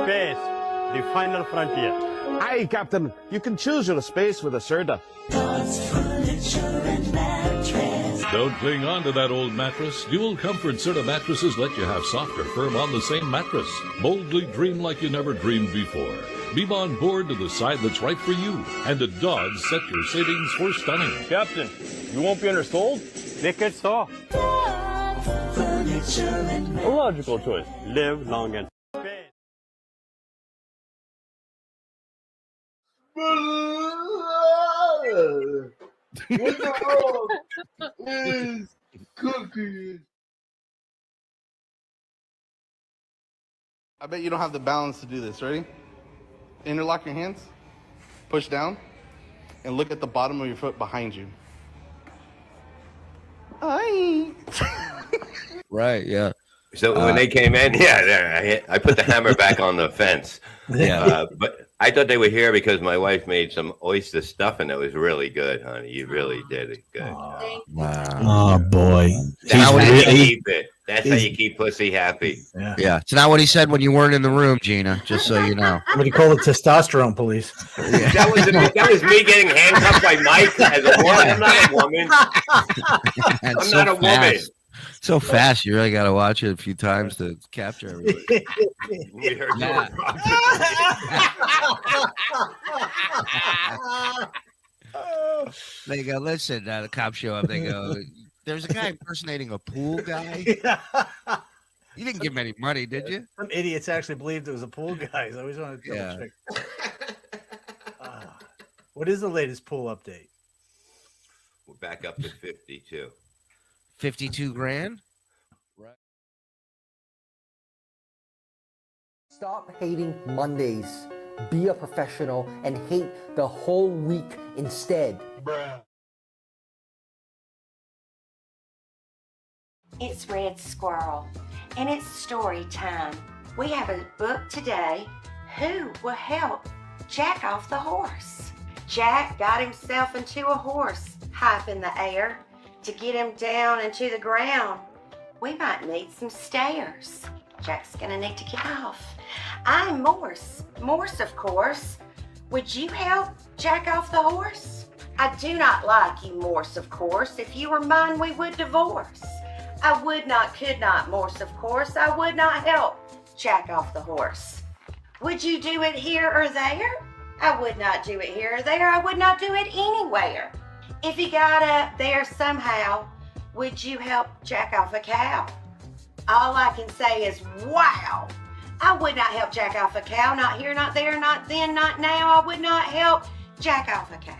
Space, the final frontier. Aye, Captain. You can choose your space with a Serta. Don't cling on to that old mattress. Dual Comfort Serta mattresses let you have softer, firm on the same mattress. Boldly dream like you never dreamed before. Beam on board to the side that's right for you. And at Dodge, set your savings for stunning. Captain, you won't be undersold? Make it so. A logical choice. Live long and space. What the world is cooking? I bet you don't have the balance to do this. Ready? Interlock your hands, push down, and look at the bottom of your foot behind you. Right, yeah. So when they came in, I put the hammer back on the fence. Yeah. But I thought they were here because my wife made some oyster stuffing that was really good, honey. You really did it good. Wow. Oh boy. That's how you keep pussy happy. Yeah. It's not what he said when you weren't in the room, Gina, just so you know. What do you call it? Testosterone police. That was me getting handcuffed by Mike as a woman. I'm not a woman. I'm not a woman. So fast, you really got to watch it a few times to capture everything. Yeah. They go, listen, the cops show up. They go, there's a guy impersonating a pool guy. You didn't give him any money, did you? Some idiots actually believed it was a pool guy. So I always want to double check. What is the latest pool update? We're back up to 52. 52 grand? Right. Stop hating Mondays. Be a professional and hate the whole week instead. Bruh. It's Red Squirrel, and it's story time. We have a book today. Who will help Jack off the horse? Jack got himself into a horse high up in the air. To get him down into the ground, we might need some stairs. Jack's gonna need to get off. I'm Morse. Morse, of course. Would you help Jack off the horse? I do not like you, Morse, of course. If you were mine, we would divorce. I would not, could not, Morse, of course. I would not help Jack off the horse. Would you do it here or there? I would not do it here or there. I would not do it anywhere. If he got up there somehow, would you help Jack off a cow? All I can say is, wow. I would not help Jack off a cow. Not here, not there, not then, not now. I would not help Jack off a cow.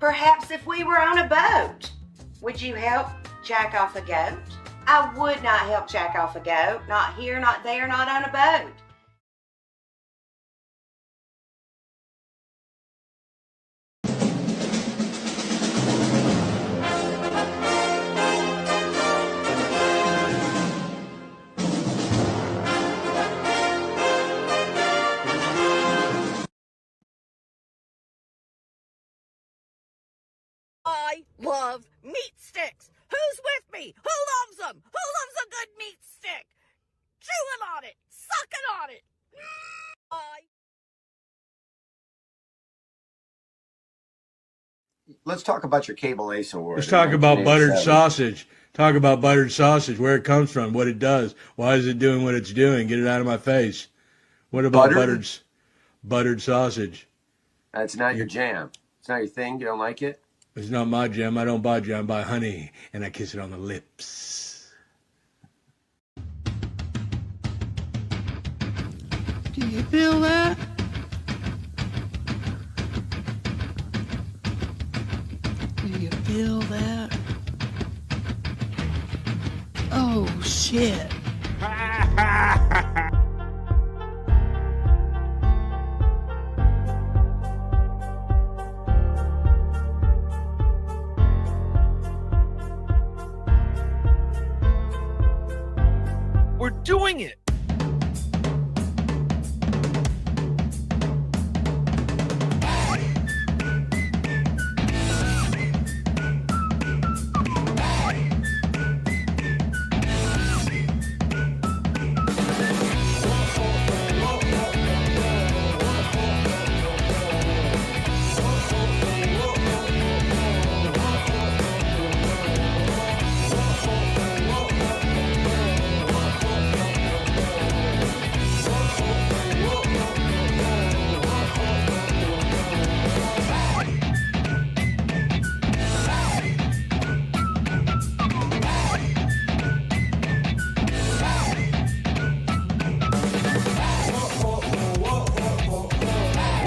Perhaps if we were on a boat, would you help Jack off a goat? I would not help Jack off a goat. Not here, not there, not on a boat. I love meat sticks. Who's with me? Who loves them? Who loves a good meat stick? Chewing on it, sucking on it. Let's talk about your Cable Ace Award. Let's talk about buttered sausage. Talk about buttered sausage, where it comes from, what it does. Why is it doing what it's doing? Get it out of my face. What about buttered sausage? That's not your jam. It's not your thing. You don't like it? It's not my jam. I don't buy jam. I buy honey, and I kiss it on the lips. Do you feel that? Do you feel that? Oh, shit. We're doing it.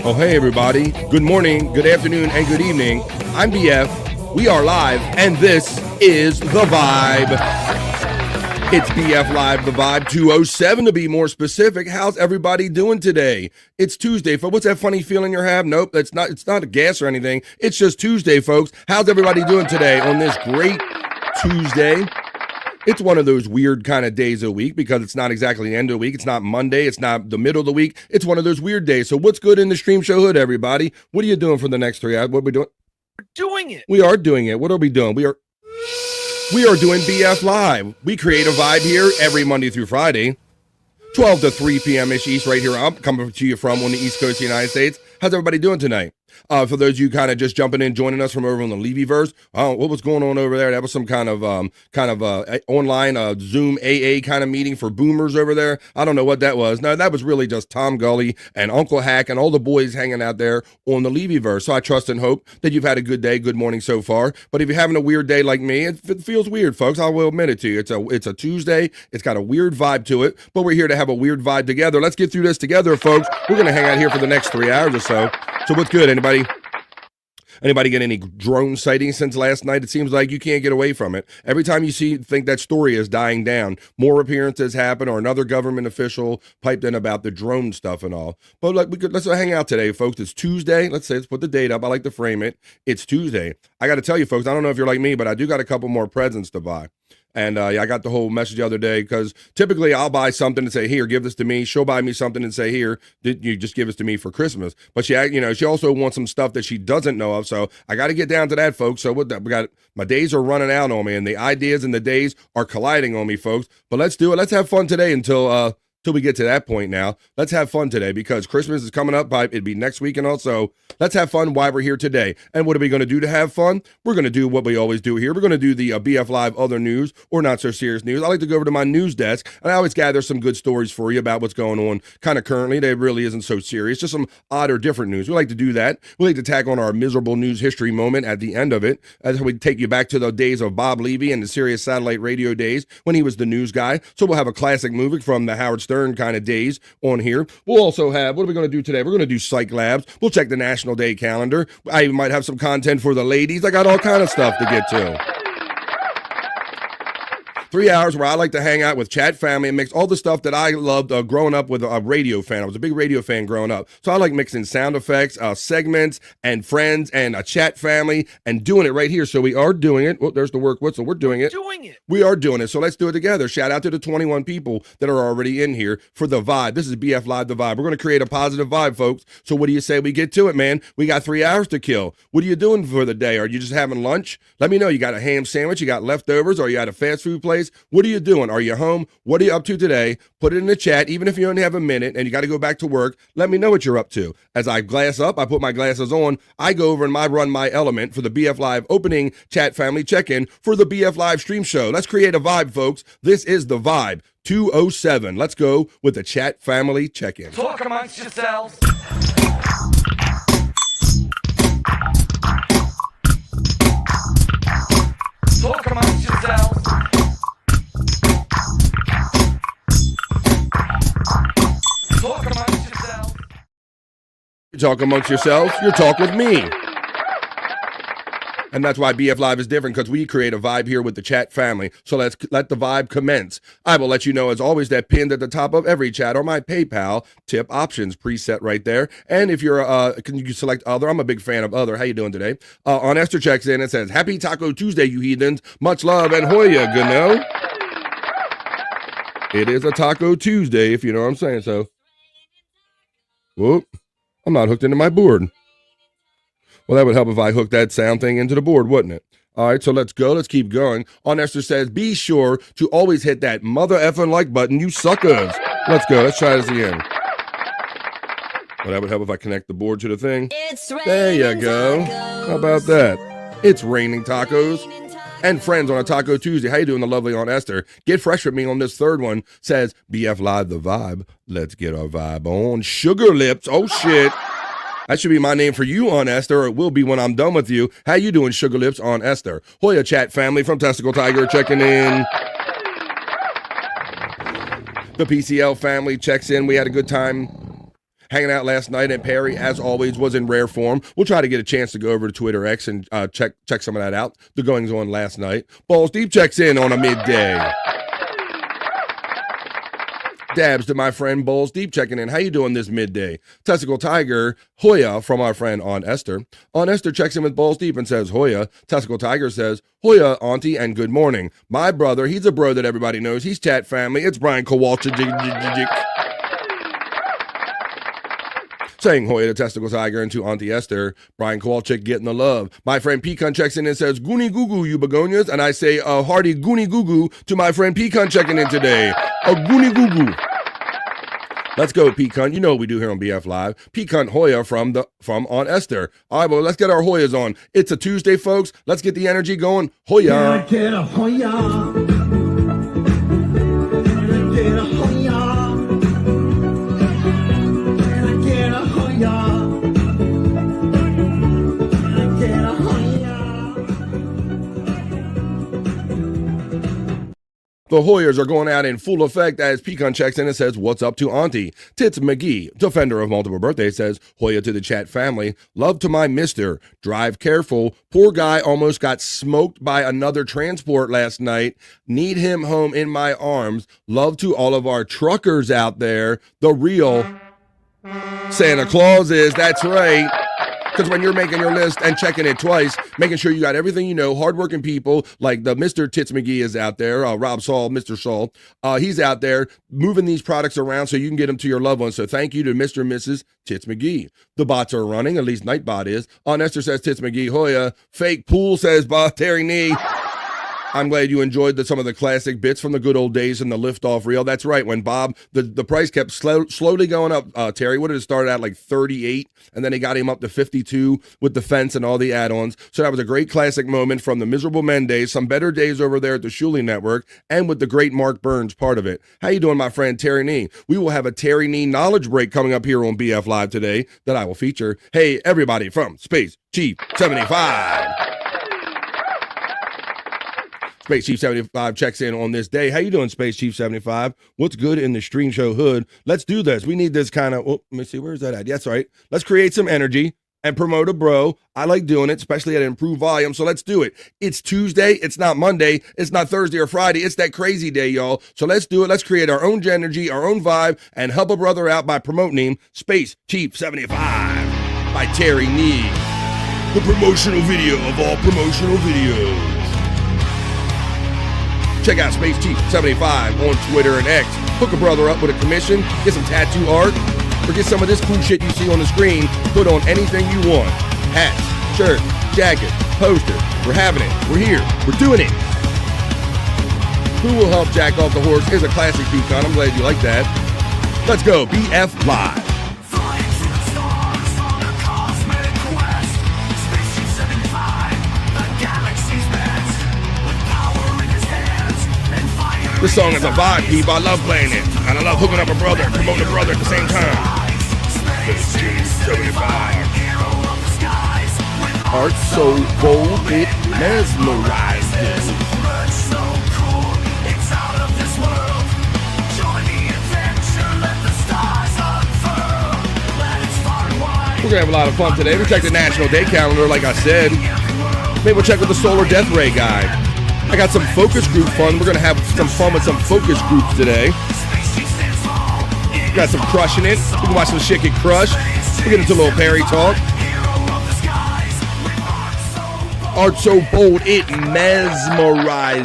Oh, hey, everybody. Good morning, good afternoon, and good evening. I'm BF. We are live, and this is The Vibe. It's BF Live, The Vibe 207 to be more specific. How's everybody doing today? It's Tuesday, folks. What's that funny feeling you're having? Nope, it's not a gas or anything. It's just Tuesday, folks. How's everybody doing today on this great Tuesday? It's one of those weird kind of days of the week because it's not exactly the end of the week. It's not Monday. It's not the middle of the week. It's one of those weird days. So what's good in the stream show hood, everybody? What are you doing for the next 3 hours? What are we doing? We're doing it. We are doing it. What are we doing? We are doing BF Live. We create a vibe here every Monday through Friday, 12 to 3 p.m.-ish East, right here. I'm coming to you from on the East Coast of the United States. How's everybody doing tonight? For those of you kind of just jumping in, joining us from over on the Levyverse, what was going on over there? That was some kind of online Zoom AA kind of meeting for boomers over there. I don't know what that was. No, that was really just Tom Gully and Uncle Hack and all the boys hanging out there on the Levyverse. So I trust and hope that you've had a good day, good morning so far. But if you're having a weird day like me, it feels weird, folks. I will admit it to you. It's a Tuesday. It's got a weird vibe to it, but we're here to have a weird vibe together. Let's get through this together, folks. We're going to hang out here for the next 3 hours or so. So what's good? Anybody get any drone sightings since last night? It seems like you can't get away from it. Every time you think that story is dying down, more appearances happen or another government official piped in about the drone stuff and all. But let's hang out today, folks. It's Tuesday. Let's put the date up. I like to frame it. It's Tuesday. I got to tell you, folks, I don't know if you're like me, but I do got a couple more presents to buy. And I got the whole message the other day because typically I'll buy something and say, here, give this to me. She'll buy me something and say, here, you just give this to me for Christmas. But she also wants some stuff that she doesn't know of. So I got to get down to that, folks. So my days are running out on me and the ideas and the days are colliding on me, folks. But let's do it. Let's have fun today until we get to that point now. Let's have fun today because Christmas is coming up. It'd be next week and also let's have fun while we're here today. And what are we going to do to have fun? We're going to do what we always do here. We're going to do the BF Live other news or not so serious news. I like to go over to my news desk and I always gather some good stories for you about what's going on kind of currently. They really isn't so serious, just some odd or different news. We like to do that. We like to tag on our miserable news history moment at the end of it. As we take you back to the days of Bob Levy and the Sirius satellite radio days when he was the news guy. So we'll have a classic movie from the Howard Stern kind of days on here. We'll also have, what are we going to do today? We're going to do Cyke Labs. We'll check the National Day calendar. I might have some content for the ladies. I got all kind of stuff to get to. 3 hours where I like to hang out with chat family and mix all the stuff that I loved growing up with a radio fan. I was a big radio fan growing up. So I like mixing sound effects, segments, and friends, and a chat family, and doing it right here. So we are doing it. Well, there's the work whistle. We're doing it. We are doing it. So let's do it together. Shout out to the 21 people that are already in here for the vibe. This is BF Live, the vibe. We're going to create a positive vibe, folks. So what do you say we get to it, man? We got 3 hours to kill. What are you doing for the day? Are you just having lunch? Let me know. You got a ham sandwich? You got leftovers? Or you at a fast food place? What are you doing? Are you home? What are you up to today? Put it in the chat. Even if you only have a minute and you got to go back to work, let me know what you're up to. As I glass up, I put my glasses on, I go over and run my element for the BF Live opening chat family check-in for the BF Live stream show. Let's create a vibe, folks. This is the Vibe 207. Let's go with the chat family check-in. Talk amongst yourselves. Talk amongst yourselves. Talk amongst yourselves. You talk amongst yourselves, you talk with me. And that's why BF Live is different, because we create a vibe here with the chat family. So let's let the vibe commence. I will let you know, as always, that pinned at the top of every chat are my PayPal tip options preset right there. And if you're, can you select other? I'm a big fan of other. How you doing today? On Esther checks in and says, Happy Taco Tuesday, you heathens. Much love and Hoya, good know. It is a Taco Tuesday, if you know what I'm saying. So, whoop, I'm not hooked into my board. Well, that would help if I hooked that sound thing into the board, wouldn't it? All right, so let's go. Let's keep going. On Esther says, be sure to always hit that mother effing like button, you suckers. Let's go. Let's try this again. Well, that would help if I connect the board to the thing. There you go. How about that? It's raining tacos. And friends on a Taco Tuesday. How you doing, the lovely Aunt Esther? Get fresh with me on this third one. Says, BF Live the Vibe. Let's get our vibe on. Sugar Lips. Oh, shit. That should be my name for you, Aunt Esther, or it will be when I'm done with you. How you doing, Sugar Lips, Aunt Esther? Hoya chat family from Testicle Tiger checking in. The PCL family checks in. We had a good time. hanging out last night, and Perry, as always, was in rare form. We'll try to get a chance to go over to Twitter X and check some of that out. The goings on last night. Balls Deep checks in on a midday. Dabs to my friend Balls Deep checking in. How you doing this midday? Testicle Tiger Hoya from our friend Aunt Esther. Aunt Esther checks in with Balls Deep and says Hoya. Testicle Tiger says Hoya, Auntie, and good morning. My brother, he's a bro that everybody knows. He's chat family. It's Brian Kowalczyk. Saying Hoya to Testicle Tiger and to Auntie Esther, Brian Kowalczyk getting the love. My friend Pecan checks in and says, Goonie Goo Goo, you begonias. And I say a hearty Goonie Goo Goo to my friend Pecan checking in today. A Goonie Goo Goo. Let's go, Pecan. You know what we do here on BF Live. Pecan Hoya from Aunt Esther. All right, well, let's get our Hoyas on. It's a Tuesday, folks. Let's get the energy going. Hoya. Get a Hoya. Get a Hoya. Get a Hoya. Get a Hoya. The Hoyers are going out in full effect as Pecan checks in and says, what's up to Auntie? Tits McGee, defender of multiple birthdays, says, Hoya to the chat family. Love to my mister. Drive careful. Poor guy almost got smoked by another transport last night. Need him home in my arms. Love to all of our truckers out there. The real Santa Claus is. That's right. Because when you're making your list and checking it twice, making sure you got everything you know, hardworking people like the Mr. Tits McGee is out there, Rob Saul, Mr. Saul. He's out there moving these products around so you can get them to your loved ones. So thank you to Mr. and Mrs. Tits McGee. The bots are running, at least Nightbot is. Aunt Esther says Tits McGee, Hoya. Fake pool says Terry Nee. I'm glad you enjoyed some of the classic bits from the good old days in the liftoff reel. That's right. When Bob, the price kept slowly going up, Terry, what did it start at, like 38? And then he got him up to 52 with the fence and all the add-ons. So that was a great classic moment from the Miserable Men days, some better days over there at the Shuley Network, and with the great Mark Burns part of it. How you doing, my friend Terry Nee? We will have a Terry Nee knowledge break coming up here on BF Live today that I will feature. Hey, everybody from Space Chief 75. Space Chief 75 checks in on this day. How you doing, Space Chief 75? What's good in the Stream Show hood? Let's do this. We need this kind of, let me see, where's that at? That's right. Let's create some energy and promote a bro. I like doing it, especially at improved volume, so let's do it. It's Tuesday. It's not Monday. It's not Thursday or Friday. It's that crazy day, y'all. So let's do it. Let's create our own energy, our own vibe, and help a brother out by promoting him. Space Chief 75 by Terry Nee. The promotional video of all promotional videos. Check out Space Chief 75 on Twitter and X. Hook a brother up with a commission, get some tattoo art, or get some of this cool shit you see on the screen, put on anything you want. Hats, shirts, jackets, posters. We're having it. We're here. We're doing it. Who Will Help Jack Off the Horse is a classic Pecan. I'm glad you like that. Let's go. BF Live. This song is a vibe, people. I love playing it. And I love hooking up a brother, promoting a brother at the same time. 75. Heart so bold, it mesmerizes. We're going to have a lot of fun today. We checked the National Day calendar, like I said. Maybe we'll check with the Solar Death Ray guy. I got some focus group fun. We're going to have some fun with some focus groups today. Got some crushing it. We can watch some shit get crushed. We'll get into a little Perry talk. Art so bold, it mesmerizes.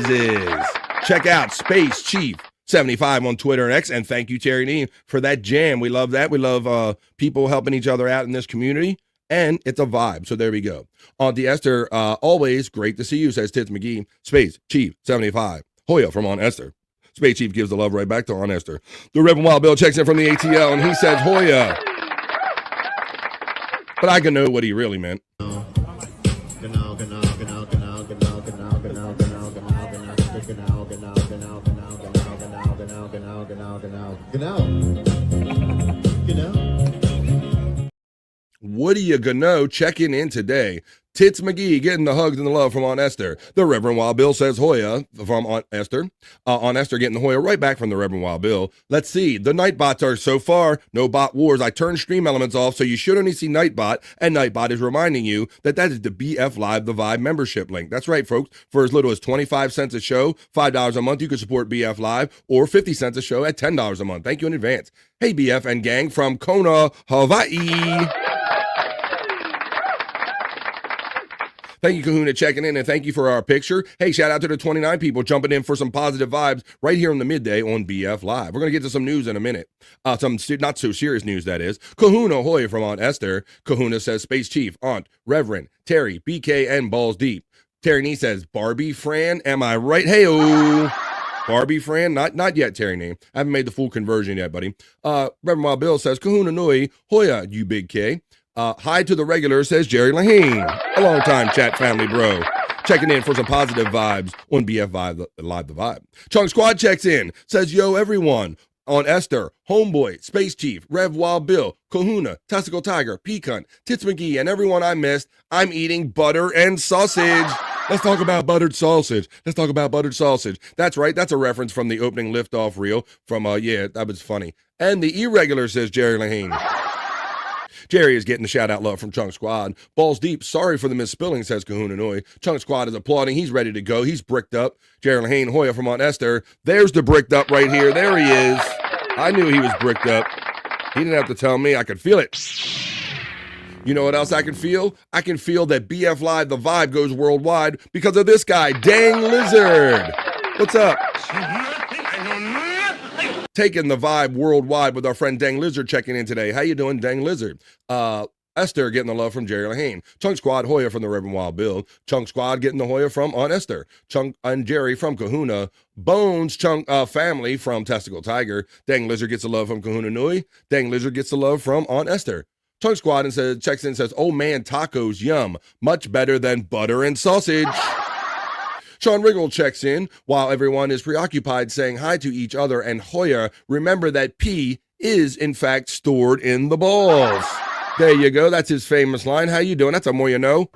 Check out Space Chief 75 on Twitter and X. And thank you, Terry Nee, for that jam. We love that. We love people helping each other out in this community. And it's a vibe. So there we go. Auntie Esther, always great to see you, says Tits McGee. Space Chief 75. Hoya from Aunt Esther. Space Chief gives the love right back to Aunt Esther. The Reverend Wild Bill checks in from the ATL and he says Hoya. But I can know what he really meant. What do you know? Checking in today. Tits McGee getting the hugs and the love from Aunt Esther. The Reverend Wild Bill says Hoya from Aunt Esther. Aunt Esther getting the Hoya right back from the Reverend Wild Bill. Let's see. The Nightbots are so far no bot wars. I turned stream elements off, so you should only see Nightbot, and Nightbot is reminding you that is the BF Live The Vibe membership link. That's right, folks. For as little as 25 cents a show, $5 a month, you can support BF Live, or 50 cents a show at $10 a month. Thank you in advance. Hey, BF and gang from Kona, Hawaii. Thank you, Kahuna, checking in, and thank you for our picture. Hey, shout out to the 29 people jumping in for some positive vibes right here in the midday on BF Live. We're going to get to some news in a minute. Some not so serious news, that is. Kahuna Hoy from Aunt Esther. Kahuna says Space Chief, Aunt, Reverend, Terry, BK, and Balls Deep. Terry Nee says Barbie Fran, am I right? Hey-oh. Barbie Fran, not yet, Terry Nee. I haven't made the full conversion yet, buddy. Reverend Wild Bill says Kahuna Nui, Hoya, you big K. Hi to the regular, says Jerry Lahane. A long time chat family bro. Checking in for some positive vibes on BF Vibe, Live The Vibe. Chunk Squad checks in, says, yo, everyone. On Esther, Homeboy, Space Chief, Rev Wild Bill, Kahuna, Testicle Tiger, Peacunt, Tits McGee, and everyone I missed, I'm eating butter and sausage. Let's talk about buttered sausage. That's right. That's a reference from the opening liftoff reel from, yeah, that was funny. And the irregular, says Jerry Lahane. Jerry is getting the shout-out love from Chunk Squad. Balls Deep, sorry for the misspelling, says Kahuna Noi. Chunk Squad is applauding. He's ready to go. He's bricked up. Jerry Lahane, Hoya from Aunt Esther. There's the bricked up right here. There he is. I knew he was bricked up. He didn't have to tell me. I could feel it. You know what else I can feel? I can feel that BF Live The Vibe goes worldwide because of this guy, Dang Lizard. What's up? Taking the vibe worldwide with our friend Dang Lizard checking in today. How you doing, Dang Lizard? Esther getting the love from Jerry Lahane. Chunk Squad, Hoya from the Reverend Wild Bill. Chunk Squad getting the Hoya from Aunt Esther. Chunk and Jerry from Kahuna. Bones Chunk family from Testicle Tiger. Dang Lizard gets the love from Kahuna Nui. Dang Lizard gets the love from Aunt Esther. Chunk Squad and checks in and says, oh man, tacos, yum. Much better than butter and sausage. Sean Riggle checks in while everyone is preoccupied saying hi to each other, and Hoya, remember that pee is in fact stored in the balls. There you go. That's his famous line. How you doing? That's a more you know.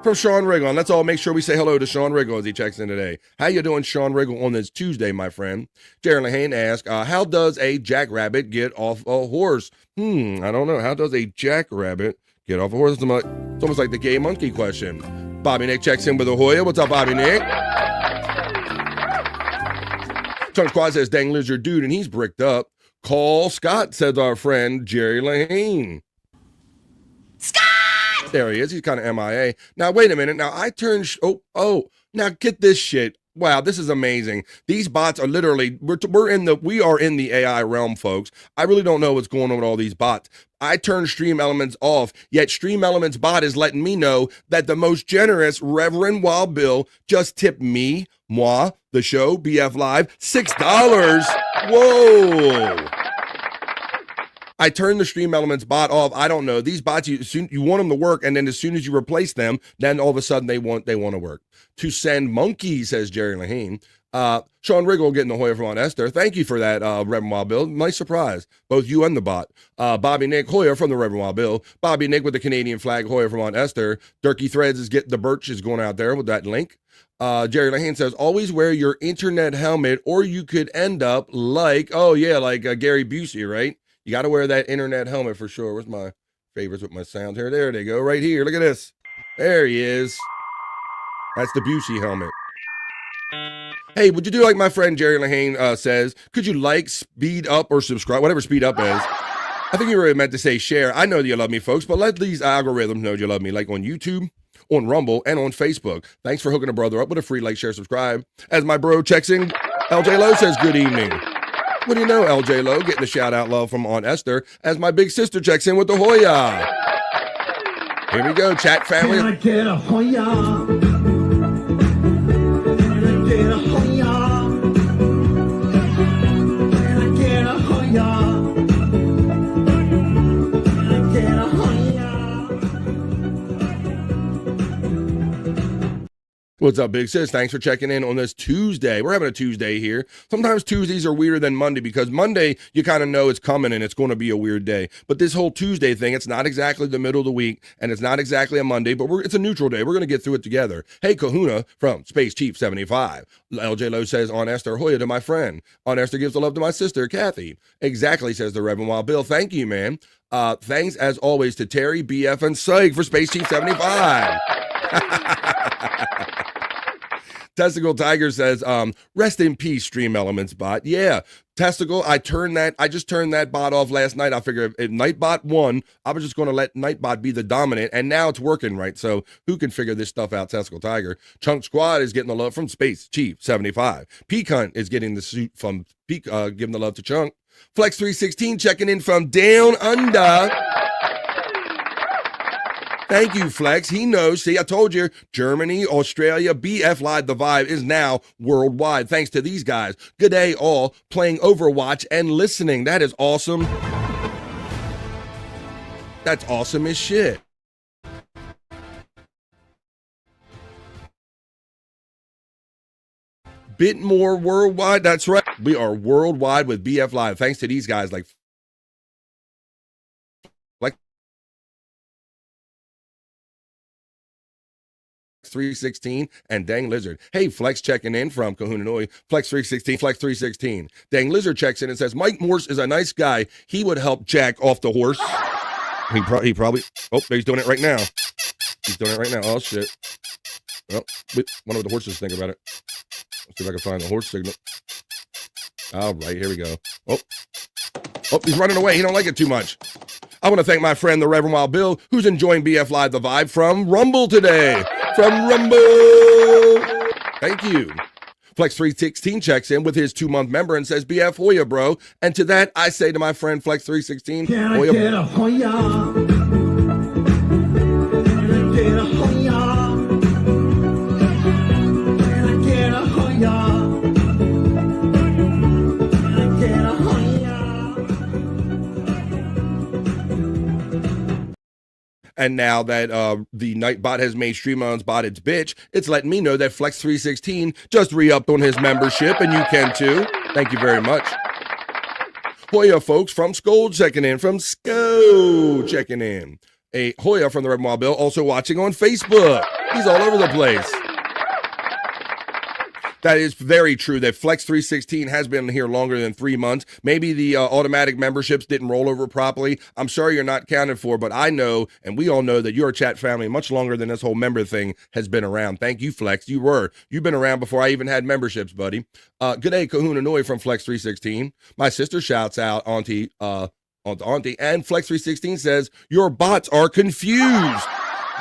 From Sean Riggle. Let's all make sure we say hello to Sean Riggle as he checks in today. How you doing, Sean Riggle, on this Tuesday, my friend? Jerry Lahane asks, how does a jackrabbit get off a horse? I don't know. How does a jackrabbit get off a horse? It's almost like the gay monkey question. Bobby Nick checks in with a Hoya. What's up, Bobby Nick? Chunk Squad says, dang lizard dude, and he's bricked up. Call Scott, says our friend Jerry Lahane. Scott! There he is. He's kind of MIA. Now, wait a minute. Now, I turned... Now, get this shit. Wow, this is amazing. These bots are literally... We are in the AI realm, folks. I really don't know what's going on with all these bots. I turned Stream Elements off, yet Stream Elements bot is letting me know that the most generous Reverend Wild Bill just tipped me, moi, the show, BF Live, $6. Whoa. I turned the Stream Elements bot off. I don't know. These bots, you want them to work, and then as soon as you replace them, then all of a sudden they want to work. To send monkeys, says Jerry Lahane. Sean Riggle getting the Hoya from Aunt Esther. Thank you for that, Reverend Wild Bill. Nice surprise. Both you and the bot. Bobby Nick Hoya from the Reverend Wild Bill. Bobby Nick with the Canadian flag Hoya from Aunt Esther. Dirky Threads is getting the birch is going out there with that link. Jerry Lahane says, always wear your internet helmet or you could end up like Gary Busey, right? You got to wear that internet helmet for sure. Where's my favorites with my sound here? There they go. Right here. Look at this. There he is. That's the Busey helmet. Hey, would you do like my friend Jerry Lahane says? Could you like, speed up, or subscribe? Whatever speed up is. I think you really meant to say share. I know that you love me, folks, but let these algorithms know you love me, like on YouTube, on Rumble, and on Facebook. Thanks for hooking a brother up with a free like, share, subscribe. As my bro checks in, LJ Lowe says good evening. What do you know, LJ Lowe? Getting the shout-out love from Aunt Esther as my big sister checks in with the Hoya. Here we go, chat family. Can I get a Hoya? What's up, Big Sis? Thanks for checking in on this Tuesday. We're having a Tuesday here. Sometimes Tuesdays are weirder than Monday because Monday, you kind of know it's coming and it's going to be a weird day. But this whole Tuesday thing, it's not exactly the middle of the week and it's not exactly a Monday, but it's a neutral day. We're going to get through it together. Hey, Kahuna from Space Chief 75. LJ Lowe says, on Esther Hoya to my friend. On Esther gives the love to my sister, Kathy. Exactly, says the Reverend Wild Bill. Thank you, man. Thanks, as always, to Terry, BF, and Cyke for Space Chief 75. Testicle Tiger says, rest in peace, Stream Elements bot. Yeah, Testicle, I just turned that bot off last night. I figured if Nightbot won, I was just going to let Nightbot be the dominant, and now it's working right. So who can figure this stuff out, Testicle Tiger? Chunk Squad is getting the love from Space Chief 75. Peacunt is getting the suit from giving the love to Chunk. Flex 316 checking in from Down Under. Thank you, Flex. He knows. See, I told you, Germany, Australia, BF Live The Vibe is now worldwide. Thanks to these guys. Good day, all. Playing Overwatch and listening. That is awesome. That's awesome as shit. Bit more worldwide. That's right. We are worldwide with BF Live. Thanks to these guys like 316 and Dang Lizard. Hey, Flex checking in from Kahuna Flex 316, Flex 316. Dang Lizard checks in and says, Mike Morse is a nice guy. He would help Jack off the horse. He probably, oh, he's doing it right now. He's doing it right now. Oh, shit. Well, wonder what the horses think about it. Let's see if I can find the horse signal. All right, here we go. Oh, he's running away. He don't like it too much. I want to thank my friend, the Reverend Wild Bill, who's enjoying BF Live The Vibe from Rumble today. From Rumble. Thank you. Flex 316 checks in with his 2-month member and says, BF Hoya, bro. And to that, I say to my friend, Flex 316, Hoya. Get a Hoya. Get a Hoya. Get a Hoya. And now that the Nightbot has made Streamlabs bot its bitch, it's letting me know that Flex316 just re-upped on his membership, and you can too. Thank you very much. Hoya folks from Skold checking in, from Sko checking in. A Hoya from the Red Wild Bill also watching on Facebook. He's all over the place. That is very true that Flex 316 has been here longer than 3 months. Maybe the automatic memberships didn't roll over properly. I'm sorry you're not counted for, but I know, and we all know that you're a chat family much longer than this whole member thing has been around. Thank you, Flex. You've been around before I even had memberships, buddy. Good day, Kahuna Noi from Flex 316. My sister shouts out Auntie, and Flex 316 says, your bots are confused.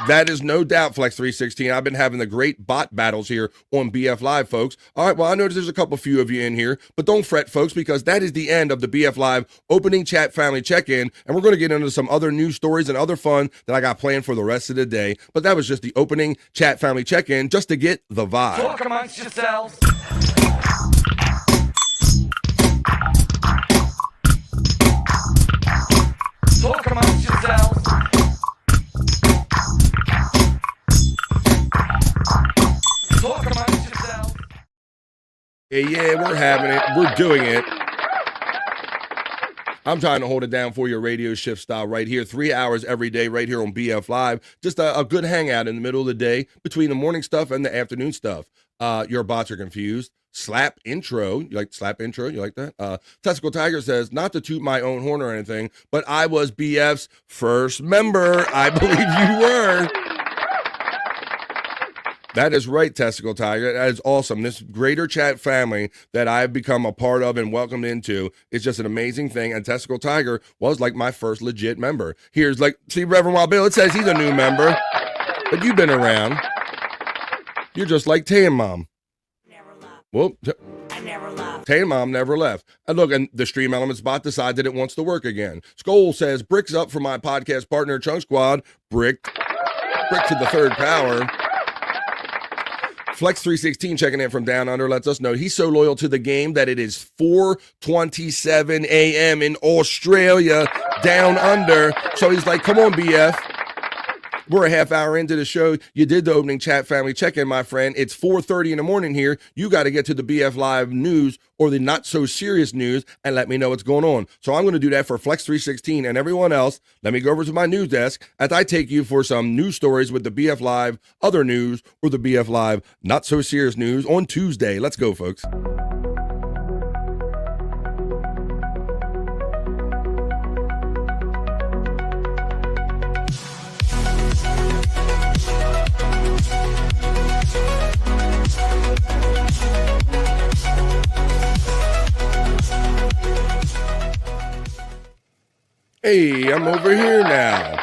That is no doubt, Flex 316. I've been having the great bot battles here on BF Live, folks. All right, well, I noticed there's a few of you in here, but don't fret, folks, because that is the end of the BF Live opening chat family check-in, and we're going to get into some other news stories and other fun that I got planned for the rest of the day. But that was just the opening chat family check-in, just to get the vibe. Talk amongst yourselves. Talk amongst yourselves. Talk amongst yourselves. Yeah, we're having it. We're doing it. I'm trying to hold it down for your radio shift style right here. 3 hours every day right here on BF Live. Just a good hangout in the middle of the day between the morning stuff and the afternoon stuff. Your bots are confused. Slap intro. You like slap intro? You like that? Testicle Tiger says, not to toot my own horn or anything, but I was BF's first member. I believe you were. That is right, Testicle Tiger. That is awesome. This greater chat family that I've become a part of and welcomed into is just an amazing thing. And Testicle Tiger was like my first legit member. Here's see, Reverend Wild Bill, it says he's a new member, but you've been around. You're just like Tan Mom. Well, Tan Mom never left. And look, and the Stream Elements bot decided it wants to work again. Skoll says, bricks up for my podcast partner, Chunk Squad. Brick to the third power. Flex 316 checking in from Down Under lets us know he's so loyal to the game that it is 4:27 a.m. in Australia, Down Under. So he's like, come on, BF. We're a half hour into the show. You did the opening chat family check-in, my friend. It's 4:30 in the morning here. You got to get to the BF Live news or the not so serious news and let me know what's going on. So I'm going to do that for Flex 316 and everyone else. Let me go over to my news desk as I take you for some news stories with the BF Live other news or the BF Live not so serious news on Tuesday. Let's go, folks. Hey, I'm over here now.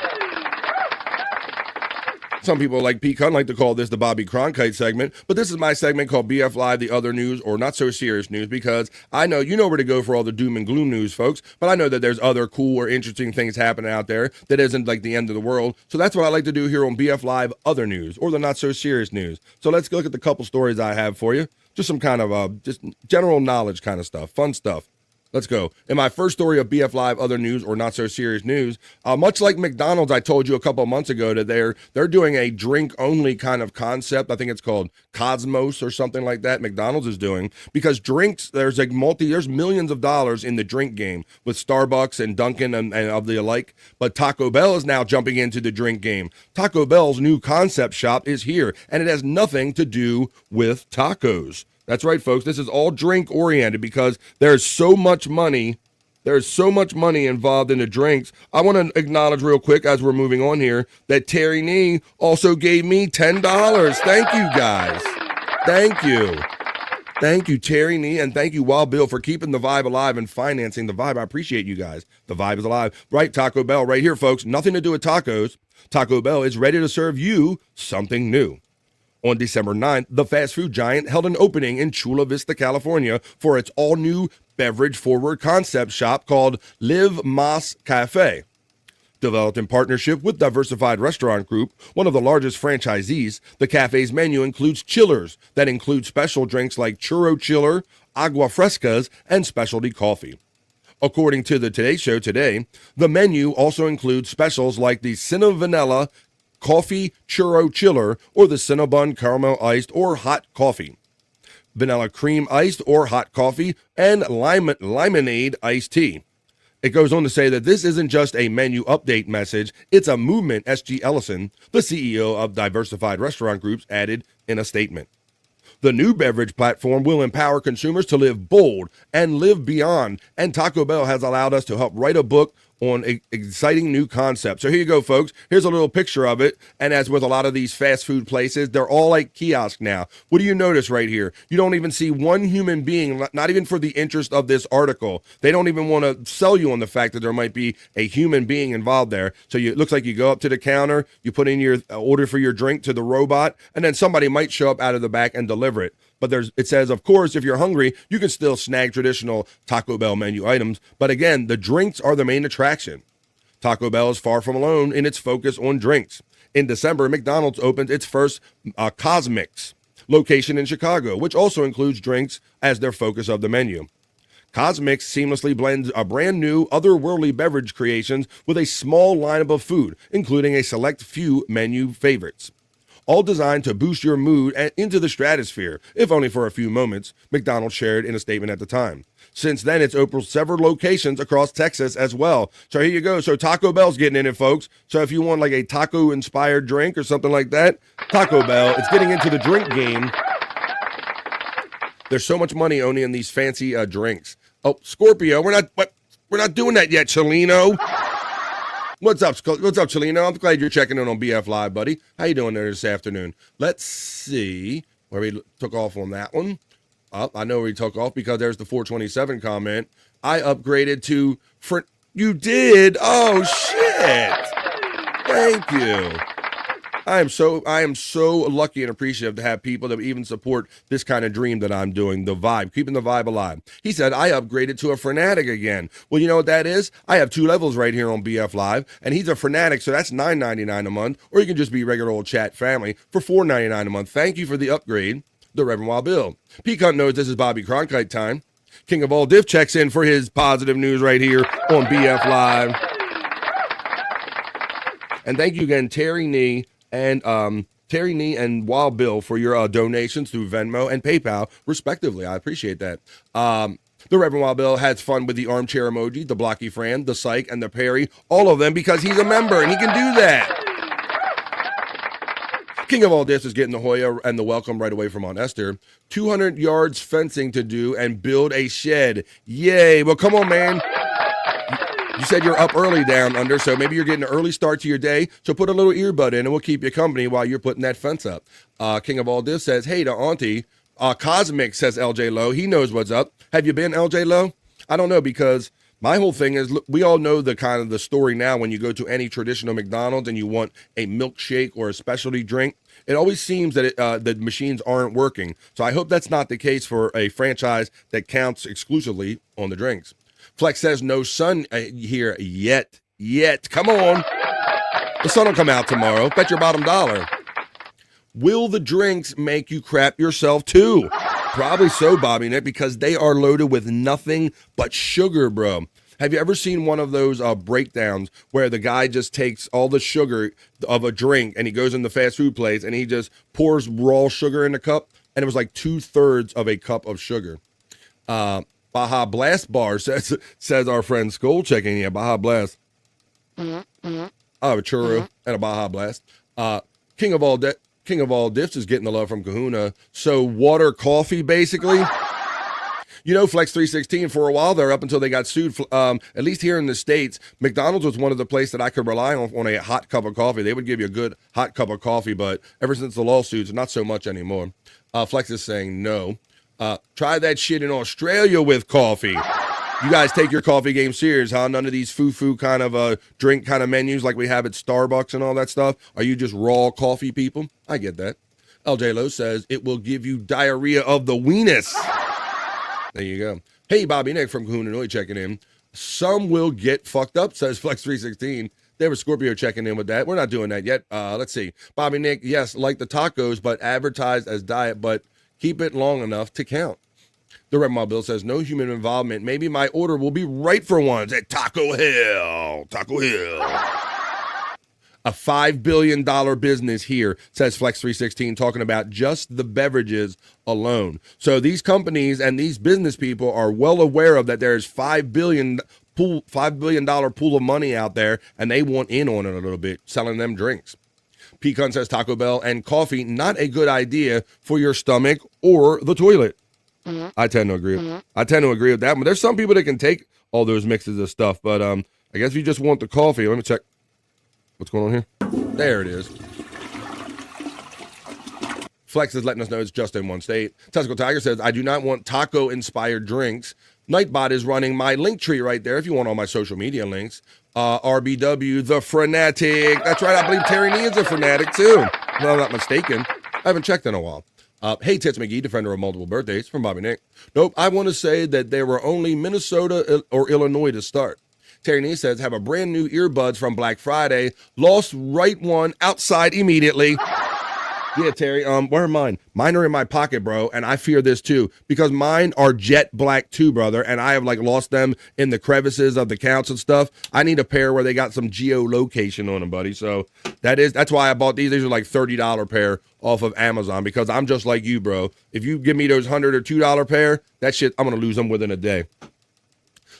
Some people like Pete Cunn like to call this the Bobby Cronkite segment, but this is my segment called BF Live, the other news or not so serious news, because I know you know where to go for all the doom and gloom news, folks, but I know that there's other cool or interesting things happening out there that isn't like the end of the world. So that's what I like to do here on BF Live, other news or the not so serious news. So let's look at the couple stories I have for you. Just some kind of just general knowledge kind of stuff, fun stuff. Let's go. In my first story of BF Live, other news or not so serious news, much like McDonald's, I told you a couple of months ago that they're doing a drink only kind of concept. I think it's called Cosmos or something like that. McDonald's is doing, because drinks, there's millions of dollars in the drink game with Starbucks and Dunkin' and of the alike. But Taco Bell is now jumping into the drink game. Taco Bell's new concept shop is here, and it has nothing to do with tacos. That's right, folks. This is all drink oriented because there's so much money. There's so much money involved in the drinks. I want to acknowledge real quick as we're moving on here that Terry Nee also gave me $10. Thank you, guys. Thank you. Thank you, Terry Nee, and thank you, Wild Bill, for keeping the vibe alive and financing the vibe. I appreciate you guys. The vibe is alive. Right, Taco Bell, right here, folks. Nothing to do with tacos. Taco Bell is ready to serve you something new. On December 9th, the fast food giant held an opening in Chula Vista, California for its all-new beverage-forward concept shop called Live Mas Cafe. Developed in partnership with Diversified Restaurant Group, one of the largest franchisees, the cafe's menu includes chillers that include special drinks like churro chiller, agua frescas, and specialty coffee. According to the Today Show today, the menu also includes specials like the Cinna Vanilla Coffee Churro Chiller or the Cinnabon Caramel Iced or Hot Coffee, Vanilla Cream Iced or Hot Coffee, and Limonade Iced Tea. It goes on to say that this isn't just a menu update message, it's a movement, S.G. Ellison, the CEO of Diversified Restaurant Groups, added in a statement. The new beverage platform will empower consumers to live bold and live beyond, and Taco Bell has allowed us to help write a book on an exciting new concept. So here you go, folks. Here's a little picture of it. And as with a lot of these fast food places, they're all like kiosks now. What do you notice right here? You don't even see one human being, not even for the interest of this article. They don't even want to sell you on the fact that there might be a human being involved there. So it looks like you go up to the counter, you put in your order for your drink to the robot, and then somebody might show up out of the back and deliver it. But it says, of course, if you're hungry, you can still snag traditional Taco Bell menu items. But again, the drinks are the main attraction. Taco Bell is far from alone in its focus on drinks. In December, McDonald's opened its first Cosmix location in Chicago, which also includes drinks as their focus of the menu. Cosmix seamlessly blends a brand new, otherworldly beverage creations with a small lineup of food, including a select few menu favorites. All designed to boost your mood and into the stratosphere, if only for a few moments, McDonald's shared in a statement at the time. Since then, it's opened several locations across Texas as well. So here you go. So Taco Bell's getting in it, folks. So if you want like a taco-inspired drink or something like that, Taco Bell, it's getting into the drink game. There's so much money only in these fancy drinks. Oh, Scorpio, we're not doing that yet, Chelino. What's up, Chelino? I'm glad you're checking in on BF Live, buddy. How you doing there this afternoon? Let's see where we took off on that one. I know where we took off because there's the 427 comment. I upgraded to... You did? Oh, shit. Thank you. I am so lucky and appreciative to have people that even support this kind of dream that I'm doing, the vibe, keeping the vibe alive. He said, I upgraded to a Fanatic again. Well, you know what that is? I have 2 levels right here on BF Live, and he's a Fanatic, so that's $9.99 a month, or you can just be regular old chat family for $4.99 a month. Thank you for the upgrade, the Reverend Wild Bill. Peacock knows this is Bobby Cronkite time. King of all diff checks in for his positive news right here on BF Live. And thank you again, Terry Nee and Wild Bill for your donations through Venmo and PayPal, respectively. I appreciate that. The Reverend Wild Bill has fun with the armchair emoji, the Blocky Fran, the Cyke, and the Perry, all of them because he's a member and he can do that. King of all this is getting the Hoya and the welcome right away from Aunt Esther. 200 yards fencing to do and build a shed. Yay. Well, come on, man. You said you're up early down under, so maybe you're getting an early start to your day. So put a little earbud in and we'll keep you company while you're putting that fence up. King of all this says, hey to Auntie. Cosmic says LJ Lowe. He knows what's up. Have you been, LJ Lowe? I don't know, because my whole thing is, we all know the kind of the story now when you go to any traditional McDonald's and you want a milkshake or a specialty drink. It always seems that the machines aren't working. So I hope that's not the case for a franchise that counts exclusively on the drinks. Flex says no sun here yet. Come on. The sun will come out tomorrow. Bet your bottom dollar. Will the drinks make you crap yourself too? Probably so, Bobby Nick, because they are loaded with nothing but sugar, bro. Have you ever seen one of those breakdowns where the guy just takes all the sugar of a drink and he goes in the fast food place and he just pours raw sugar in a cup? And it was like 2/3 of a cup of sugar. Baja Blast Bar says our friend Skull checking here. Baja Blast. A churro and a Baja Blast. King of all diffs is getting the love from Kahuna. So water, coffee, basically. You know, Flex 316, for a while there, up until they got sued, at least here in the States, McDonald's was one of the places that I could rely on a hot cup of coffee. They would give you a good hot cup of coffee, but ever since the lawsuits, not so much anymore. Flex is saying no. Try that shit in Australia with coffee. You guys take your coffee game serious, huh? None of these foo-foo kind of drink kind of menus like we have at Starbucks and all that stuff. Are you just raw coffee people? I get that. LJ Lowe says it will give you diarrhea of the weenus. There you go. Hey, Bobby Nick from Kahuna checking in. Some will get fucked up, says Flex 316. There was Scorpio checking in with that. We're not doing that yet. Let's see. Bobby Nick, yes, like the tacos, but advertised as diet, but keep it long enough to count. The Red Mall Bill says, no human involvement. Maybe my order will be right for once at Taco Hill. Taco Hill. A $5 billion business here, says Flex 316, talking about just the beverages alone. So these companies and these business people are well aware of that there's $5 billion pool of money out there, and they want in on it a little bit, selling them drinks. Pecan says Taco Bell and coffee, not a good idea for your stomach or the toilet. I tend to agree. I tend to agree with that. But there's some people that can take all those mixes of stuff. But I guess if you just want the coffee, let me check. What's going on here? There it is. Flex is letting us know it's just in one state. Testicle Tiger says, I do not want taco-inspired drinks. Nightbot is running my link tree right there if you want all my social media links. RBW, the Frenetic. That's right, I believe Terry Nee is a Frenetic too. If I'm not mistaken. I haven't checked in a while. Hey, Tits McGee, defender of multiple birthdays, from Bobby Nick. Nope, I want to say that there were only Minnesota or Illinois to start. Terry Nee says, have a brand new earbuds from Black Friday. Lost right one outside immediately. Yeah, Terry, where are mine? Mine are in my pocket, bro, and I fear this too, because mine are jet black too, brother, and I have lost them in the crevices of the counts and stuff. I need a pair where they got some geolocation on them, buddy. So that's why I bought these. These are $30 pair off of Amazon, because I'm just like you, bro. If you give me those $100 or $2 pair, that shit, I'm gonna lose them within a day.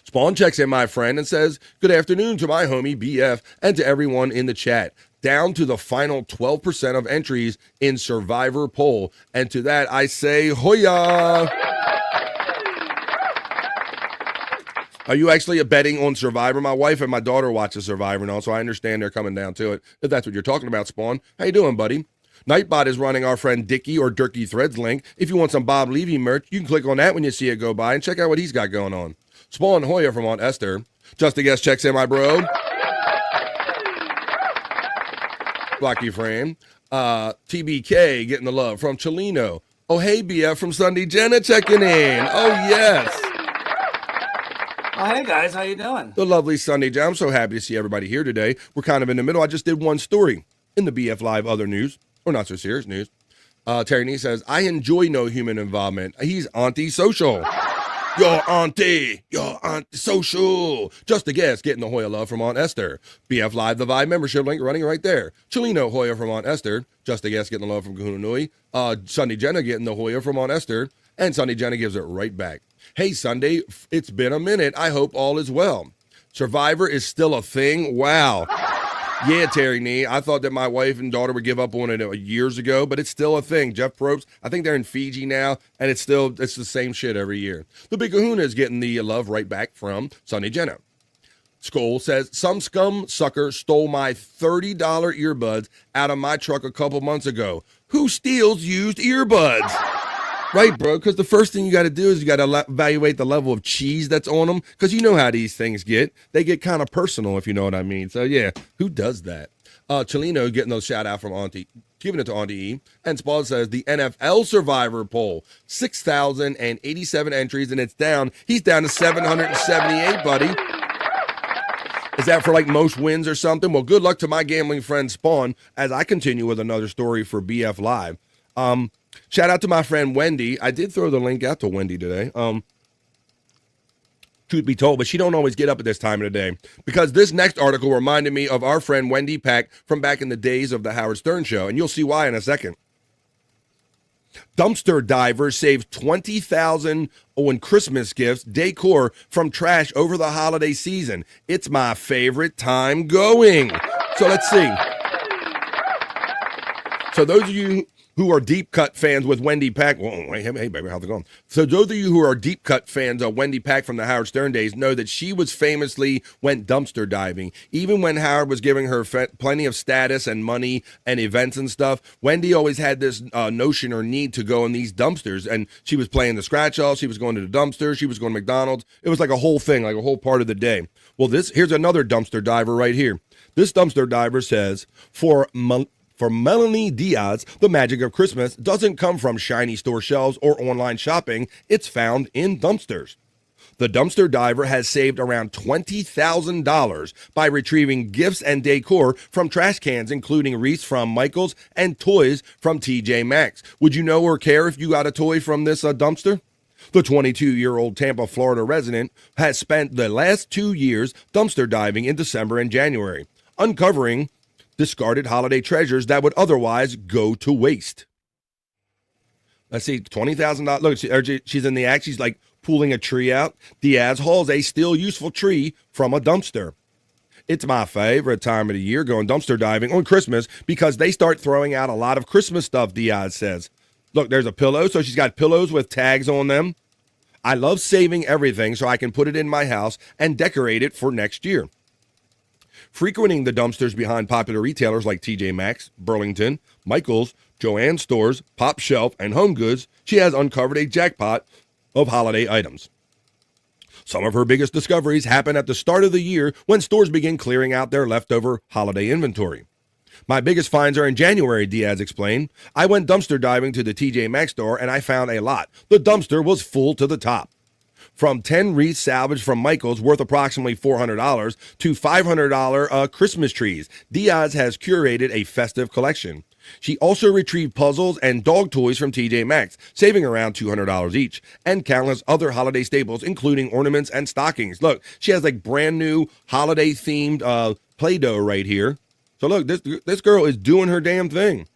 Spawn checks in, my friend, and says, good afternoon to my homie BF and to everyone in the chat. Down to the final 12% of entries in Survivor poll. And to that, I say, hoya! Are you actually betting on Survivor? My wife and my daughter watches Survivor now, so I understand they're coming down to it. If that's what you're talking about, Spawn. How you doing, buddy? Nightbot is running our friend Dickie or Dirky Threads link. If you want some Bob Levy merch, you can click on that when you see it go by and check out what he's got going on. Spawn Hoya from Aunt Esther. Just a guest checks in, my bro. Blocky Frame. TBK getting the love from Chelino. Oh, hey, BF from Sunday Jenna checking in. Oh, yes. Oh, hey, guys. How you doing? The lovely Sunday Jenna. I'm so happy to see everybody here today. We're kind of in the middle. I just did one story in the BF Live other news, or not so serious news. Terry Nee says, I enjoy no human involvement. He's anti-social. Your auntie social. Just a guess, getting the Hoya love from Aunt Esther. BF Live, the Vibe membership link running right there. Chelino Hoya from Aunt Esther. Just a guess, getting the love from Kahuna Nui. Sunday Jenna getting the Hoya from Aunt Esther. And Sunday Jenna gives it right back. Hey, Sunday, it's been a minute. I hope all is well. Survivor is still a thing? Wow. Yeah, Terry Nee. I thought that my wife and daughter would give up on it years ago, but it's still a thing. Jeff Probst, I think they're in Fiji now, and it's the same shit every year. The Big Kahuna is getting the love right back from Sunny Jenna. Skoll says, some scum sucker stole my $30 earbuds out of my truck a couple months ago. Who steals used earbuds? Right, bro, because the first thing you got to do is you got to evaluate the level of cheese that's on them, because you know how these things get. They get kind of personal, if you know what I mean. So, yeah, who does that? Chelino getting those shout-out from Auntie, giving it to Auntie E. And Spald says, the NFL Survivor poll, 6,087 entries, and it's down. He's down to 778, buddy. Is that for, like, most wins or something? Well, good luck to my gambling friend Spawn as I continue with another story for BF Live. Shout out to my friend Wendy. I did throw the link out to Wendy today. Truth be told, but she don't always get up at this time of the day, because this next article reminded me of our friend Wendy Pack from back in the days of the Howard Stern Show, and you'll see why in a second. Dumpster diver saves $20,000 on Christmas gifts, decor from trash over the holiday season. It's my favorite time going. So let's see. So those of you who are deep cut fans with Wendy Pack, hey baby, how's it going? So those of you who are deep cut fans of Wendy Pack from the Howard Stern days know that she was famously went dumpster diving. Even when Howard was giving her plenty of status and money and events and stuff, Wendy always had this notion or need to go in these dumpsters. And she was playing the scratch off, she was going to the dumpster, she was going to McDonald's. It was like a whole thing, like a whole part of the day. Well, here's another dumpster diver right here. This dumpster diver says, for Melanie Diaz, the magic of Christmas doesn't come from shiny store shelves or online shopping. It's found in dumpsters. The dumpster diver has saved around $20,000 by retrieving gifts and decor from trash cans, including wreaths from Michaels and toys from TJ Maxx. Would you know or care if you got a toy from this dumpster? The 22-year-old Tampa, Florida resident has spent the last 2 years dumpster diving in December and January, uncovering discarded holiday treasures that would otherwise go to waste. Let's see, $20,000. Look, she's in the act. She's like pulling a tree out. Diaz hauls a still useful tree from a dumpster. It's my favorite time of the year going dumpster diving on Christmas because they start throwing out a lot of Christmas stuff, Diaz says. Look, there's a pillow. So she's got pillows with tags on them. I love saving everything so I can put it in my house and decorate it for next year. Frequenting the dumpsters behind popular retailers like TJ Maxx, Burlington, Michaels, Joann Stores, Pop Shelf, and Home Goods, she has uncovered a jackpot of holiday items. Some of her biggest discoveries happen at the start of the year when stores begin clearing out their leftover holiday inventory. My biggest finds are in January, Diaz explained. I went dumpster diving to the TJ Maxx store and I found a lot. The dumpster was full to the top. From 10 wreaths salvaged from Michaels worth approximately $400 to $500 Christmas trees, Diaz has curated a festive collection. She also retrieved puzzles and dog toys from TJ Maxx, saving around $200 each, and countless other holiday staples, including ornaments and stockings. Look, she has like brand new holiday-themed Play-Doh right here. So look, this girl is doing her damn thing.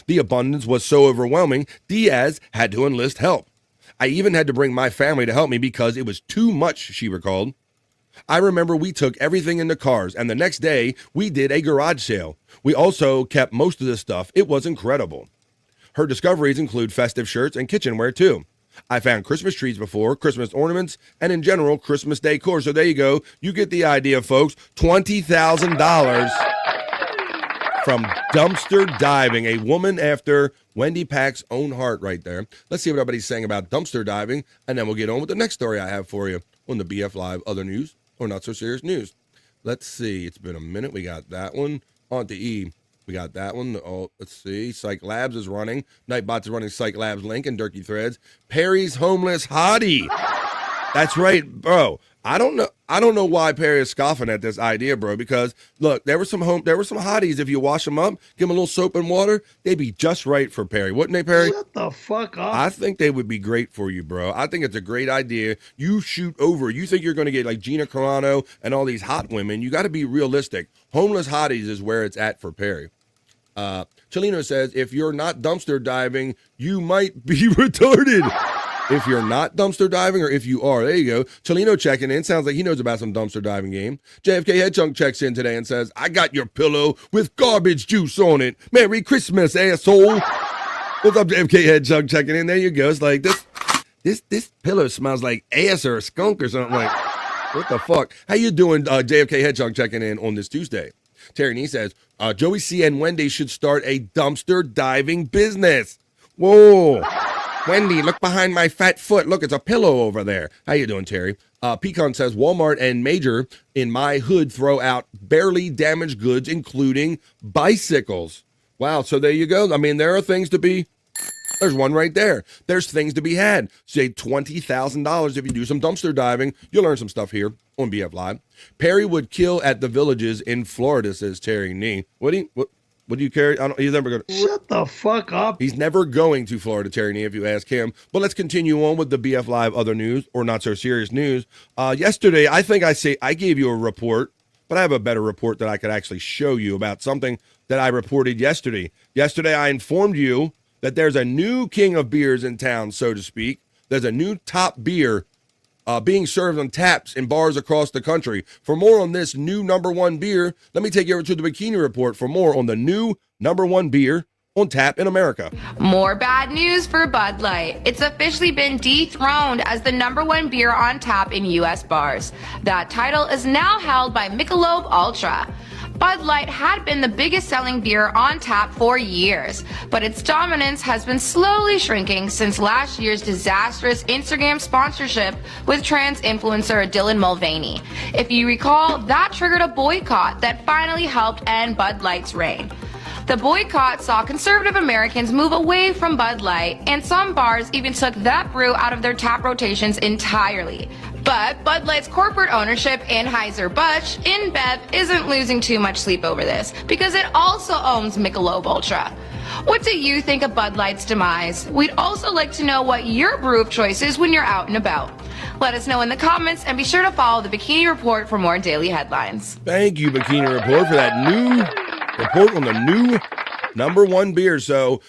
The abundance was so overwhelming, Diaz had to enlist help. I even had to bring my family to help me because it was too much, she recalled. I remember we took everything into cars, and the next day, we did a garage sale. We also kept most of this stuff. It was incredible. Her discoveries include festive shirts and kitchenware, too. I found Christmas trees before, Christmas ornaments, and in general, Christmas decor. So there you go. You get the idea, folks. $20,000 from dumpster diving. A woman after Wendy Pack's own heart right there. Let's see what everybody's saying about dumpster diving, and then we'll get on with the next story I have for you on the BF Live Other News or Not So Serious News. Let's see. It's been a minute. We got that one. On to E. We got that one. Oh, let's see. Cyke Labs is running. Nightbots is running Cyke Labs link and Durkee Threads. Perry's Homeless Hottie. That's right, bro. I don't know why Perry is scoffing at this idea, bro, because look, there were some hotties. If you wash them up, give them a little soap and water, they'd be just right for Perry, wouldn't they, Perry? Shut the fuck up. I think they would be great for you, bro. I think it's a great idea. You shoot over. You think you're going to get like Gina Carano and all these hot women. You got to be realistic. Homeless hotties is where it's at for Perry. Chelino says, if you're not dumpster diving, you might be retarded. If you're not dumpster diving, or if you are, there you go. Chelino checking in. Sounds like he knows about some dumpster diving game. JFK Headchunk checks in today and says, I got your pillow with garbage juice on it. Merry Christmas, asshole. What's up, JFK Headchunk checking in? There you go. It's like this pillow smells like ass or a skunk or something. Like, what the fuck? How you doing, JFK Headchunk checking in on this Tuesday? Terry Nee says, Joey C and Wendy should start a dumpster diving business. Whoa. Wendy, look behind my fat foot. Look, it's a pillow over there. How you doing, Terry? Pecan says, Walmart and Major in my hood throw out barely damaged goods, including bicycles. Wow, so there you go. I mean, there are things to be... There's one right there. There's things to be had. Say $20,000 if you do some dumpster diving. You'll learn some stuff here on BF Live. Perry would kill at the villages in Florida, says Terry Nee. What do you carry? He's never going to. Shut the fuck up. He's never going to Florida, Terry Nee, if you ask him. But let's continue on with the BF Live other news, or not so serious news. Yesterday, I gave you a report, but I have a better report that I could actually show you about something that I reported yesterday. Yesterday, I informed you that there's a new king of beers in town, so to speak. There's a new top beer being served on taps in bars across the country. For more on this new #1 beer, let me take you over to the Bikini Report for more on the new #1 beer on tap in America. More bad news for Bud Light. It's officially been dethroned as the #1 beer on tap in U.S. bars. That title is now held by Michelob Ultra. Bud Light had been the biggest selling beer on tap for years, but its dominance has been slowly shrinking since last year's disastrous Instagram sponsorship with trans influencer Dylan Mulvaney. If you recall, that triggered a boycott that finally helped end Bud Light's reign. The boycott saw conservative Americans move away from Bud Light, and some bars even took that brew out of their tap rotations entirely. But Bud Light's corporate ownership, Anheuser-Busch, InBev, isn't losing too much sleep over this, because it also owns Michelob Ultra. What do you think of Bud Light's demise? We'd also like to know what your brew of choice is when you're out and about. Let us know in the comments, and be sure to follow the Bikini Report for more daily headlines. Thank you, Bikini Report, for that new report on the new #1 beer. So,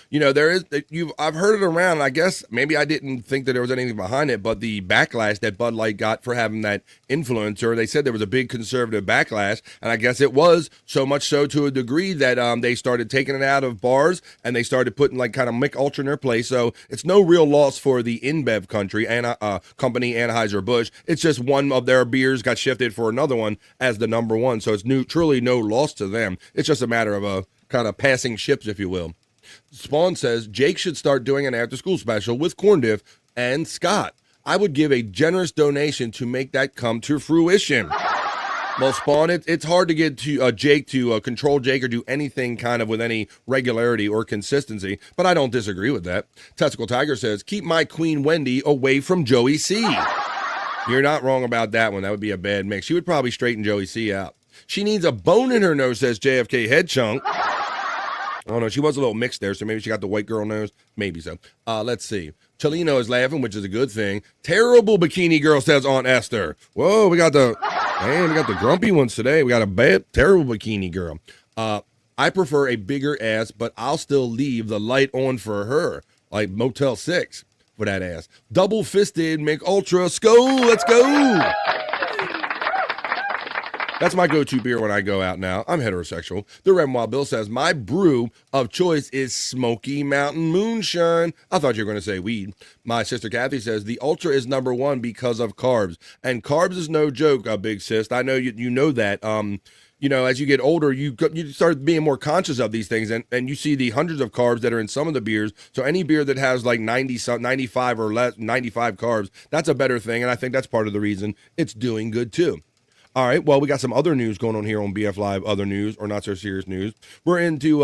I've heard it around. I guess maybe I didn't think that there was anything behind it, but the backlash that Bud Light got for having that influencer, they said there was a big conservative backlash, and I guess it was so much so to a degree that they started taking it out of bars, and they started putting like kind of Mick Ultra in their place. So it's no real loss for the InBev company Anheuser-Busch. It's just one of their beers got shifted for another one as the #1. So it's truly no loss to them. It's just a matter of kind of passing ships, if you will. Spawn says Jake should start doing an after-school special with Corn Diff and Scott. I would give a generous donation to make that come to fruition. Well, Spawn, it's hard to get to Jake to control Jake or do anything kind of with any regularity or consistency, but I don't disagree with that. Testicle Tiger says, keep my Queen Wendy away from Joey C. You're not wrong about that one. That would be a bad mix. She would probably straighten Joey C out. She needs a bone in her nose, says JFK Headchunk. Oh, no, she was a little mixed there, so maybe she got the white girl nose. Maybe so. Let's see. Chelino is laughing, which is a good thing. Terrible bikini girl, says Aunt Esther. Whoa, we got the grumpy ones today. We got a bad, terrible bikini girl. I prefer a bigger ass, but I'll still leave the light on for her, like Motel 6 for that ass. Double-fisted Mick Ultra. Let's go. That's my go-to beer when I go out now. I'm heterosexual. The Red Wild Bill says, my brew of choice is Smoky Mountain Moonshine. I thought you were going to say weed. My sister Kathy says, the Ultra is #1 because of carbs. And carbs is no joke, big sis. I know you know that. As you get older, you start being more conscious of these things, and you see the hundreds of carbs that are in some of the beers. So any beer that has like 95 or less, 95 carbs, that's a better thing. And I think that's part of the reason it's doing good too. All right, well, we got some other news going on here on BF Live, other news or not so serious news. We're into,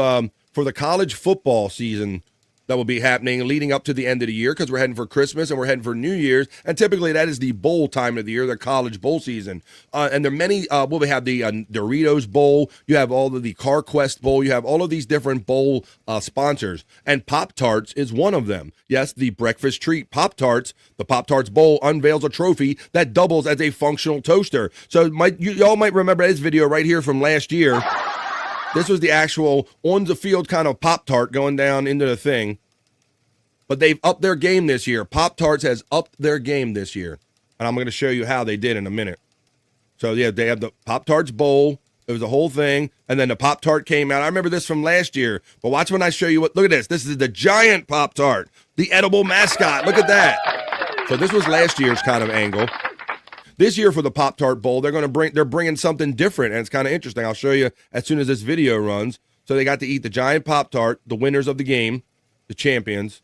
for the college football season, that will be happening leading up to the end of the year because we're heading for Christmas and we're heading for New Year's. And typically that is the bowl time of the year, the college bowl season. And there are many, we have the Doritos Bowl. You have all of the CarQuest Bowl. You have all of these different bowl sponsors. And Pop-Tarts is one of them. Yes, the breakfast treat Pop-Tarts. The Pop-Tarts Bowl unveils a trophy that doubles as a functional toaster. So y'all might remember this video right here from last year. This was the actual on-the-field kind of Pop-Tart going down into the thing. But they've upped their game this year. Pop-Tarts has upped their game this year. And I'm going to show you how they did in a minute. So, yeah, they have the Pop-Tarts Bowl. It was the whole thing. And then the Pop-Tart came out. I remember this from last year. But watch when I show you what. Look at this. This is the giant Pop-Tart. The edible mascot. Look at that. So this was last year's kind of angle. This year for the Pop-Tart Bowl, they're bringing something different, and it's kind of interesting. I'll show you as soon as this video runs. So they got to eat the giant Pop-Tart, the winners of the game, the champions.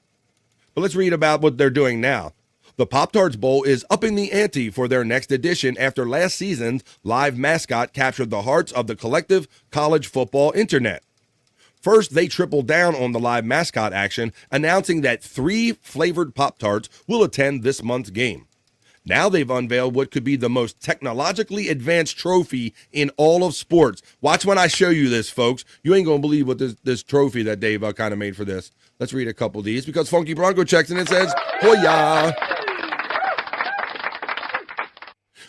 But let's read about what they're doing now. The Pop-Tarts Bowl is upping the ante for their next edition after last season's live mascot captured the hearts of the collective college football internet. First, they tripled down on the live mascot action, announcing that 3 flavored Pop-Tarts will attend this month's game. Now they've unveiled what could be the most technologically advanced trophy in all of sports. Watch when I show you this, folks. You ain't going to believe what this trophy that Dave kind of made for this. Let's read a couple of these because Funky Bronco checks in and says, Hoya.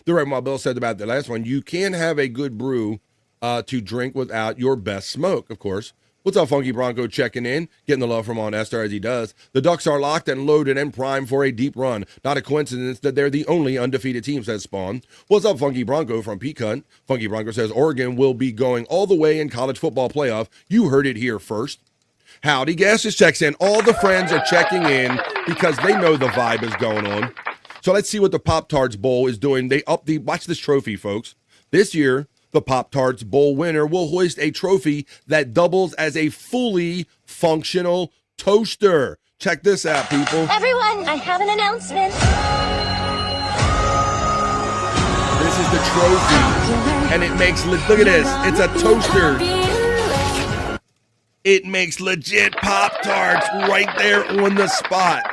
The right my Bill said about the last one, you can have a good brew to drink without your best smoke, of course. What's up, Funky Bronco checking in, getting the love from on Esther as he does. The Ducks are locked and loaded and primed for a deep run. Not a coincidence that they're the only undefeated team, says Spawn. What's up, Funky Bronco from Peacunt? Funky Bronco says Oregon will be going all the way in college football playoff. You heard it here first. Howdy, Gases checks in. All the friends are checking in because they know the vibe is going on. So let's see what the Pop-Tarts Bowl is doing. They up the, watch this trophy, folks. This year, the Pop-Tarts Bowl winner will hoist a trophy that doubles as a fully functional toaster. Check this out, people. Everyone, I have an announcement. This is the trophy, and it makes, look at this, it's a toaster. It makes legit Pop-Tarts right there on the spot.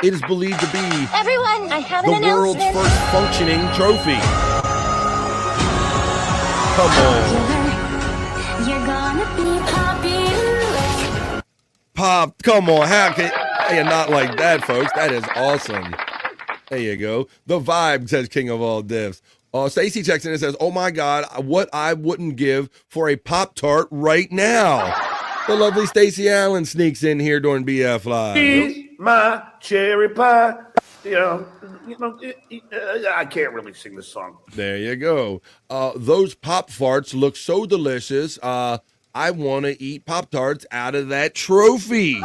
It is believed to be Everyone, I have the an world's announcement. first functioning trophy. Come on. You're gonna be popular. Pop, come on. How can you not like that, folks? That is awesome. There you go. The vibe, says King of all divs. Stacy checks in and says, oh my God, what I wouldn't give for a Pop-Tart right now. The lovely Stacey Allen sneaks in here during BF Live. Eat my cherry pie. I can't really sing this song. There you go. Those Pop Farts look so delicious. I want to eat Pop-Tarts out of that trophy.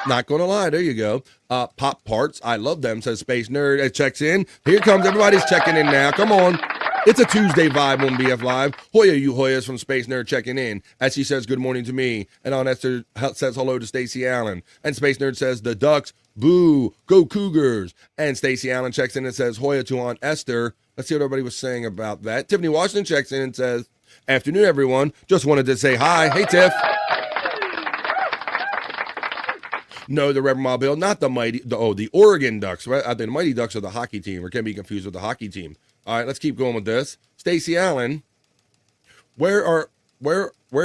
Not going to lie. There you go. Pop Parts. I love them, says Space Nerd. It checks in. Here comes. Everybody's checking in now. Come on. It's a Tuesday vibe on BF Live. Hoya, you Hoyas from Space Nerd checking in. As she says good morning to me. And on Esther says hello to Stacey Allen. And Space Nerd says the Ducks, boo, go Cougars. And Stacey Allen checks in and says Hoya to Aunt Esther. Let's see what everybody was saying about that. Tiffany Washington checks in and says, afternoon, everyone. Just wanted to say hi. Hey, Tiff. No, the Reverend Mobile, not the mighty, the Oregon Ducks. Right? The Mighty Ducks are the hockey team, or can be confused with the hockey team. All right, let's keep going with this. Stacey Allen, where are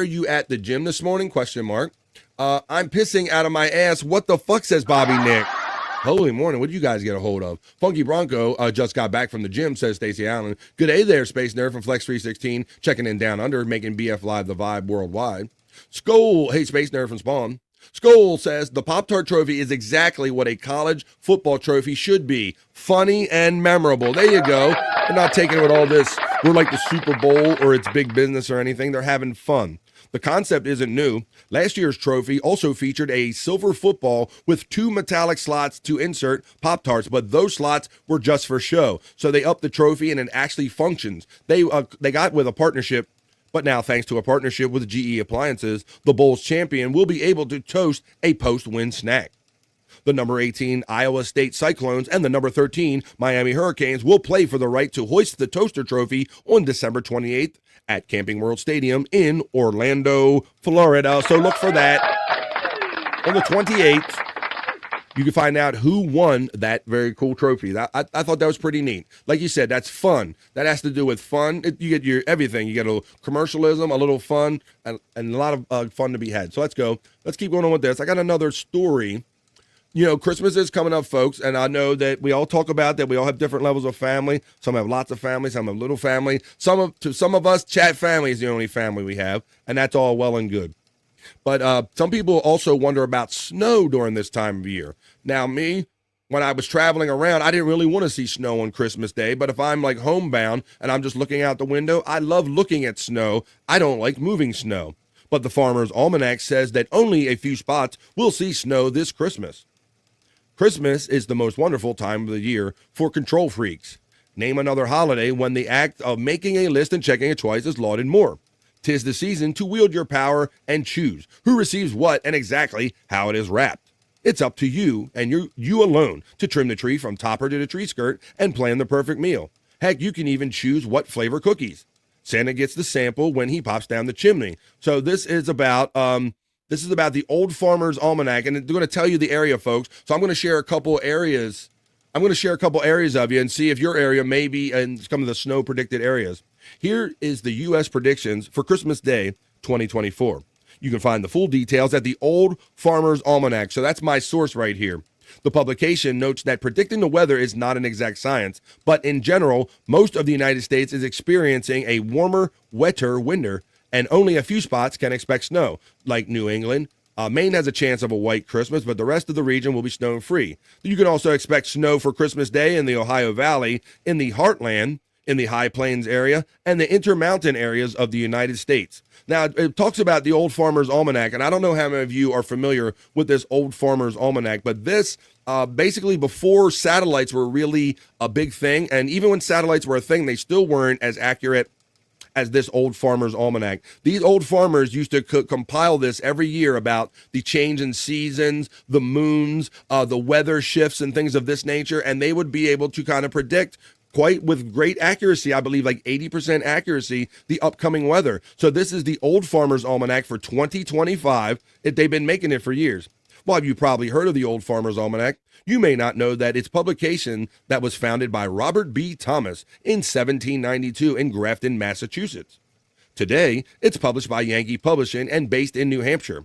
you at the gym this morning? Question mark. I'm pissing out of my ass. What the fuck, says Bobby Nick. Holy morning, what did you guys get a hold of? Funky Bronco just got back from the gym, says Stacey Allen. Good day there, Space Nerd from Flex 316, checking in down under, making BF Live the vibe worldwide. Skull, hey, Space Nerd from Spawn. Skull says the Pop-Tart trophy is exactly what a college football trophy should be. Funny and memorable. There you go. They're not taking it with all this. We're like the Super Bowl or it's big business or anything. They're having fun. The concept isn't new. Last year's trophy also featured a silver football with 2 metallic slots to insert Pop-Tarts, but those slots were just for show. So they upped the trophy and it actually functions. They got with a partnership. But now, thanks to a partnership with GE Appliances, the Bulls champion will be able to toast a post-win snack. The number 18 Iowa State Cyclones and the number 13 Miami Hurricanes will play for the right to hoist the Toaster Trophy on December 28th at Camping World Stadium in Orlando, Florida. So look for that. On the 28th, you can find out who won that very cool trophy. I thought that was pretty neat. Like you said, that's fun. That has to do with fun. You get your everything. You get a little commercialism, a little fun, and a lot of fun to be had. So let's go. Let's keep going on with this. I got another story. You know, Christmas is coming up, folks, and I know that we all talk about that. We all have different levels of family. Some have lots of family. Some have little family. To some of us, chat family is the only family we have, and that's all well and good. But some people also wonder about snow during this time of year. Now, me, when I was traveling around, I didn't really want to see snow on Christmas Day. But if I'm like homebound and I'm just looking out the window, I love looking at snow. I don't like moving snow. But the Farmer's Almanac says that only a few spots will see snow this Christmas. Christmas is the most wonderful time of the year for control freaks. Name another holiday when the act of making a list and checking it twice is lauded more. 'Tis the season to wield your power and choose who receives what and exactly how it is wrapped. It's up to you and you alone to trim the tree from topper to the tree skirt and plan the perfect meal. Heck, you can even choose what flavor cookies. Santa gets the sample when he pops down the chimney. So this is about the Old Farmer's Almanac, and they're going to tell you the area, folks. So I'm going to share a couple areas. I'm going to share a couple areas of you and see if your area may be in some of the snow predicted areas. Here is the U.S. predictions for Christmas Day 2024. You can find the full details at the Old Farmer's Almanac. So that's my source right here. The publication notes that predicting the weather is not an exact science, but in general, most of the United States is experiencing a warmer, wetter winter, and only a few spots can expect snow, like New England. Maine has a chance of a white Christmas, but the rest of the region will be snow-free. You can also expect snow for Christmas Day in the Ohio Valley, in the Heartland, in the High Plains area, and the intermountain areas of the United States. Now, it talks about the Old Farmer's Almanac, and I don't know how many of you are familiar with this Old Farmer's Almanac, but this, basically before satellites were really a big thing, and even when satellites were a thing, they still weren't as accurate as this Old Farmer's Almanac. These old farmers used to compile this every year about the change in seasons, the moons, the weather shifts and things of this nature, and they would be able to kind of predict quite with great accuracy, I believe like 80% accuracy, the upcoming weather. So this is the Old Farmer's Almanac for 2025. They've been making it for years. While you probably heard of the Old Farmer's Almanac, you may not know that its publication that was founded by Robert B. Thomas in 1792 in Grafton, Massachusetts. Today, it's published by Yankee Publishing and based in New Hampshire.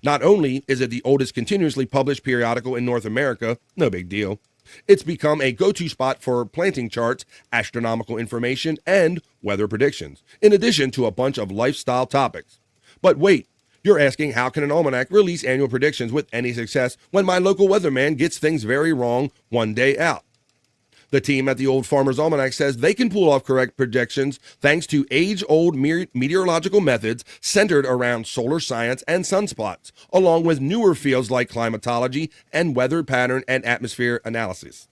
Not only is it the oldest continuously published periodical in North America, no big deal, it's become a go-to spot for planting charts, astronomical information, and weather predictions, in addition to a bunch of lifestyle topics. But wait, you're asking, how can an almanac release annual predictions with any success when my local weatherman gets things very wrong one day out? The team at the Old Farmer's Almanac says they can pull off correct projections thanks to age-old meteorological methods centered around solar science and sunspots, along with newer fields like climatology and weather pattern and atmosphere analysis.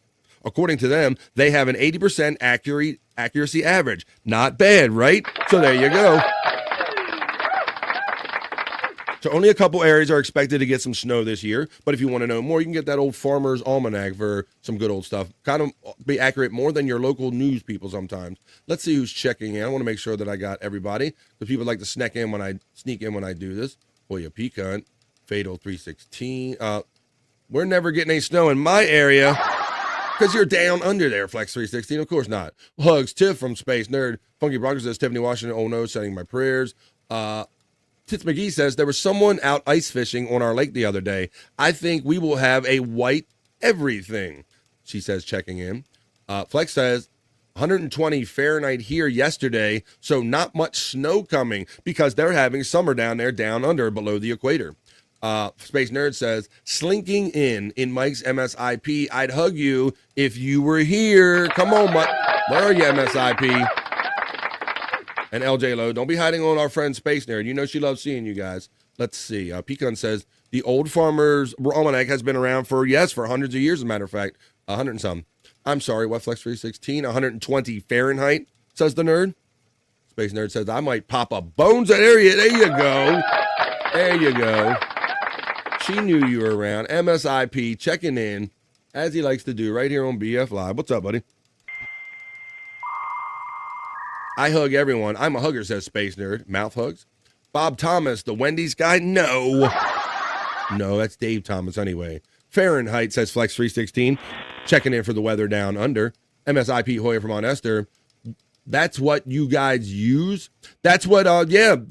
According to them, they have an 80% accuracy average. Not bad, right? So there you go. So only a couple areas are expected to get some snow this year. But if you want to know more, you can get that Old Farmer's Almanac for some good old stuff. Kind of be accurate more than your local news people sometimes. Let's see who's checking in. I want to make sure that I got everybody, because people like to sneak in when I do this. Boy, a pecan, Fatal 316. We're never getting any snow in my area because you're down under there, Flex 316. Of course not. Hugs, Tiff from Space Nerd. Funky Broncos says, Tiffany Washington, oh no, sending my prayers. Tits McGee says, there was someone out ice fishing on our lake the other day. I think we will have a white everything, she says, checking in. Flex says, 120 Fahrenheit here yesterday, so not much snow coming because they're having summer down there, down under, below the equator. Space Nerd says, slinking in Mike's MSIP, I'd hug you if you were here. Come on, Mike. Where are you, MSIP? And LJ Lowe, don't be hiding on our friend Space Nerd. You know she loves seeing you guys. Let's see. Pecan says, the Old Farmer's Almanac has been around for hundreds of years, as a matter of fact. 100 and some. I'm sorry, what, Flex 316? 120 Fahrenheit, says the nerd. Space Nerd says, I might pop a bones that area. There you go. There you go. She knew you were around. MSIP checking in, as he likes to do, right here on BF Live. What's up, buddy? I hug everyone. I'm a hugger, says Space Nerd. Mouth hugs. Bob Thomas, the Wendy's guy? No. No, that's Dave Thomas anyway. Fahrenheit says Flex 316, checking in for the weather down under. MSIP Hoyer from Mount Esther. That's what you guys use. That's what,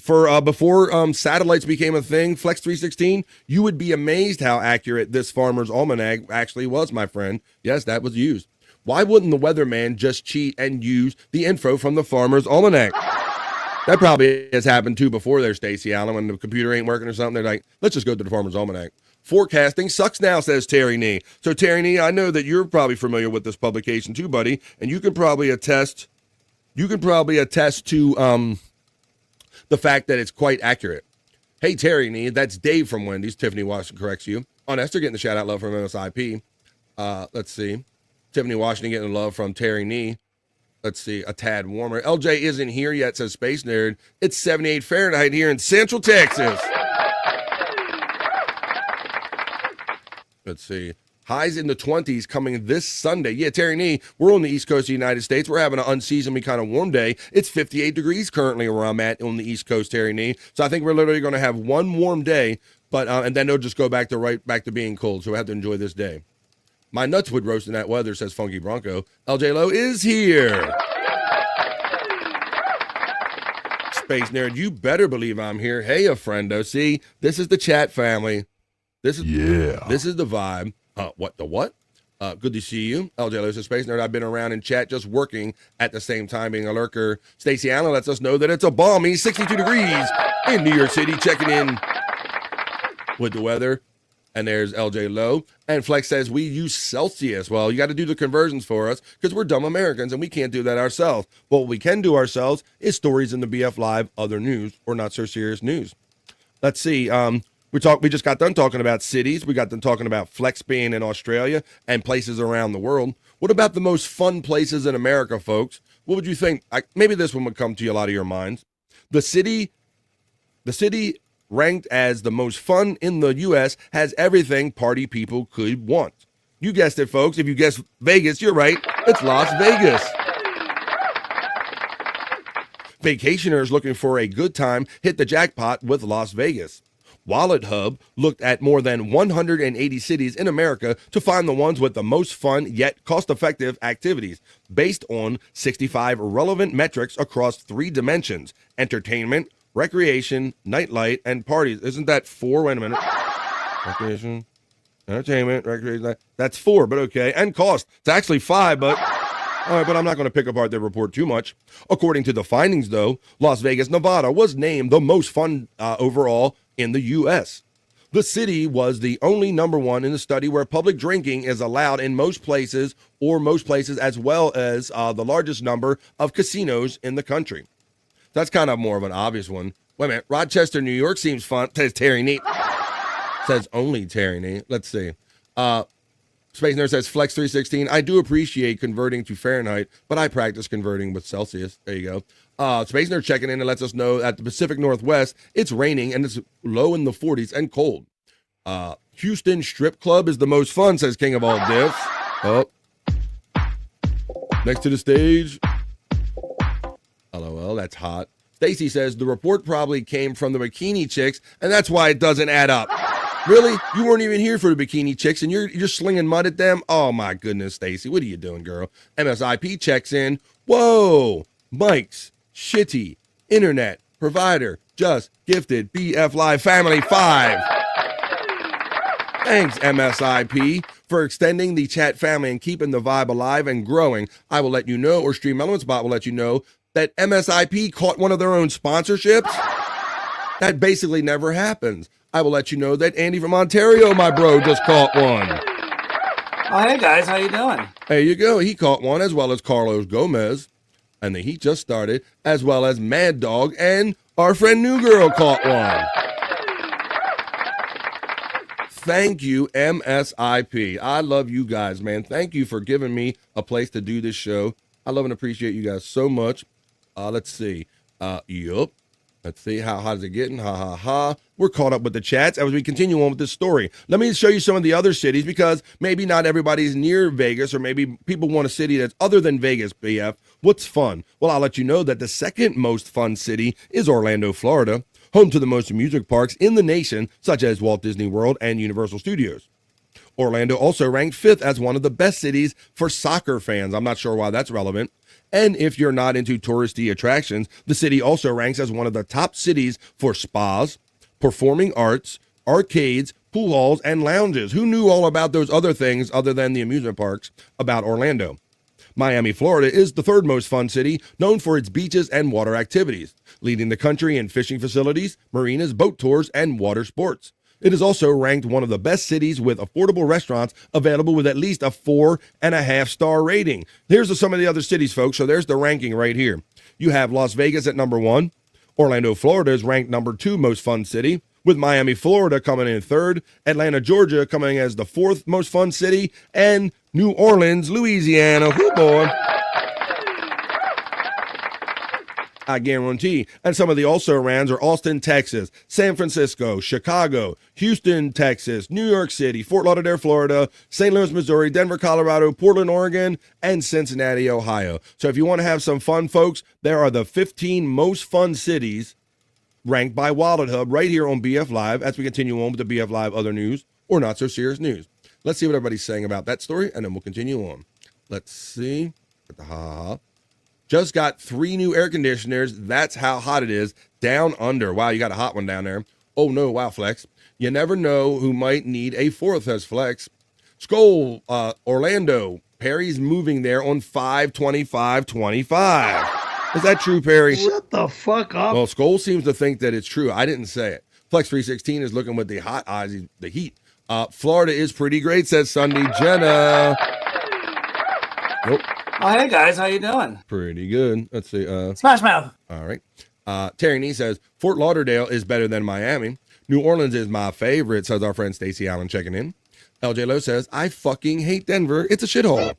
for before satellites became a thing, Flex 316, you would be amazed how accurate this Farmer's Almanac actually was, my friend. Yes, that was used. Why wouldn't the weatherman just cheat and use the info from the Farmer's Almanac? That probably has happened too before there, Stacey Allen, when the computer ain't working or something. They're like, let's just go to the Farmer's Almanac. Forecasting sucks now, says Terry Nee. So, Terry Nee, I know that you're probably familiar with this publication too, buddy, and you can probably attest to the fact that it's quite accurate. Hey, Terry Nee, that's Dave from Wendy's. Tiffany Washington corrects you. On Esther getting the shout-out love from MSIP. Let's see. Tiffany Washington getting the love from Terry Nee. Let's see, a tad warmer. LJ isn't here yet, says Space Nerd. It's 78 Fahrenheit here in Central Texas. Let's see. Highs in the 20s coming this Sunday. Yeah, Terry Nee, we're on the East Coast of the United States. We're having an unseasonably kind of warm day. It's 58 degrees currently where I'm at on the East Coast, Terry Nee. So I think we're literally going to have one warm day, but and then it'll just go back to being cold. So we have to enjoy this day. My nuts would roast in that weather, says Funky Bronco. LJ Lowe is here. Space Nerd, you better believe I'm here. Hey, a friendo. See, this is the chat family. This is the vibe. What? Good to see you. LJ Lowe says, Space Nerd, I've been around in chat just working at the same time being a lurker. Stacey Allen lets us know that it's a balmy 62 degrees in New York City, checking in with the weather. And there's LJ Lowe. And Flex says, we use Celsius. Well, you got to do the conversions for us because we're dumb Americans and we can't do that ourselves. But what we can do ourselves is stories in the BF Live, other news, or not so serious news. Let's see. We just got done talking about cities. We got done talking about Flex being in Australia and places around the world. What about the most fun places in America, folks? What would you think? Maybe this one would come to you a lot of your minds. The city ranked as the most fun in the U.S. has everything party people could want. You guessed it, folks. If you guessed Vegas, you're right. It's Las Vegas. Vacationers looking for a good time hit the jackpot with Las Vegas. Wallet Hub looked at more than 180 cities in America to find the ones with the most fun yet cost-effective activities based on 65 relevant metrics across 3 dimensions: entertainment, recreation, nightlight, and parties. Isn't that 4? Wait a minute. Recreation, entertainment, recreation. That's 4, but okay. And cost. It's actually 5, but all right, but I'm not going to pick apart their report too much. According to the findings, though, Las Vegas, Nevada was named the most fun overall in the U.S. The city was the only number 1 in the study where public drinking is allowed in most places, as well as the largest number of casinos in the country. That's kind of more of an obvious one. Wait a minute. Rochester, New York seems fun, says Terry Nee. Says only Terry Nee. Let's see. Space Nerd says, Flex 316, I do appreciate converting to Fahrenheit, but I practice converting with Celsius. There you go. Space Nerd checking in and lets us know at the Pacific Northwest, it's raining and it's low in the 40s and cold. Houston Strip Club is the most fun, says King of All Diffs. Oh. Next to the stage. LOL, that's hot. Stacy says, the report probably came from the bikini chicks, and that's why it doesn't add up. Really? You weren't even here for the bikini chicks, and you're just slinging mud at them? Oh, my goodness, Stacy. What are you doing, girl? MSIP checks in. Whoa. Mike's shitty internet provider just gifted BF Live Family 5. Thanks, MSIP, for extending the chat family and keeping the vibe alive and growing. I will let you know, or Stream Elements Bot will let you know, that MSIP caught one of their own sponsorships. That basically never happens. I will let you know that Andy from Ontario, my bro, just caught one. Oh, hey guys, how you doing? There you go. He caught one, as well as Carlos Gomez. And the heat just started, as well as Mad Dog, and our friend New Girl caught one. Thank you, MSIP. I love you guys, man. Thank you for giving me a place to do this show. I love and appreciate you guys so much. Let's see. Yup. Let's see. How hot is it getting? Ha, ha, ha. We're caught up with the chats as we continue on with this story. Let me show you some of the other cities, because maybe not everybody's near Vegas, or maybe people want a city that's other than Vegas, BF. What's fun? Well, I'll let you know that the second most fun city is Orlando, Florida. home to the most amusement parks in the nation, such as Walt Disney World and Universal Studios. Orlando also ranked 5th as one of the best cities for soccer fans. I'm not sure why that's relevant. And if you're not into touristy attractions, the city also ranks as one of the top cities for spas, performing arts, arcades, pool halls, and lounges. Who knew all about those other things other than the amusement parks about Orlando? Miami, Florida is the 3rd most fun city, known for its beaches and water activities, leading the country in fishing facilities, marinas, boat tours, and water sports. It is also ranked one of the best cities with affordable restaurants available with at least a 4.5-star rating. Here's some of the other cities, folks. So there's the ranking right here. You have Las Vegas at number 1. Orlando, Florida is ranked number 2 most fun city, with Miami, Florida coming in 3rd, Atlanta, Georgia coming as the 4th most fun city, and New Orleans, Louisiana. Whoo, boy. I guarantee. And some of the also-rans are Austin, Texas, San Francisco, Chicago, Houston, Texas, New York City, Fort Lauderdale, Florida, St. Louis, Missouri, Denver, Colorado, Portland, Oregon, and Cincinnati, Ohio. So if you want to have some fun, folks, there are the 15 most fun cities ranked by Wallet Hub right here on BF Live as we continue on with the BF Live other news or not so serious news. Let's see what everybody's saying about that story, and then we'll continue on. Let's see. Just got 3 new air conditioners. That's how hot it is down under. Wow, you got a hot one down there. Oh, no. Wow, Flex. You never know who might need a 4th, as Flex. Skull, Orlando. Perry's moving there on 5/25/25. Is that true, Perry? Shut the fuck up. Well, Skull seems to think that it's true. I didn't say it. Flex 316 is looking with the hot eyes, the heat. Florida is pretty great, says Sunday Jenna. Nope. Oh, hey guys, how you doing? Pretty good. Let's see. Smash Mouth. All right. Terry Nee says Fort Lauderdale is better than Miami. New Orleans is my favorite, says our friend Stacey Allen checking in. LJ Lowe says I fucking hate Denver. It's a shithole.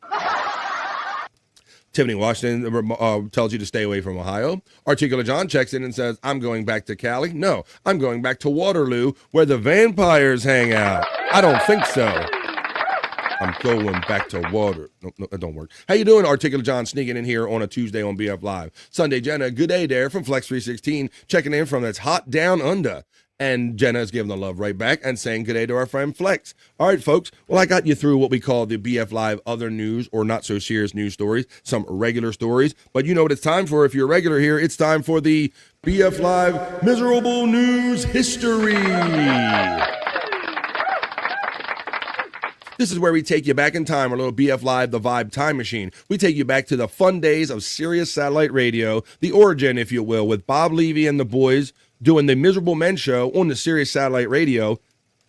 Tiffany Washington tells you to stay away from Ohio. Articulate John checks in and says, I'm going back to Cali. No, I'm going back to Waterloo where the vampires hang out. I don't think so. I'm going back to water. No, that don't work. How you doing, Articulate John, sneaking in here on a Tuesday on BF Live? Sunday Jenna, good day there from Flex 316, checking in from that's hot down under. And Jenna is giving the love right back and saying good day to our friend Flex. All right, folks. Well, I got you through what we call the BF Live other news or not so serious news stories, some regular stories. But you know what it's time for. If you're a regular here, it's time for the BF Live Miserable News History. This is where we take you back in time, our little BF Live, the Vibe Time Machine. We take you back to the fun days of Sirius Satellite Radio, the origin, if you will, with Bob Levy and the boys doing the Miserable Men Show on the Sirius Satellite Radio.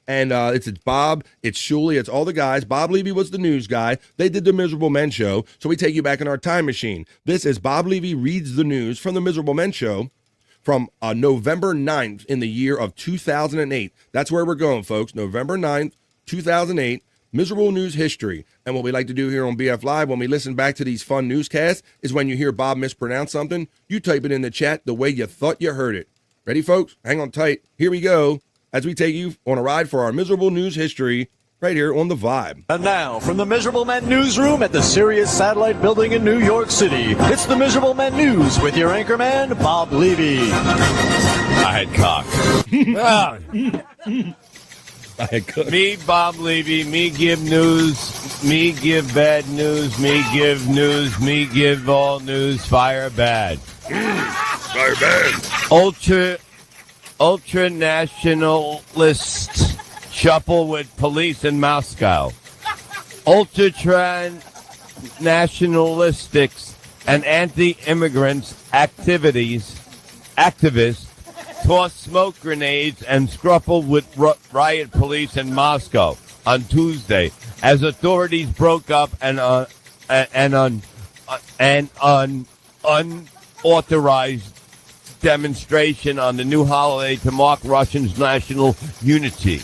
And it's Bob, it's Shuley, it's all the guys. Bob Levy was the news guy. They did the Miserable Men Show. So we take you back in our time machine. This is Bob Levy reads the news from the Miserable Men Show from November 9th in the year of 2008. That's where we're going, folks. November 9th, 2008. Miserable news history. And what we like to do here on BF Live when we listen back to these fun newscasts is when you hear Bob mispronounce something, you type it in the chat the way you thought you heard it. Ready, folks? Hang on tight. Here we go as we take you on a ride for our miserable news history right here on The Vibe. And now, from the Miserable Men newsroom at the Sirius Satellite Building in New York City, it's the Miserable Men News with your anchorman, Bob Levy. I had cock. Me, Bob Levy, me give news, me give bad news, me give news, me give all news, fire bad. Fire bad. Ultra nationalist shuffle with police in Moscow. Ultra nationalistics and anti-immigrants activists tossed smoke grenades and scuffled with riot police in Moscow on Tuesday as authorities broke up an unauthorized demonstration on the new holiday to mark Russia's national unity.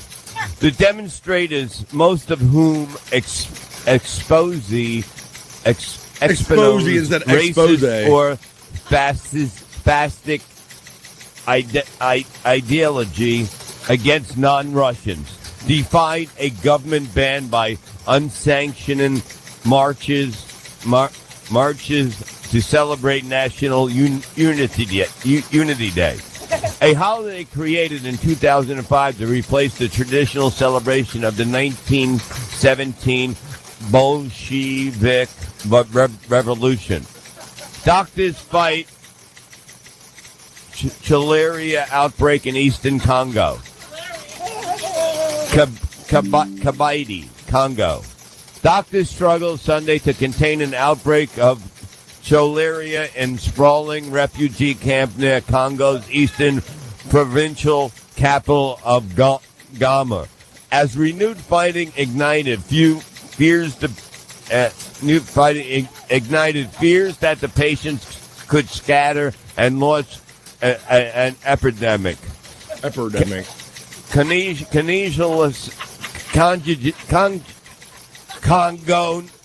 The demonstrators, most of whom expose racist or fascistic ideology against non-Russians, defied a government ban by unsanctioned marches to celebrate National Unity Day. A holiday created in 2005 to replace the traditional celebration of the 1917 Bolshevik Revolution. Doctors fight malaria outbreak in eastern Congo. Kabaidi, Congo. Doctors struggle Sunday to contain an outbreak of malaria in sprawling refugee camp near Congo's eastern provincial capital of Goma. As renewed fighting ignited, fears that the patients could scatter and launch an epidemic.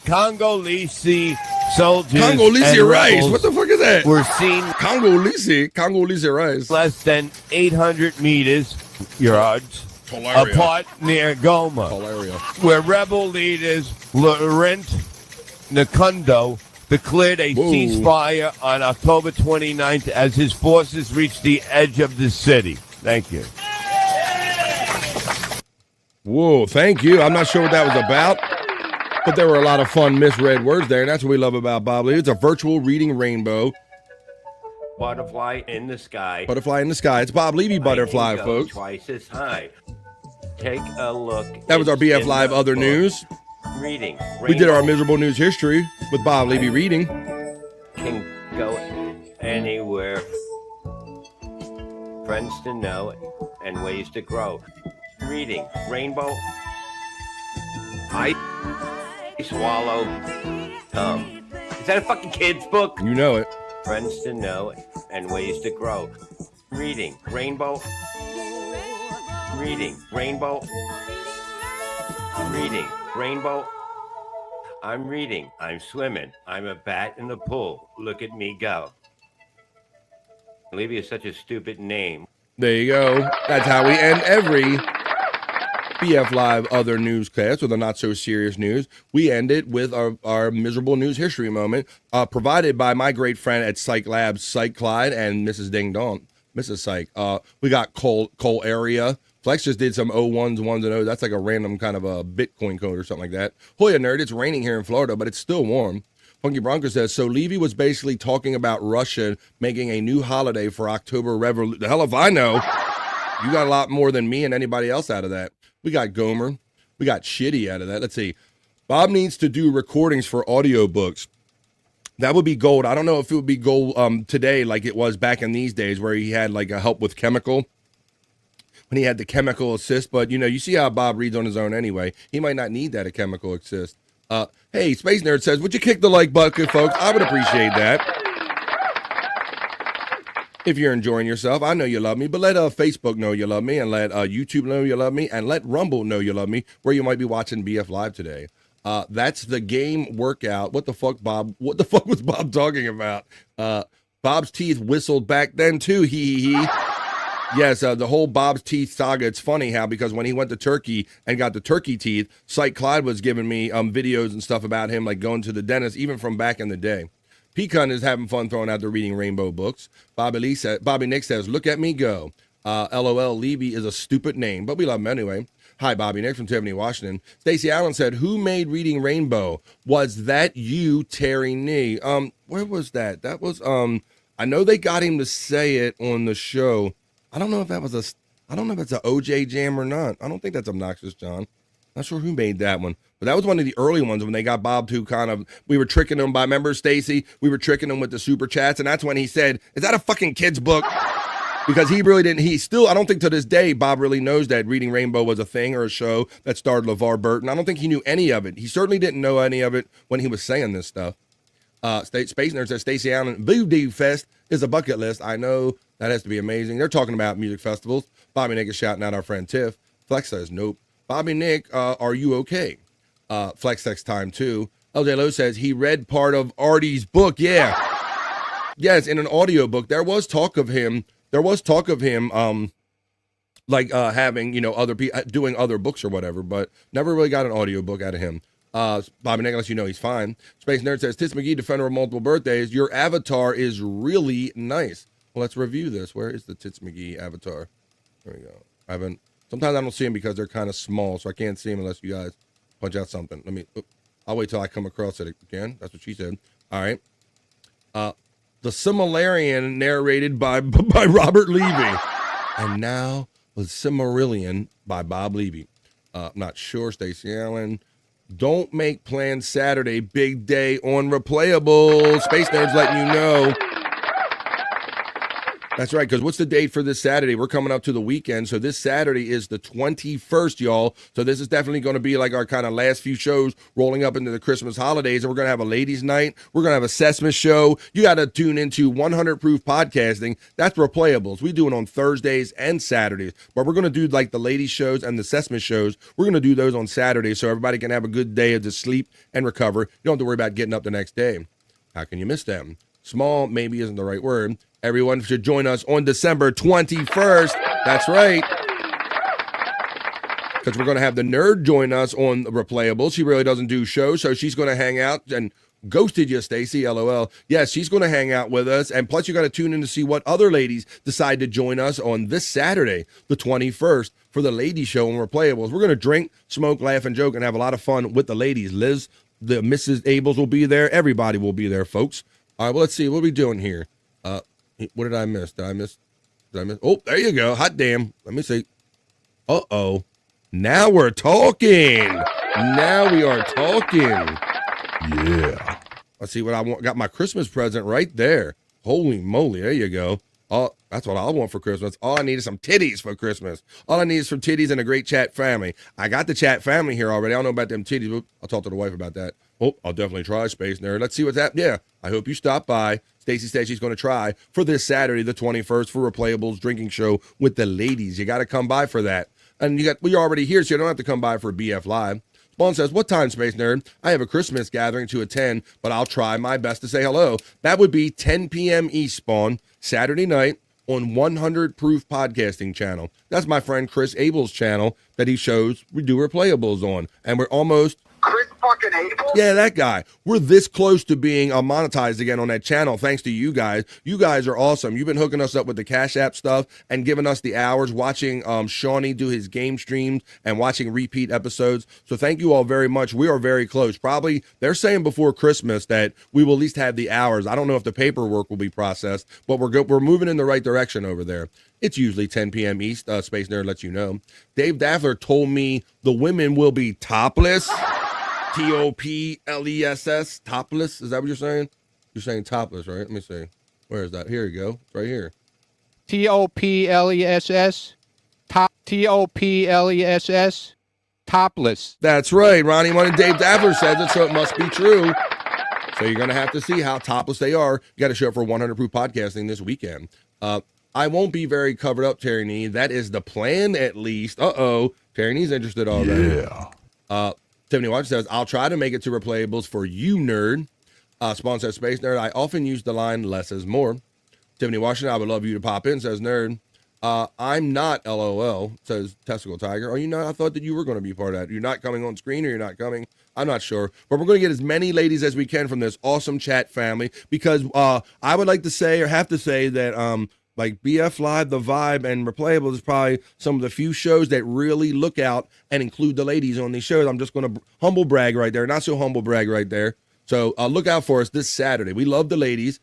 Congolese soldiers Congolese and rice. rebels What the fuck is that? were seen Congolese rice. less than 800 meters yards Tolaria. apart near Goma, where rebel leaders Laurent Nkundo declared a ceasefire on October 29th as his forces reached the edge of the city. Thank you. Whoa, thank you. I'm not sure what that was about, but there were a lot of fun misread words there, and that's what we love about Bob Lee. It's a virtual reading rainbow. Butterfly in the sky. Butterfly in the sky. It's Bob Levy Butterfly, Ego folks. Twice as high. Take a look. That was our It's BF in Live the Other book. News. Reading. We did our Rainbow miserable news history with Bob Levy reading. can go anywhere. Friends to know and ways to grow. Reading. Rainbow. I swallow. Is that a fucking kid's book? You know it. Friends to know and ways to grow. Reading. Rainbow. Reading. Rainbow. Reading. Rainbow. I'm reading. I'm swimming. I'm a bat in the pool. Look at me go. Levy is such a stupid name. There you go. That's how we end every BF Live Other Newscast with a not-so-serious news. We end it with our miserable news history moment, provided by my great friend at Cyke Labs, Cyke Clyde, and Mrs. Ding Dong, Mrs. Cyke. We got Cole Area. Flex just did some 01s, 1s, and 0s. That's like a random kind of a Bitcoin code or something like that. Hoya nerd, it's raining here in Florida, but it's still warm. Funky Bronco says, so Levy was basically talking about Russia making a new holiday for October Revolution. The hell if I know. You got a lot more than me and anybody else out of that. We got Gomer. We got Shitty out of that. Let's see. Bob needs to do recordings for audiobooks. That would be gold. I don't know if it would be gold today like it was back in these days where he had like a help with chemical. When he had the chemical assist, but you see how Bob reads on his own anyway. He might not need that a chemical assist. Hey, Space Nerd says, would you kick the like button, folks? I would appreciate that. If you're enjoying yourself, I know you love me, but let Facebook know you love me, and let YouTube know you love me, and let Rumble know you love me, where you might be watching BF Live today. That's the game workout. What the fuck, Bob? What the fuck was Bob talking about? Bob's teeth whistled back then too. He. Yes, the whole Bob's teeth saga. It's funny how, because when he went to Turkey and got the turkey teeth, Cyke Clyde was giving me videos and stuff about him, like going to the dentist, even from back in the day. Pecan is having fun throwing out the reading rainbow books. Bobby Nick says, look at me go. LOL, Levy is a stupid name, but we love him anyway. Hi, Bobby Nick from Tiffany, Washington. Stacey Allen said, who made Reading Rainbow? Was that you, Terry Nee? Where was that? That was, I know they got him to say it on the show. I don't know if it's an OJ jam or not. I don't think that's Obnoxious John. Not sure who made that one, but that was one of the early ones when they got Bob to we were tricking him by, remember, Stacy? We were tricking him with the super chats, and that's when he said, is that a fucking kid's book? Because he really didn't, I don't think to this day, Bob really knows that Reading Rainbow was a thing or a show that starred LeVar Burton. I don't think he knew any of it. He certainly didn't know any of it when he was saying this stuff. Space Nerd says, Stacey Allen, Voodoo Fest is a bucket list. I know that has to be amazing. They're talking about music festivals. Bobby Nick is shouting out our friend Tiff. Flex says, nope. Bobby Nick, are you okay? Flex text time too. LJ Lowe says he read part of Artie's book. Yeah. Yes, in an audio book. There was talk of him. Having, other people doing other books or whatever, but never really got an audio book out of him. Bobby Nick lets you know he's fine. Space Nerd says, Tits McGee, defender of multiple birthdays, your avatar is really nice. Well, let's review this. Where is the Tits McGee avatar? There we go. Sometimes I don't see them because they're kind of small, so I can't see them unless you guys punch out something. I'll wait till I come across it again. That's what she said. All right. The Similarian narrated by Robert Levy. And now the Cimmerillion by Bob Levy. I'm not sure. Stacey Allen. Don't make plans Saturday. Big day on Replayable. Space Nerds letting you know. That's right, because what's the date for this Saturday? We're coming up to the weekend, so this Saturday is the 21st, y'all. So this is definitely going to be like our kind of last few shows rolling up into the Christmas holidays, and we're going to have a ladies' night. We're going to have a Sesame show. You got to tune into 100 Proof Podcasting. That's Replayables. We do it on Thursdays and Saturdays, but we're going to do like the ladies' shows and the Sesame shows. We're going to do those on Saturdays so everybody can have a good day of just sleep and recover. You don't have to worry about getting up the next day. How can you miss them? Small maybe isn't the right word. Everyone should join us on December 21st. That's right. Because we're going to have the nerd join us on Replayable. She really doesn't do shows, so she's going to hang out and ghosted you, Stacy, LOL. Yes, she's going to hang out with us. And plus, you got to tune in to see what other ladies decide to join us on this Saturday, the 21st, for the ladies show on Replayables. We're going to drink, smoke, laugh, and joke, and have a lot of fun with the ladies. Liz, the Mrs. Abels will be there. Everybody will be there, folks. All right, well, let's see. What are we doing here? What did I miss? Did I miss? Oh, there you go. Hot damn. Let me see. Uh-oh. Now we're talking. Now we are talking. Yeah. Let's see what I want. Got my Christmas present right there. Holy moly. There you go. That's what I want for Christmas. All I need is some titties for Christmas. All I need is some titties and a great chat family. I got the chat family here already. I don't know about them titties. I'll talk to the wife about that. Oh, I'll definitely try, Space Nerd. Let's see what's happening. Yeah, I hope you stop by. Stacy said she's going to try for this Saturday, the 21st, for Replayables drinking show with the ladies. You got to come by for that. And you're already here, so you don't have to come by for BF Live. Spawn says, what time, Space Nerd? I have a Christmas gathering to attend, but I'll try my best to say hello. That would be 10 p.m. East, Spawn, Saturday night on 100 Proof Podcasting channel. That's my friend Chris Abel's channel that he shows we do Replayables on. And we're almost... Chris fucking Abel? Yeah, that guy. We're this close to being monetized again on that channel thanks to you guys. You guys are awesome. You've been hooking us up with the Cash App stuff and giving us the hours, watching Shawnee do his game streams and watching repeat episodes. So thank you all very much. We are very close. Probably, they're saying before Christmas that we will at least have the hours. I don't know if the paperwork will be processed, but we're good. We're moving in the right direction over there. It's usually 10 p.m. East. Space Nerd lets you know. Dave Daffler told me the women will be topless. Topless, topless. Is that what you're saying? You're saying topless, right? Let me see. Where is that? Here you go. It's right here. Topless. Topless. Topless. That's right. Ronnie One and Dave Daffler says it, so it must be true. So you're going to have to see how topless they are. You got to show up for 100 Proof Podcasting this weekend. I won't be very covered up, Terry Nee. That is the plan, at least. Terry Nee's interested already. Yeah. Tiffany Watch says, I'll try to make it to Replayables for you, nerd. Spawn says, Space Nerd, I often use the line, less is more. Tiffany Washington, I would love you to pop in, says Nerd. I'm not, LOL, says Testicle Tiger. Are you not? I thought that you were going to be part of that. You're not coming on screen or you're not coming? I'm not sure. But we're going to get as many ladies as we can from this awesome chat family because I would like to say or have to say that like BF Live, The Vibe, and Replayables is probably some of the few shows that really look out and include the ladies on these shows. I'm just going to humble brag right there. Not so humble brag right there. So look out for us this Saturday. We love the ladies.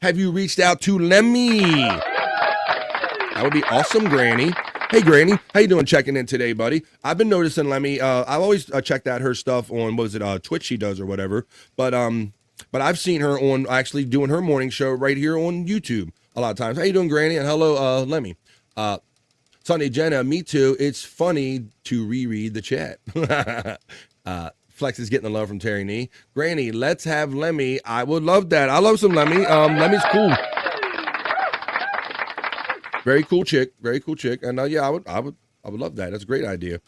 Have you reached out to Lemmy? That would be awesome, Granny. Hey, Granny. How you doing checking in today, buddy? I've been noticing Lemmy. I've always checked out her stuff on, Twitch she does or whatever. But I've seen her on actually doing her morning show right here on YouTube. A lot of times. How you doing, Granny? And hello, Lemmy. Sunny Jenna, me too. It's funny to reread the chat. Flex is getting the love from Terry Nee. Granny, let's have Lemmy. I would love that. I love some Lemmy. Lemmy's cool. Very cool chick. Very cool chick. And yeah, I would love that. That's a great idea.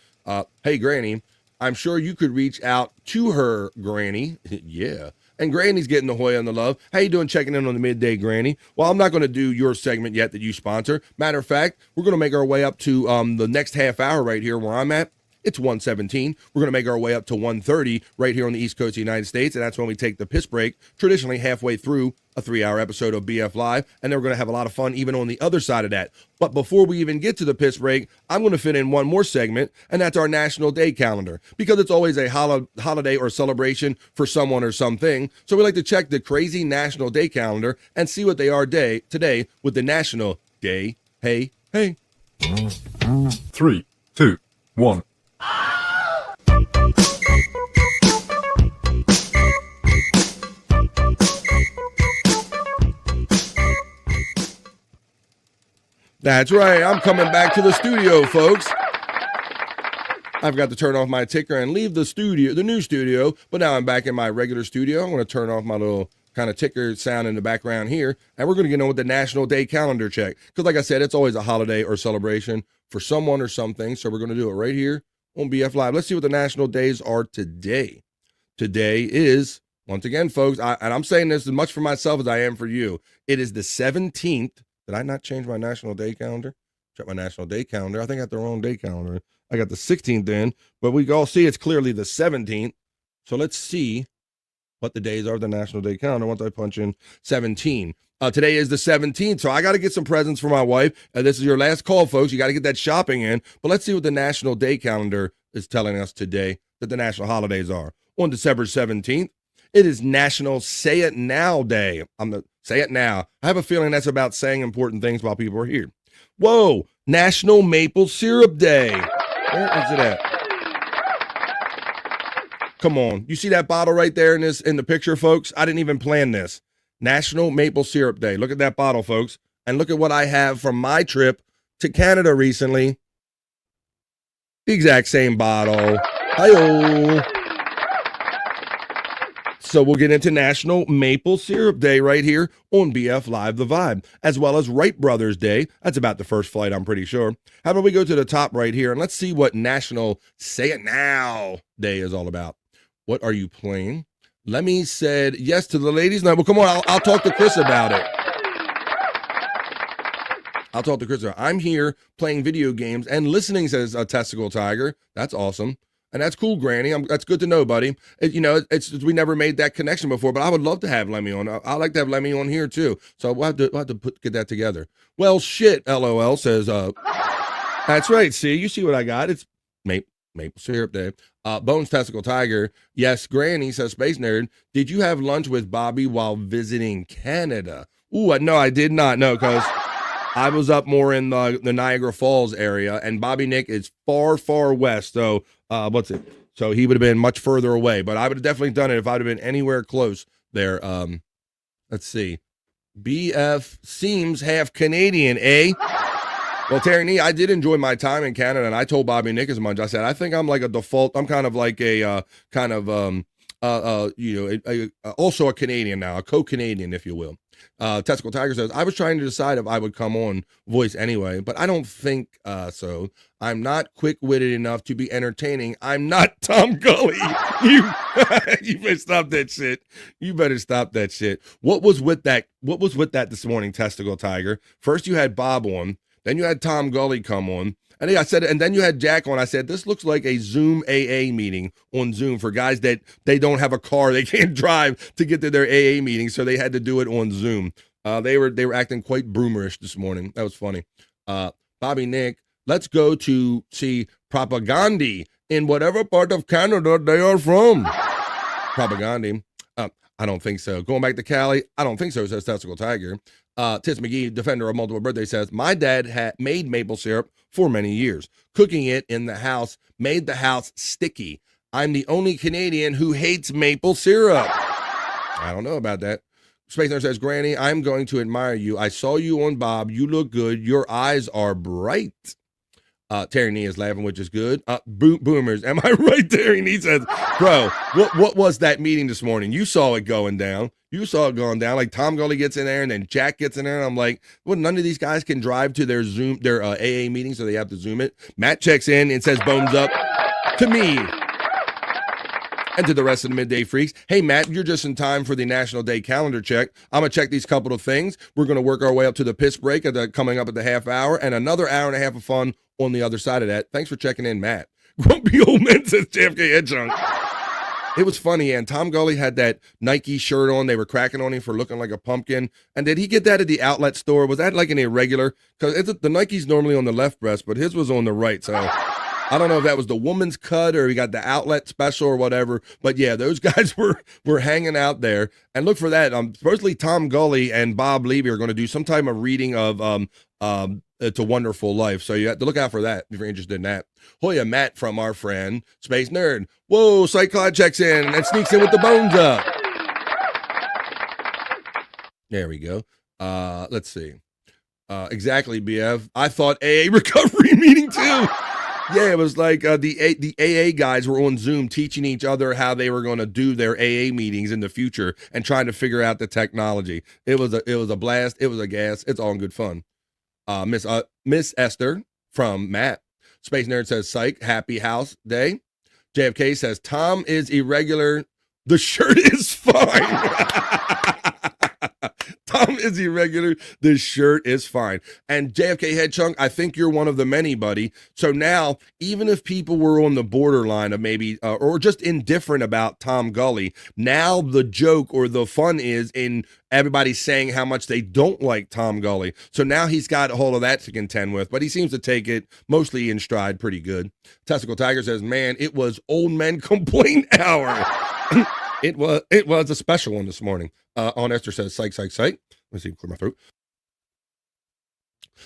Hey, Granny, I'm sure you could reach out to her, Granny. Yeah. And Granny's getting the Hoya and the love. How you doing checking in on the midday, Granny? Well, I'm not going to do your segment yet that you sponsor. Matter of fact, we're going to make our way up to the next half hour right here where I'm at. It's 1:17. We're going to make our way up to 1:30 right here on the East Coast of the United States, and that's when we take the piss break, traditionally halfway through a 3-hour episode of BF Live, and then we're going to have a lot of fun even on the other side of that. But before we even get to the piss break, I'm going to fit in one more segment, and that's our National Day calendar, because it's always a holiday or celebration for someone or something. So we like to check the crazy National Day calendar and see what they are today with the National Day. Hey. 3, 2, 1. That's right. I'm coming back to the studio, folks. I've got to turn off my ticker and leave the new studio, but now I'm back in my regular studio. I'm going to turn off my little kind of ticker sound in the background here, and we're going to get on with the National Day calendar check. Because like I said, it's always a holiday or celebration for someone or something, so we're going to do it right here on BF Live. Let's see what the national days are today. Today is, once again, folks, and I'm saying this as much for myself as I am for you, it is the 17th. Did I not change my National Day calendar? Check my National Day calendar. I think I got the wrong day calendar. I got the 16th in, but we can all see it's clearly the 17th. So let's see what the days are of the National Day calendar once I punch in 17. Today is the 17th, so I got to get some presents for my wife. This is your last call, folks. You got to get that shopping in. But let's see what the National Day calendar is telling us today that the national holidays are. On December 17th, it is National Say It Now Day. Say it now. I have a feeling that's about saying important things while people are here. Whoa, National Maple Syrup Day. Where is it at? Come on. You see that bottle right there in the picture, folks? I didn't even plan this. National Maple Syrup Day. Look at that bottle, folks. And look at what I have from my trip to Canada recently. The exact same bottle. Hi-yo. So we'll get into National Maple Syrup Day right here on BF Live The Vibe, as well as Wright Brothers Day. That's about the first flight, I'm pretty sure. How about we go to the top right here, and let's see what National Say It Now Day is all about. What are you playing? Lemmy said yes to the ladies' night. Well, come on, I'll talk to Chris about it. I'll talk to Chris about it. I'm here playing video games and listening, says a Testicle Tiger. That's awesome. And that's cool, Granny. That's good to know, buddy. We never made that connection before, but I would love to have Lemmy on. I like to have Lemmy on here too. So we'll have to get that together. Well, shit, LOL says, that's right. See, you see what I got. It's Maple Syrup Day. Bones Testicle Tiger. Yes, Granny, says Space Nerd. Did you have lunch with Bobby while visiting Canada? Ooh, no, I did not. No, because I was up more in the Niagara Falls area, and Bobby Nick is far, far west. So, what's it? So he would have been much further away, but I would have definitely done it if I'd have been anywhere close there. Let's see. BF seems half Canadian, eh? Well, Terry Nee, I did enjoy my time in Canada, and I told Bobby Nick as much. I said, I think I'm like a default. I'm kind of like a also a Canadian now, a co-Canadian, if you will. Testicle Tiger says, I was trying to decide if I would come on voice anyway, but I don't think so. I'm not quick-witted enough to be entertaining. I'm not Tom Gully. You better stop that shit. You better stop that shit. What was with that this morning, Testicle Tiger? First you had Bob on, then you had Tom Gully come on. And I said, and then you had Jack on. I said, this looks like a Zoom AA meeting on Zoom for guys that they don't have a car. They can't drive to get to their AA meeting, so they had to do it on Zoom. They were acting quite broomerish this morning. That was funny. Bobby Nick, let's go to see Propaganda in whatever part of Canada they are from. Propaganda. I don't think so. Going back to Cali, I don't think so, says Testicle Tiger. Tits McGee, defender of multiple birthdays, says, my dad made maple syrup for many years. Cooking it in the house made the house sticky. I'm the only Canadian who hates maple syrup. I don't know about that. Space Nerd says, Granny, I'm going to admire you. I saw you on Bob. You look good. Your eyes are bright. Terry Nee is laughing, which is good. Boomers, am I right? Terry Nee says, bro, what was that meeting this morning? You saw it going down. You saw it going down. Like Tom Gully gets in there and then Jack gets in there. And I'm like, well, none of these guys can drive to their AA meeting, so they have to Zoom it. Matt checks in and says, bones up to me. And to the rest of the Midday Freaks. Hey, Matt, you're just in time for the National Day calendar check. I'm going to check these couple of things. We're going to work our way up to the piss break coming up at the half hour and another hour and a half of fun on the other side of that. Thanks for checking in, Matt. Grumpy old men, says JFK Head Chunk. It was funny, and Tom Gully had that Nike shirt on. They were cracking on him for looking like a pumpkin. And did he get that at the outlet store? Was that like an irregular? Because the Nike's normally on the left breast, but his was on the right. So I don't know if that was the woman's cut or he got the outlet special or whatever. But yeah, those guys were hanging out there. And look for that. Supposedly Tom Gully and Bob Levy are going to do some type of reading of It's a Wonderful Life. So you have to look out for that if you're interested in that. Hoya Matt from our friend Space Nerd. Whoa, Cyke Labs checks in and sneaks in with the bones up. There we go. Let's see. Exactly, BF. I thought AA recovery meeting too. Yeah, it was like the AA guys were on Zoom teaching each other how they were going to do their AA meetings in the future and trying to figure out the technology. It was a blast. It was a gas. It's all in good fun. Miss Esther from Matt. Space Nerd says, Cyke, happy house day. JFK says, Tom is irregular. The shirt is fine. Tom is irregular. The shirt is fine. And JFK Head Chunk, I think you're one of the many, buddy. So now, even if people were on the borderline of maybe, or just indifferent about Tom Gully, now the joke or the fun is in everybody saying how much they don't like Tom Gully. So now he's got a hold of that to contend with, but he seems to take it mostly in stride pretty good. Testicle Tiger says, man, it was old men complaint hour. It was a special one this morning. On Esther says, Cyke, Cyke, Cyke. Let me see, clear my throat.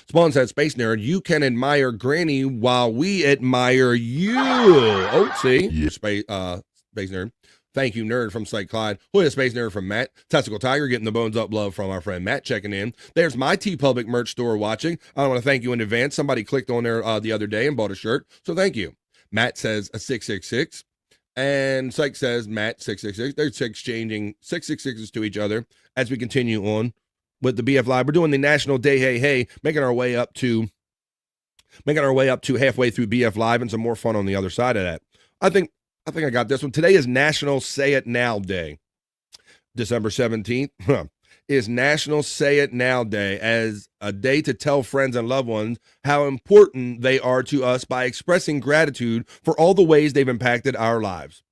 Spawn says, Space Nerd, you can admire Granny while we admire you. Oh, see? Yeah. Space Nerd. Thank you, Nerd from Cyke Clyde. Hoya Space Nerd from Matt. Testicle Tiger getting the bones up love from our friend Matt checking in. There's my TeePublic merch store watching. I want to thank you in advance. Somebody clicked on there the other day and bought a shirt, so thank you. Matt says a 666. And Cyke says, Matt, 666. They're exchanging 666s to each other as we continue on with the BF Live. We're doing the National Day Hey Hey, making our way up to halfway through BF Live and some more fun on the other side of that. I think I got this one. Today is National Say It Now Day. December 17th is National Say It Now Day, as a day to tell friends and loved ones how important they are to us by expressing gratitude for all the ways they've impacted our lives.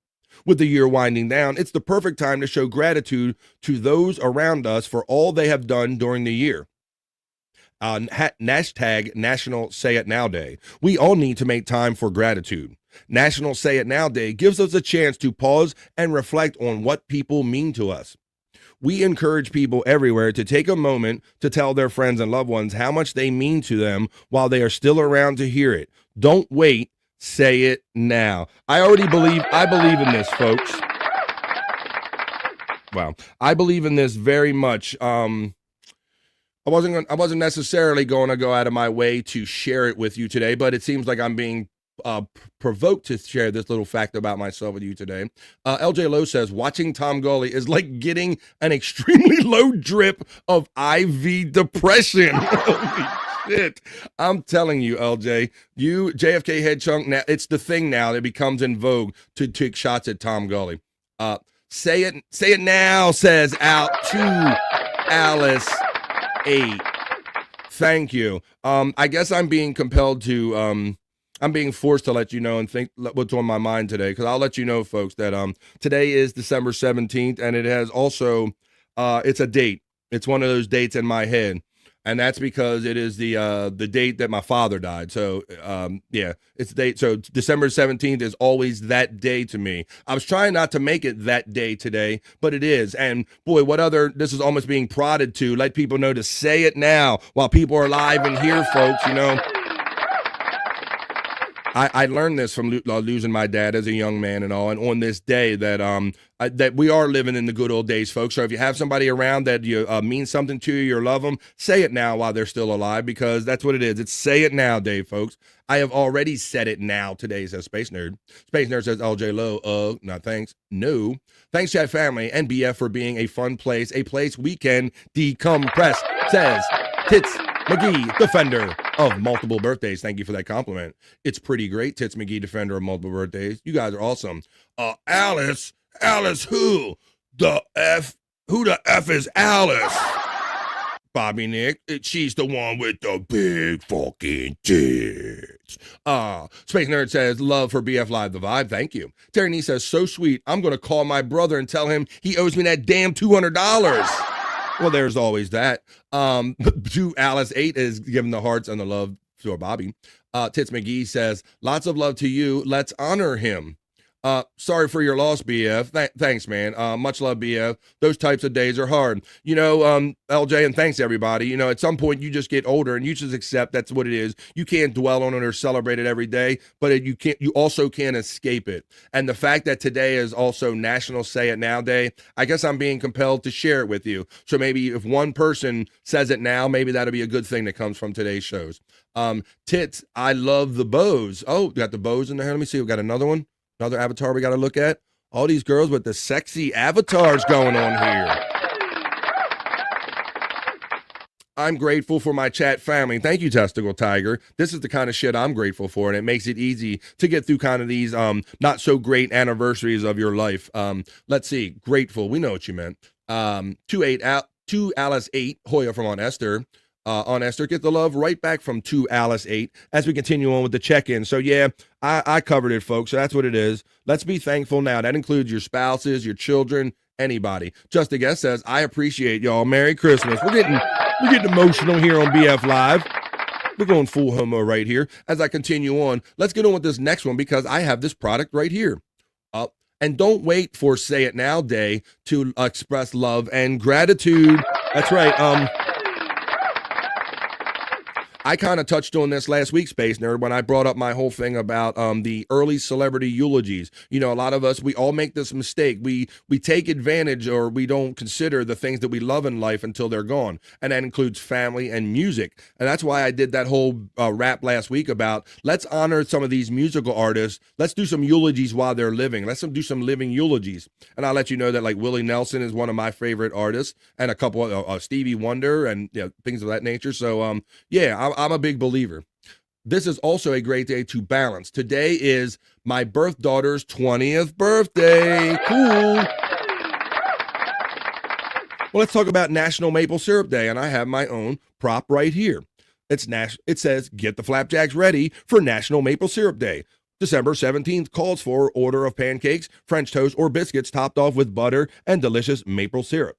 With the year winding down, it's the perfect time to show gratitude to those around us for all they have done during the year. Hashtag National Say It Now Day. We all need to make time for gratitude. National Say It Now Day gives us a chance to pause and reflect on what people mean to us. We encourage people everywhere to take a moment to tell their friends and loved ones how much they mean to them while they are still around to hear it. Don't wait. Say it now. I believe in this, folks. Wow. I believe in this very much. I wasn't necessarily going to go out of my way to share it with you today, but it seems like I'm being provoked to share this little fact about myself with you today. LJ Lowe says, watching Tom Gully is like getting an extremely low drip of IV depression. Holy shit. I'm telling you, LJ, you JFK Head Chunk, now it's the thing now that becomes in vogue to take shots at Tom Gully. Say it now, says out to Alice 8. Thank you. I guess I'm being compelled to I'm being forced to let you know and think what's on my mind today, because I'll let you know, folks, that today is December 17th, and it has also it's a date. It's one of those dates in my head, and that's because it is the date that my father died. So yeah, it's the date. So December 17th is always that day to me. I was trying not to make it that day today, but it is. And boy, this is almost being prodded to let people know to say it now while people are alive and here, folks, you know. I learned this from losing my dad as a young man and all, and on this day that that we are living in the good old days, folks. So if you have somebody around that you means something to you or love them, say it now while they're still alive, because that's what it is. It's say it now day, folks. I have already said it now today, says Space Nerd. Space Nerd says, LJ Lowe, no thanks. No. Thanks, Chat Family and BF for being a fun place, a place we can decompress, says Tits McGee, defender of multiple birthdays. Thank you for that compliment. It's pretty great, Tits McGee, defender of multiple birthdays. You guys are awesome. Alice who? Who the F is Alice? Bobby Nick, she's the one with the big fucking tits. Space Nerd says, love for BF Live the Vibe. Thank you. Terry Nee says, so sweet. I'm going to call my brother and tell him he owes me that damn $200. Well, there's always that. To Alice 8 is giving the hearts and the love to our Bobby. Tits McGee says, lots of love to you. Let's honor him. Sorry for your loss, BF. Thanks, man. Much love, BF. Those types of days are hard. You know, LJ, and thanks, everybody. You know, at some point, you just get older, and you just accept that's what it is. You can't dwell on it or celebrate it every day, but you also can't escape it. And the fact that today is also National Say It Now Day, I guess I'm being compelled to share it with you. So maybe if one person says it now, maybe that'll be a good thing that comes from today's shows. Tits, I love the bows. Oh, got the bows in there. Let me see. We got another one. Another avatar we got to look at. All these girls with the sexy avatars going on here. I'm grateful for my chat family. Thank you, Testicle Tiger. This is the kind of shit I'm grateful for, and it makes it easy to get through kind of these not so great anniversaries of your life. Let's see. Grateful. We know what you meant. 2 Alice 8, Hoya from On Esther. On Esther, get the love right back from 2 Alice 8 as we continue on with the check-in. So yeah, I covered it, folks. So that's what it is. Let's be thankful now. That includes your spouses, your children, anybody. Just a guest says, I appreciate y'all. Merry Christmas. We're getting emotional here on BF Live. We're going full homo right here. As I continue on, let's get on with this next one because I have this product right here. And don't wait for Say It Now Day to express love and gratitude. That's right. I kind of touched on this last week, Space Nerd, when I brought up my whole thing about the early celebrity eulogies. You know, a lot of us, we all make this mistake. We take advantage or we don't consider the things that we love in life until they're gone. And that includes family and music. And that's why I did that whole rap last week about let's honor some of these musical artists. Let's do some eulogies while they're living. Let's do some living eulogies. And I'll let you know that like Willie Nelson is one of my favorite artists and a couple of Stevie Wonder and things of that nature. So, yeah, I'm a big believer. This is also a great day to balance. Today is my birth daughter's 20th birthday. Cool. Well, let's talk about National Maple Syrup Day, and I have my own prop right here. It says, get the flapjacks ready for National Maple Syrup Day. December 17th calls for order of pancakes, French toast, or biscuits topped off with butter and delicious maple syrup.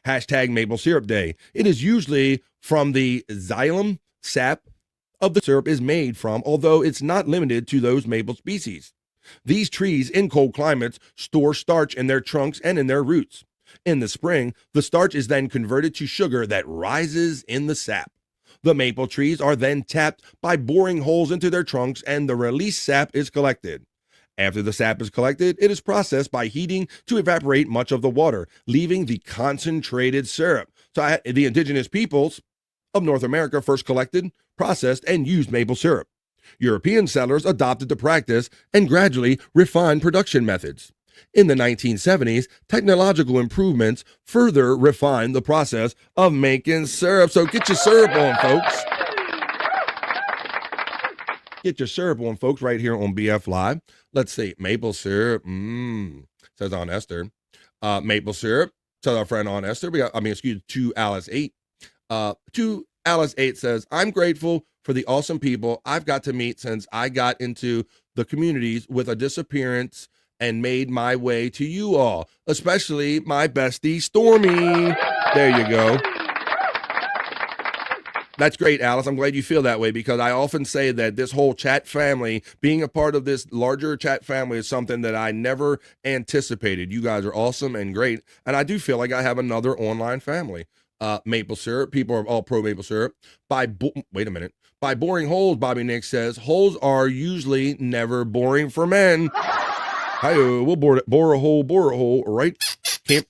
Hashtag Maple Syrup Day. It is usually from the xylem sap of the syrup is made from, although it's not limited to those maple species. These trees in cold climates store starch in their trunks and in their roots. In the spring, the starch is then converted to sugar that rises in the sap. The maple trees are then tapped by boring holes into their trunks and the released sap is collected. After the sap is collected, it is processed by heating to evaporate much of the water, leaving the concentrated syrup. So the indigenous peoples of North America first collected, processed, and used maple syrup. European settlers adopted the practice and gradually refined production methods. In the 1970s, technological improvements further refined the process of making syrup. So get your syrup on, folks. Get your syrup on, folks, right here on BF Live. Let's see. Maple syrup. Says On Esther. Maple syrup. Says our friend On Esther. To Alice 8. To Alice 8 says, I'm grateful for the awesome people I've got to meet since I got into the communities with a disappearance and made my way to you all, especially my bestie Stormy. There you go. That's great, Alice. I'm glad you feel that way because I often say that this whole chat family, being a part of this larger chat family is something that I never anticipated. You guys are awesome and great. And I do feel like I have another online family. Maple syrup. People are all pro maple syrup. Wait a minute. By boring holes, Bobby Nick says, holes are usually never boring for men. Hi-yo, we'll bore a hole, right? Can't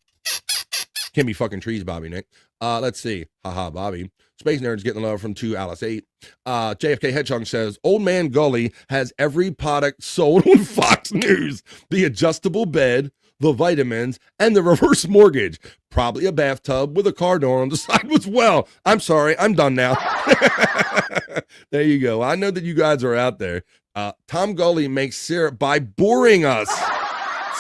be fucking trees, Bobby Nick. Let's see. Haha, Bobby. Space Nerd's getting love from 2 Alice 8. JFK Hedgehog says, Old Man Gully has every product sold on Fox News. The adjustable bed, the vitamins, and the reverse mortgage. Probably a bathtub with a car door on the side as well. I'm sorry, I'm done now. There you go. I know that you guys are out there. Tom Gully makes syrup by boring us.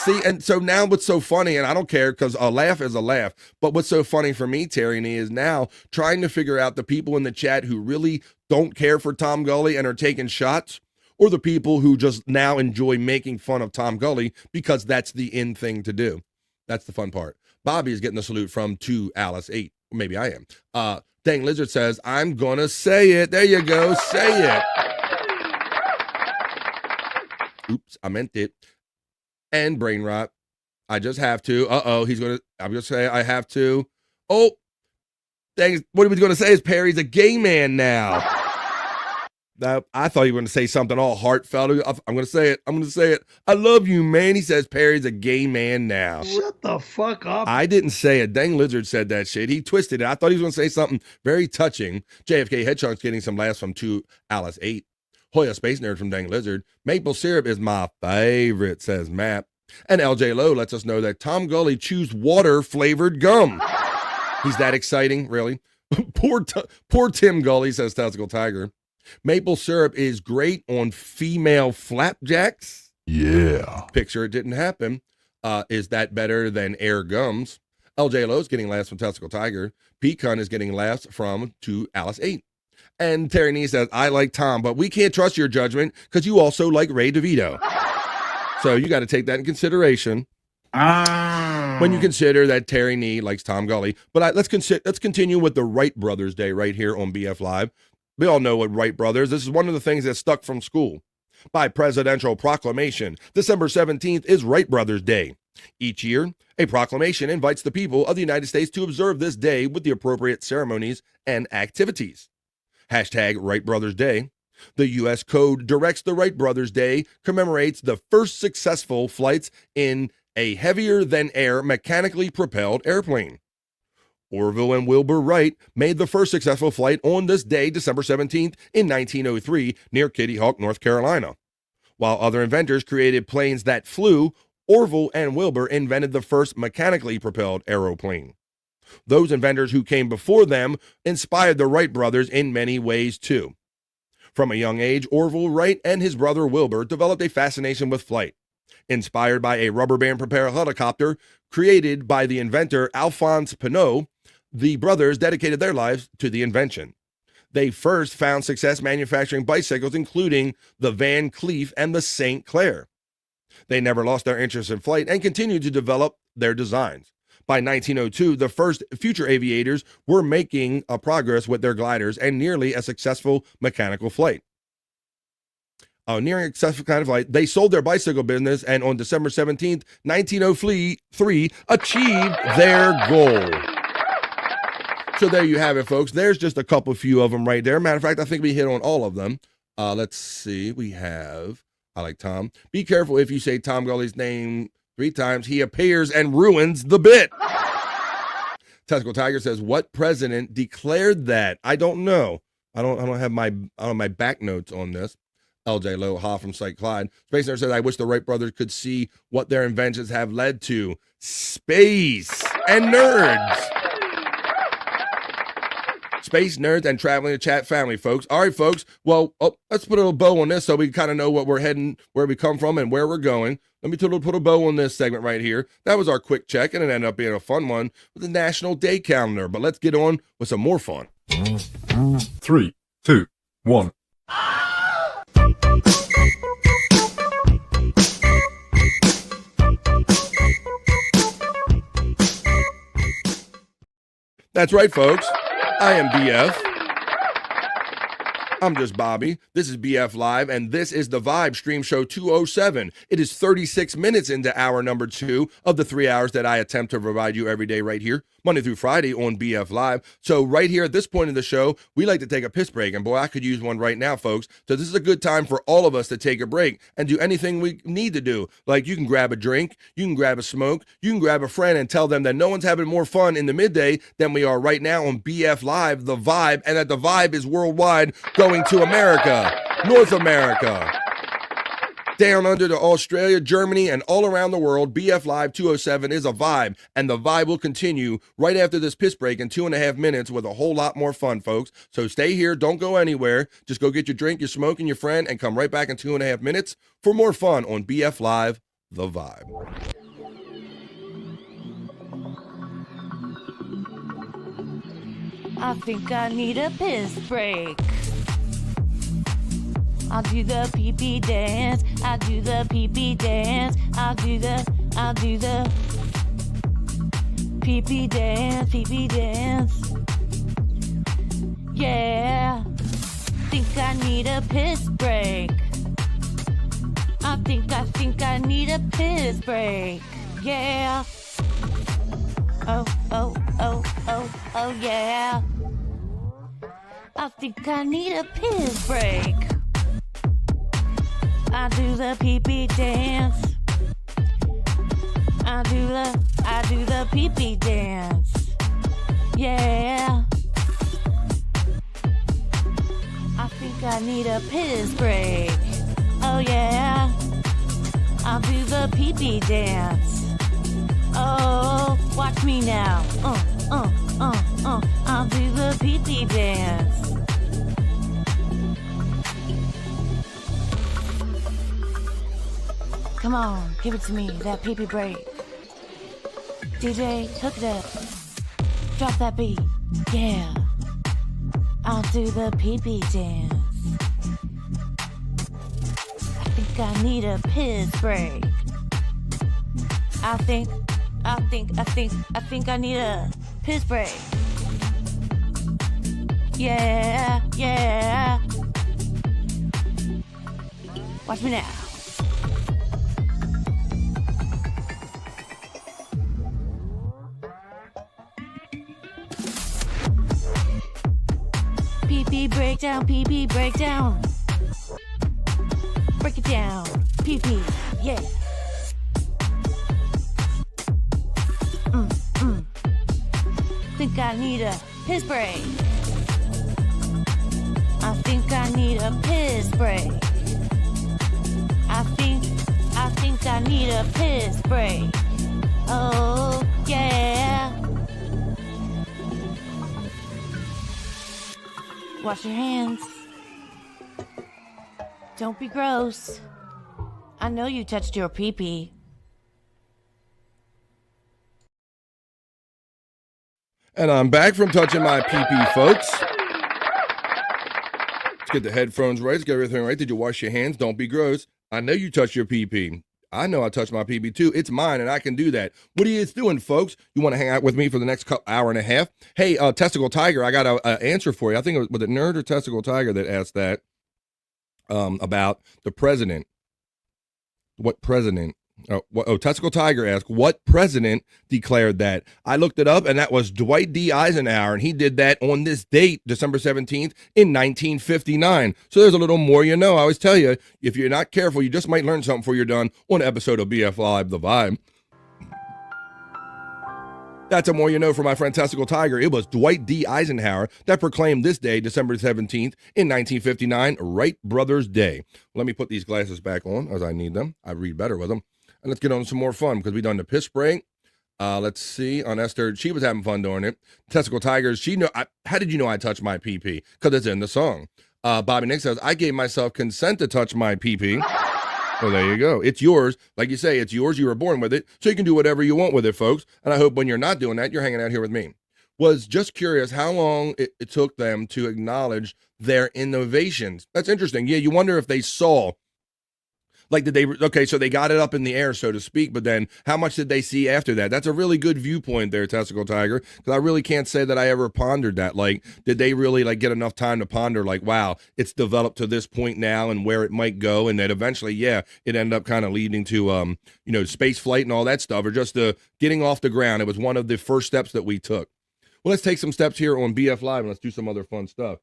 See, and so now what's so funny, and I don't care because a laugh is a laugh, but what's so funny for me, Terry Nee, is now trying to figure out the people in the chat who really don't care for Tom Gully and are taking shots, or the people who just now enjoy making fun of Tom Gully because that's the in thing to do. That's the fun part. Bobby is getting a salute from 2 Alice 8. Maybe I am. Dang Lizard says, I'm gonna say it. There you go. Say it. Oops, I meant it. And Brain Rot. I just have to. I'm gonna say I have to. Oh, dang, what he was gonna say is Perry's a gay man now. I thought you were going to say something all heartfelt. I'm going to say it. I love you, man. He says Perry's a gay man now. Shut the fuck up. I didn't say it. Dang Lizard said that shit. He twisted it. I thought he was going to say something very touching. JFK Headchunk's getting some laughs from 2 Alice 8. Hoya Space Nerd from Dang Lizard. Maple syrup is my favorite, says Matt. And LJ Lowe lets us know that Tom Gully chews water-flavored gum. He's that exciting, really? Poor Tim Gully, says Testicle Tiger. Maple syrup is great on female flapjacks. Yeah. Picture it didn't happen. Is that better than air gums? LJ Lowe's getting laughs from Testicle Tiger. Pecan is getting laughs from 2 Alice 8. And Terry Nee says, I like Tom, but we can't trust your judgment because you also like Ray DeVito. So you got to take that in consideration when you consider that Terry Nee likes Tom Gully. But let's continue with the Wright Brothers Day right here on BF Live. We all know what Wright Brothers. This is one of the things that stuck from school. By presidential proclamation, December 17th is Wright Brothers Day. Each year, a proclamation invites the people of the United States to observe this day with the appropriate ceremonies and activities. Hashtag Wright Brothers Day. The U.S. Code directs the Wright Brothers Day commemorates the first successful flights in a heavier-than-air mechanically propelled airplane. Orville and Wilbur Wright made the first successful flight on this day, December 17th, in 1903, near Kitty Hawk, North Carolina. While other inventors created planes that flew, Orville and Wilbur invented the first mechanically propelled aeroplane. Those inventors who came before them inspired the Wright brothers in many ways, too. From a young age, Orville Wright and his brother Wilbur developed a fascination with flight. Inspired by a rubber band propeller helicopter created by the inventor Alphonse Pinot, the brothers dedicated their lives to the invention. They first found success manufacturing bicycles, including the Van Cleef and the St. Clair. They never lost their interest in flight and continued to develop their designs. By 1902, the first future aviators were making progress with their gliders and nearly a successful mechanical flight. Nearing a successful kind of flight, they sold their bicycle business and on December 17th, 1903, achieved their goal. So there you have it, folks. There's just a few of them right there. Matter of fact, I think we hit on all of them. Let's see. We have, I like Tom. Be careful if you say Tom Gully's name 3 times. He appears and ruins the bit. Testicle Tiger says, what president declared that? I don't know. I don't have my back notes on this. LJ Lowe, Ha from Cyke Clyde. Space Nerd says, I wish the Wright brothers could see what their inventions have led to. Space and nerds. Space nerds and traveling to chat family, folks. All right, folks. Well, let's put a little bow on this so we kind of know what we're heading, where we come from, and where we're going. Let me put a bow on this segment right here. That was our quick check, and it ended up being a fun one with the National Day Calendar. But let's get on with some more fun. 3, 2, 1. That's right, folks. I am BF. I'm just Bobby. This is BF Live, and this is the Vibe Stream Show 207. It is 36 minutes into hour number 2 of the 3 hours that I attempt to provide you every day right here, Monday through Friday on BF Live. So right here at this point in the show, we like to take a piss break, and boy, I could use one right now, folks. So this is a good time for all of us to take a break and do anything we need to do. Like you can grab a drink, you can grab a smoke, you can grab a friend and tell them that no one's having more fun in the midday than we are right now on BF Live, the Vibe, and that the Vibe is worldwide, going to America, North America, down under to Australia, Germany, and all around the world. BF Live 207 is a vibe, and the vibe will continue right after this piss break in 2.5 minutes with a whole lot more fun, folks. So stay here. Don't go anywhere. Just go get your drink, your smoke, and your friend, and come right back in 2.5 minutes for more fun on BF Live, The Vibe. I think I need a piss break. I'll do the pee-pee dance. I'll do the pee-pee dance. I'll do the pee-pee dance, pee-pee dance. Yeah. Think I need a piss break. I think I need a piss break. Yeah. Oh, yeah. I think I need a piss break. I do the pee-pee dance. I do the pee-pee dance. Yeah. I think I need a piss break. Oh yeah. I'll do the pee-pee dance. Oh, watch me now. I'll do the pee-pee dance. Come on, give it to me, that pee-pee break. DJ, hook it up. Drop that beat. Yeah. I'll do the pee-pee dance. I think I need a piss break. I think I need a piss break. Yeah. Watch me now. Pee-pee breakdown, pee-pee breakdown. Break it down, pee-pee, yeah. Think I need a piss break. I think I need a piss break. I think I need a piss break. Oh, yeah. Wash your hands. Don't be gross. I know you touched your pee-pee. And I'm back from touching my pee-pee, folks. Let's get the headphones right. Let's get everything right. Did you wash your hands? Don't be gross. I know you touched your pee-pee. I know I touched my pee-pee too. It's mine and I can do that. What are you doing, folks? You want to hang out with me for the next hour and a half? Hey, Testicle Tiger, I got an answer for you. I think it was a Nerd or Testicle Tiger that asked that about the president. What president? Testicle Tiger asked, what president declared that? I looked it up, and that was Dwight D. Eisenhower, and he did that on this date, December 17th, in 1959. So there's a little more you know. I always tell you, if you're not careful, you just might learn something before you're done on an episode of BF Live, The Vibe. That's a more you know for my friend Testicle Tiger. It was Dwight D. Eisenhower that proclaimed this day, December 17th, in 1959, Wright Brothers Day. Let me put these glasses back on as I need them. I read better with them. And let's get on some more fun because we done the piss break. Let's see. On Esther, she was having fun doing it. Testicle Tigers, how did you know I touched my pee-pee? Because it's in the song. Bobby Nick says, I gave myself consent to touch my pee-pee. Well, there you go. It's yours. Like you say, it's yours. You were born with it. So you can do whatever you want with it, folks. And I hope when you're not doing that, you're hanging out here with me. Was just curious how long it took them to acknowledge their innovations. That's interesting. Yeah, you wonder if they saw. Like, so they got it up in the air, so to speak, but then how much did they see after that? That's a really good viewpoint there, Testicle Tiger, because I really can't say that I ever pondered that. Like, did they really, get enough time to ponder, wow, it's developed to this point now and where it might go, and that eventually, yeah, it ended up kind of leading to, space flight and all that stuff, or just getting off the ground. It was one of the first steps that we took. Well, let's take some steps here on BF Live, and let's do some other fun stuff.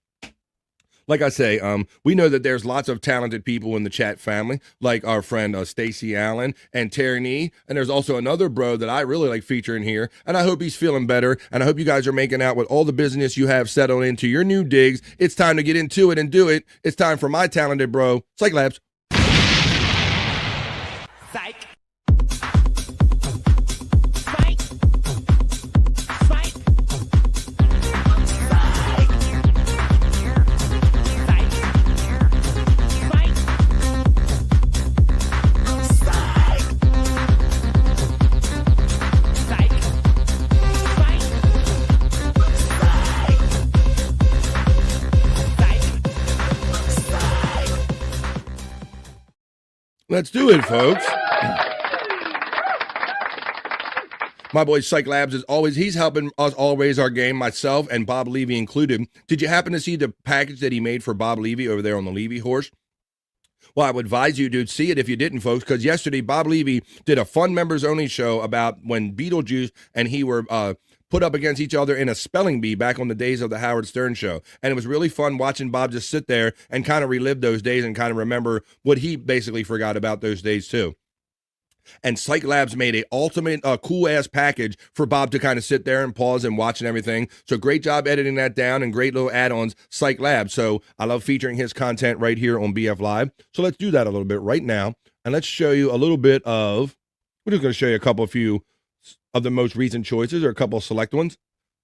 Like I say, we know that there's lots of talented people in the chat family, like our friend Stacy Allen and Terry Nee, and there's also another bro that I really like featuring here, and I hope he's feeling better, and I hope you guys are making out with all the business you have settled into your new digs. It's time to get into it and do it. It's time for my talented bro, Cyke Labs. Cyke. Let's do it, folks. My boy Cyke Labs is always, he's helping us all raise our game, myself and Bob Levy included. Did you happen to see the package that he made for Bob Levy over there on the Levy horse? Well, I would advise you to see it if you didn't, folks, because yesterday Bob Levy did a fun members-only show about when Beetlejuice and he were put up against each other in a spelling bee back on the days of the Howard Stern show. And it was really fun watching Bob just sit there and kind of relive those days and kind of remember what he basically forgot about those days, too. And Cyke Labs made a ultimate cool-ass package for Bob to kind of sit there and pause and watch and everything. So great job editing that down and great little add-ons, Cyke Labs. So I love featuring his content right here on BF Live. So let's do that a little bit right now. And let's show you a little bit of, we're just going to show you a few of the most recent choices or a couple of select ones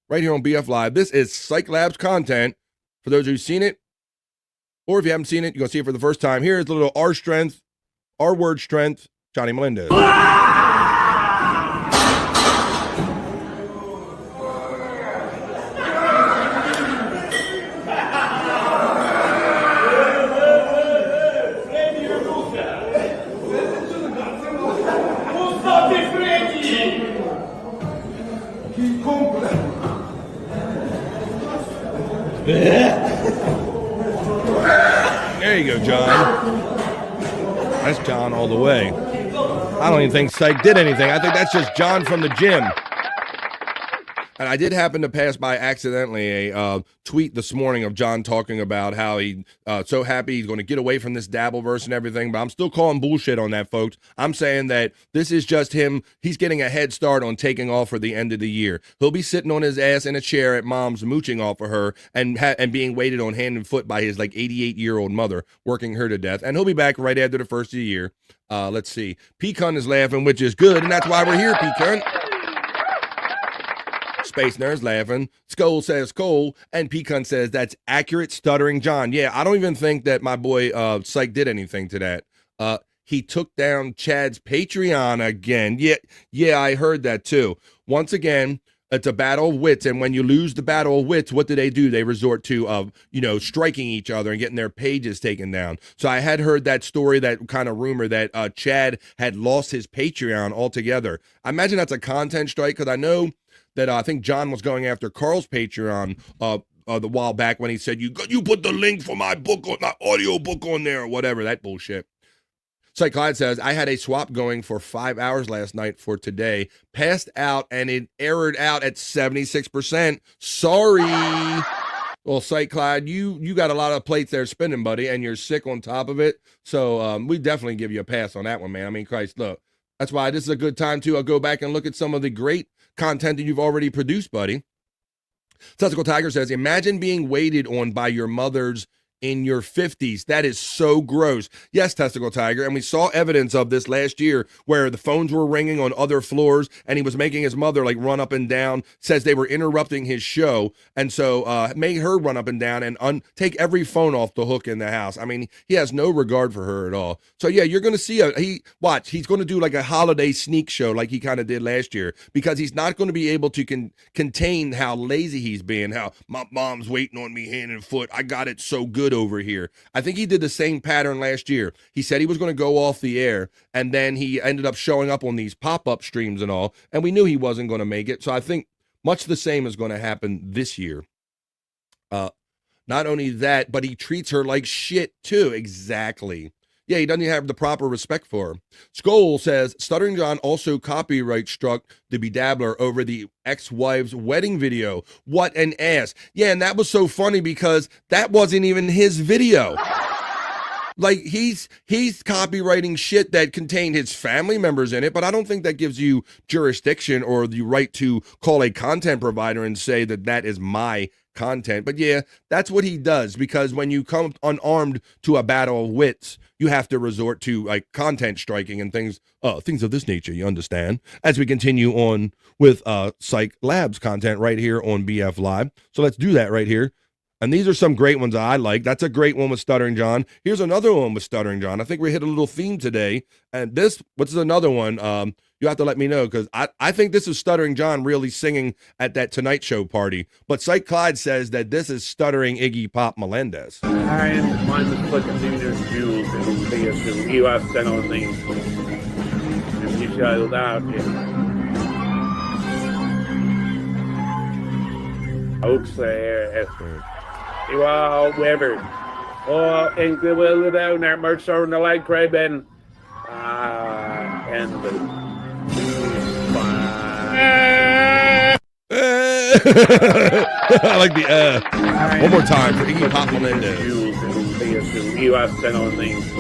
right here on BF Live. This is Cyke Labs content. For those who've seen it, or if you haven't seen it, you're going to see it for the first time. Here's a little R word strength, Johnny Melendez. There you go, John. That's John all the way. I don't even think Cyke did anything. I think that's just John from the gym. And I did happen to pass by accidentally a tweet this morning of John talking about how he so happy he's going to get away from this Dabbleverse and everything, but I'm still calling bullshit on that, folks. I'm saying that this is just him. He's getting a head start on taking off for the end of the year. He'll be sitting on his ass in a chair at mom's, mooching off of her and being waited on hand and foot by his like 88-year-old mother, working her to death. And he'll be back right after the first of the year. Let's see. Pecan is laughing, which is good, and that's why we're here, Pecan. Space Nerd's laughing. Skull says Cole, and Pecan says that's accurate, stuttering John. Yeah, I don't even think that my boy Cyke did anything to that. He took down Chad's Patreon again. Yeah, I heard that too. Once again, it's a battle of wits, and when you lose the battle of wits, what do? They resort to, striking each other and getting their pages taken down. So I had heard that story, that kind of rumor that Chad had lost his Patreon altogether. I imagine that's a content strike, because I know that I think John was going after Carl's Patreon the while back when he said, you put the link for my book on my audio book on there or whatever, that bullshit. Cyke Clyde says, I had a swap going for 5 hours last night for today. Passed out and it errored out at 76%. Sorry. Well, Cyke Clyde, you got a lot of plates there spinning, buddy, and you're sick on top of it. So we definitely give you a pass on that one, man. I mean, Christ, look. That's why this is a good time to go back and look at some of the great content that you've already produced, buddy. Testicle Tiger says, imagine being waited on by your mothers in your 50s. That is so gross. Yes, Testicle Tiger, and we saw evidence of this last year where the phones were ringing on other floors and he was making his mother like run up and down, says they were interrupting his show, and so made her run up and down and take every phone off the hook in the house. I mean, he has no regard for her at all. So yeah, you're going to see he's going to do like a holiday sneak show like he kind of did last year, because he's not going to be able to contain how lazy he's being, how my mom's waiting on me hand and foot. I got it so good over here. I think he did the same pattern last year. He said he was going to go off the air, and then he ended up showing up on these pop-up streams and all, and we knew he wasn't going to make it. So I think much the same is going to happen this year. Not only that, but he treats her like shit too. Exactly. Yeah, he doesn't have the proper respect for her. Skoll says, Stuttering John also copyright struck the Bedabbler over the ex-wife's wedding video. What an ass. Yeah, and that was so funny because that wasn't even his video. Like, he's copywriting shit that contained his family members in it, but I don't think that gives you jurisdiction or the right to call a content provider and say that that is my content. But yeah, that's what he does, because when you come unarmed to a battle of wits, you have to resort to like content striking and things of this nature, you understand, as we continue on with Cyke Labs content right here on BF Live. So let's do that right here. And these are some great ones I like. That's a great one with Stuttering John. Here's another one with Stuttering John. I think we hit a little theme today. And what's another one? You have to let me know because I think this is Stuttering John really singing at that Tonight Show party. But Cyke Clyde says that this is Stuttering Iggy Pop Melendez. Hi, my name is Flicker Junior's Jules, and we are the U.S. Senate things. And we shall out here. You are Weber. Oh, and we will down there, merch over in the leg, Craven. And I like the one more time for Iggy Pop Melendez. U.S. Senate things.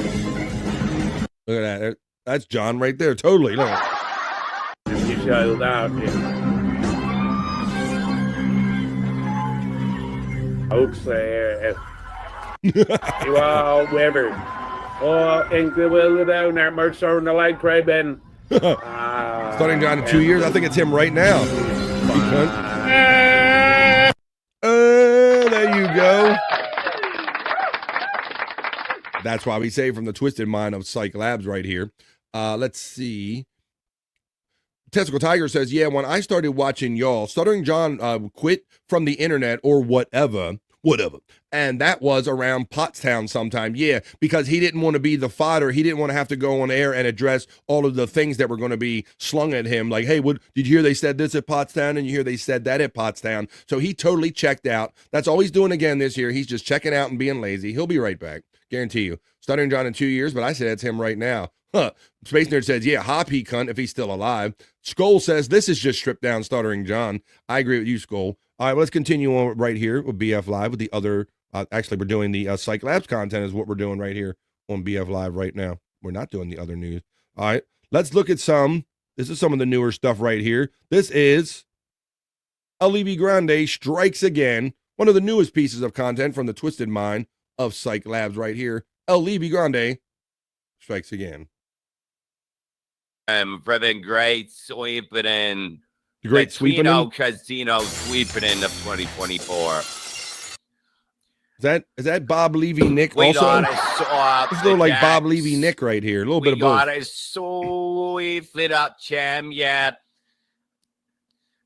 Look at that. That's John right there. Totally. Look. And we shall out here. You are Weber. Oh, and we will down there, merch over in the leg, Craven. Starting John in 2 years. I think it's him right now. There you go. That's why we say from the twisted mind of Cyke Labs right here. Let's see. Testicle Tiger says, yeah, when I started watching y'all, Stuttering John quit from the internet or whatever. And that was around Pottstown sometime. Yeah, because he didn't want to be the fodder. He didn't want to have to go on air and address all of the things that were going to be slung at him. Like, hey, what did you hear they said this at Pottstown? And you hear they said that at Pottstown. So he totally checked out. That's all he's doing again this year. He's just checking out and being lazy. He'll be right back. Guarantee you. Stuttering John in 2 years, but I said it's him right now. Huh. Space Nerd says, yeah, hop he cunt if he's still alive. Skull says, this is just stripped down Stuttering John. I agree with you, Skull. All right, let's continue on right here with BF Live with the other. Actually, we're doing the Cyke Labs content is what we're doing right here on BF Live right now. We're not doing the other news. All right, let's look at some. This is some of the newer stuff right here. This is Levy Grande strikes again. One of the newest pieces of content from the twisted mind of Cyke Labs right here. Levy Grande strikes again. For the great sweeping in. The great sweeping in? Casino sweeping in of 2024. Is that Bob Levy Nick also? This is like Bob Levy Nick right here. A little bit of both. We gotta sweep it up, Cham, yet.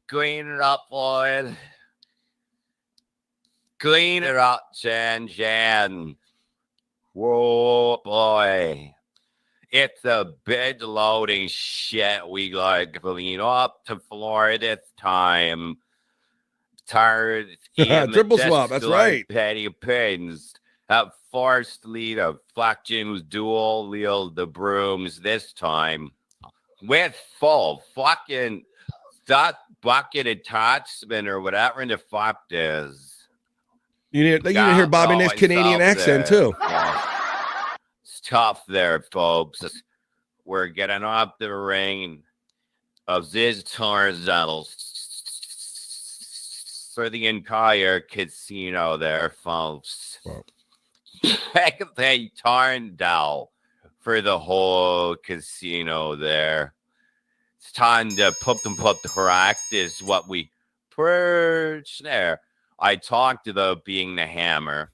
Clean it up, boy. Clean it up, Jan. Whoa, boy. It's a bed loading shit we got to clean up to floor this time. Tired. Triple swap, that's right. Petty pins. At first lead of Flackjim's dual wield the brooms this time. With full fucking that bucket attachment or whatever in the fuck is. You need to hear Bobby Nick's Canadian accent too. It's tough there, folks. We're getting up the ring of this horizontal for the entire casino there, folks. Wow. They turned down for the whole casino there. It's time to put the practice what we preach there. I talked about being the hammer,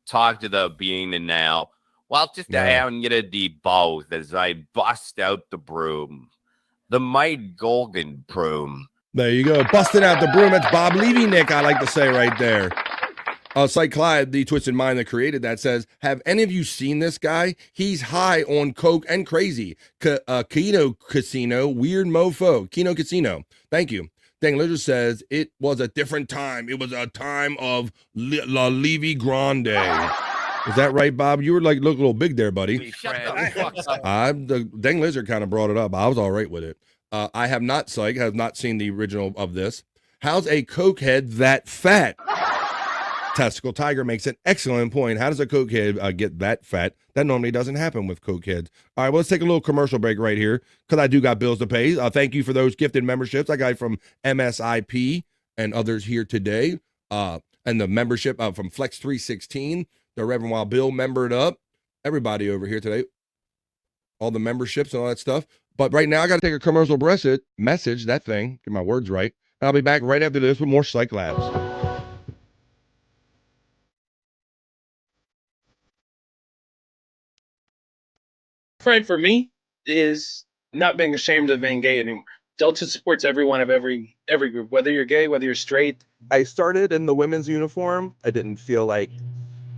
talked about being the nail. Well, just I'm gonna do both as I bust out the broom, the mighty golden broom. There you go, busting out the broom. That's Bob Levy Nick, I like to say right there. Cyke Clyde, the twisted mind that created that, says, have any of you seen this guy? He's high on coke and crazy. Keno Casino, weird mofo. Keno Casino. Thank you. Dang Lizard says, it was a different time. It was a time of La Levy Grande. Is that right, Bob? You were like, look a little big there, buddy. The Dang Lizard kind of brought it up. I was all right with it. I have not, Cyke, have not seen the original of this. How's a cokehead that fat? Testicle Tiger makes an excellent point. How does a cokehead get that fat? That normally doesn't happen with cokeheads. All right, well, let's take a little commercial break right here because I do got bills to pay. Thank you for those gifted memberships. I got from MSIP and others here today. And the membership from Flex 316. The Reverend Wild Bill membered up. Everybody over here today. All the memberships and all that stuff. But right now, I got to take a commercial message, that thing. Get my words right. And I'll be back right after this with more Cyke Labs. Afraid for me is not being ashamed of being gay anymore. Delta supports everyone of every group, whether you're gay, whether you're straight. I started in the women's uniform. I didn't feel like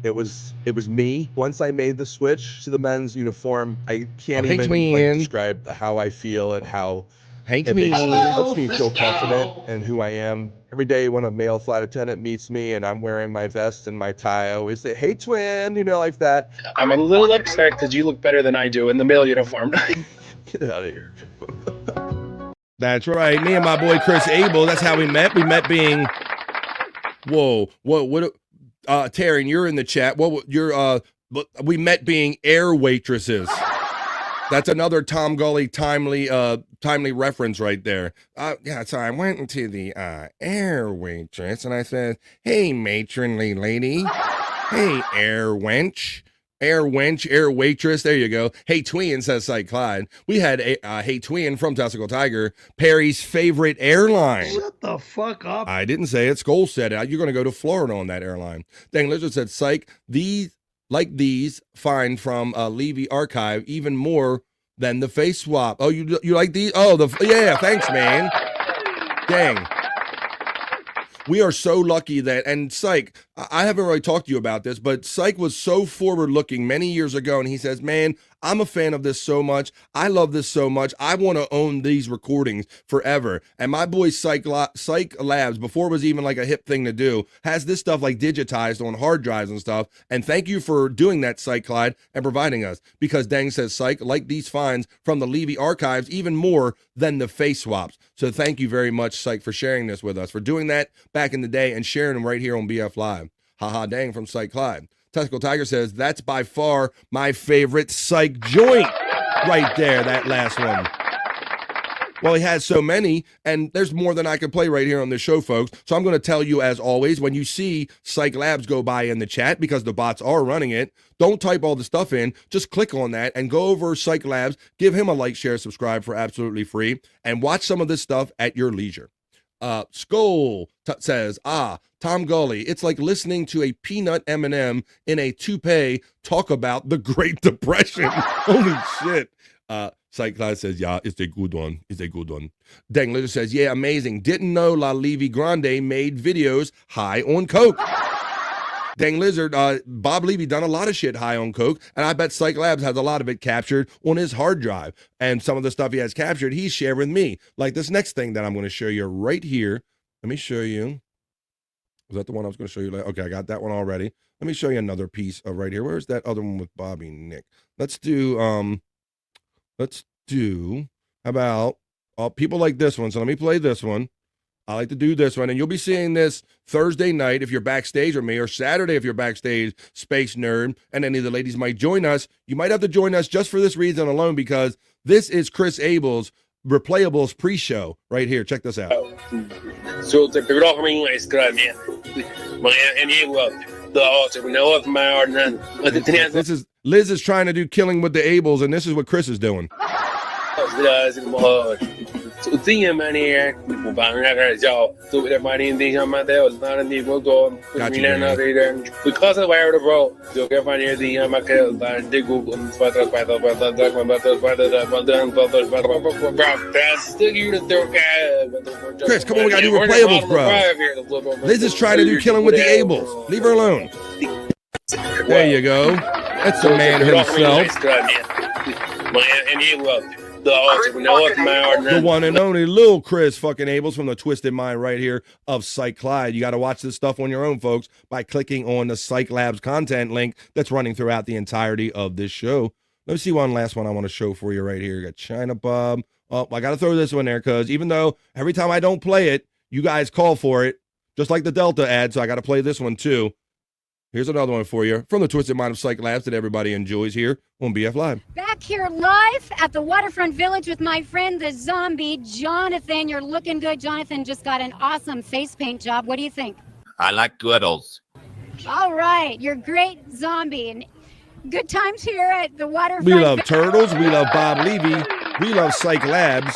it was me. Once I made the switch to the men's uniform, I can't Hey, even twin. describe how I feel and how Hey, it makes twin. helps me feel confident in who I am. Every day when a male flight attendant meets me and I'm wearing my vest and my tie, I always say, "Hey, twin," like that. I'm a little upset because you look better than I do in the male uniform. Get out of here. That's right. Me and my boy Chris Abel. That's how we met. We met being. Whoa. What? Taryn, you're in the chat. We met being air waitresses. That's another Tom Gully timely reference right there. So I went into the air waitress and I said, "Hey, matronly lady. Hey, air wench. Air wench, air waitress." There you go. Hey, tween, says Cyke Clyde. We had Hey, tween from Testicle Tiger, Perry's favorite airline. Shut the fuck up. I didn't say it. Skull said it. You're going to go to Florida on that airline. Dang Lizard said, "Cyke, these find from Levy Archive even more than the face swap." Oh, you like these? Oh, yeah, thanks, man. Dang. We are so lucky that, and Cyke, I haven't really talked to you about this, but Cyke was so forward looking many years ago, and he says, "Man, I'm a fan of this so much. I love this so much. I want to own these recordings forever." And my boy Cyke Labs, before it was even like a hip thing to do, has this stuff like digitized on hard drives and stuff. And thank you for doing that, Cyke Clyde, and providing us. Because Dang says, "Cyke, like these finds from the Levy archives even more than the face swaps." So thank you very much, Cyke, for sharing this with us, for doing that back in the day and sharing them right here on BF Live. Haha, dang from Cyke Clyde. Testicle Tiger says, "That's by far my favorite Cyke joint." Right there, that last one. Well, he has so many, and there's more than I can play right here on this show, folks. So I'm going to tell you, as always, when you see Cyke Labs go by in the chat, because the bots are running it, don't type all the stuff in. Just click on that and go over Cyke Labs, give him a like, share, subscribe for absolutely free, and watch some of this stuff at your leisure. Skull says, Tom Gully, it's like listening to a peanut M&M in a toupee talk about the Great Depression. Holy shit. Cyke Clyde says, "Yeah, it's a good one. It's a good one." Dang Lizard says, "Yeah, amazing. Didn't know La Levy Grande made videos high on coke." Dang Lizard, Bob Levy done a lot of shit high on coke, and I bet Cyke Labs has a lot of it captured on his hard drive. And some of the stuff he has captured, he's shared with me. Like this next thing that I'm going to show you right here. Let me show you. Was that the one I was going to show you? Okay, I got that one already. Let me show you another piece of right here. Where's that other one with Bobby Nick? Let's do, how about people like this one. So let me play this one. I like to do this one, and you'll be seeing this Thursday night if you're backstage with me, or Saturday if you're backstage, Space Nerd, and any of the ladies might join us. You might have to join us just for this reason alone, because this is Chris Abel's Replayables pre-show right here. Check this out. Så det bra för min skrämje. Men you love the author know of my ordinance. Liz is trying to do Killing with the Abels, and this is what Chris is doing. Because of where the bro, you can find here the Chris, come on, we gotta do Replayables, bro. Liz is trying to do Killing with the Abels. Leave her alone. There you go. That's the man himself. The one and only Lil Chris fucking Abels from the Twisted Mind right here of Cyke Clyde. You got to watch this stuff on your own, folks, by clicking on the Cyke Labs content link that's running throughout the entirety of this show. Let me see one last one I want to show for you right here. You got China Bob. Oh, I got to throw this one there because even though every time I don't play it, you guys call for it, just like the Delta ad, so I got to play this one too. Here's another one for you from the Twisted Mind of Cyke Labs that everybody enjoys here on BF Live. Back here live at the Waterfront Village with my friend, the zombie, Jonathan. You're looking good. Jonathan just got an awesome face paint job. What do you think? I like Twiddles. All right. You're great, zombie. And good times here at the Waterfront. We love Turtles. We love Bob Levy. We love Cyke Labs.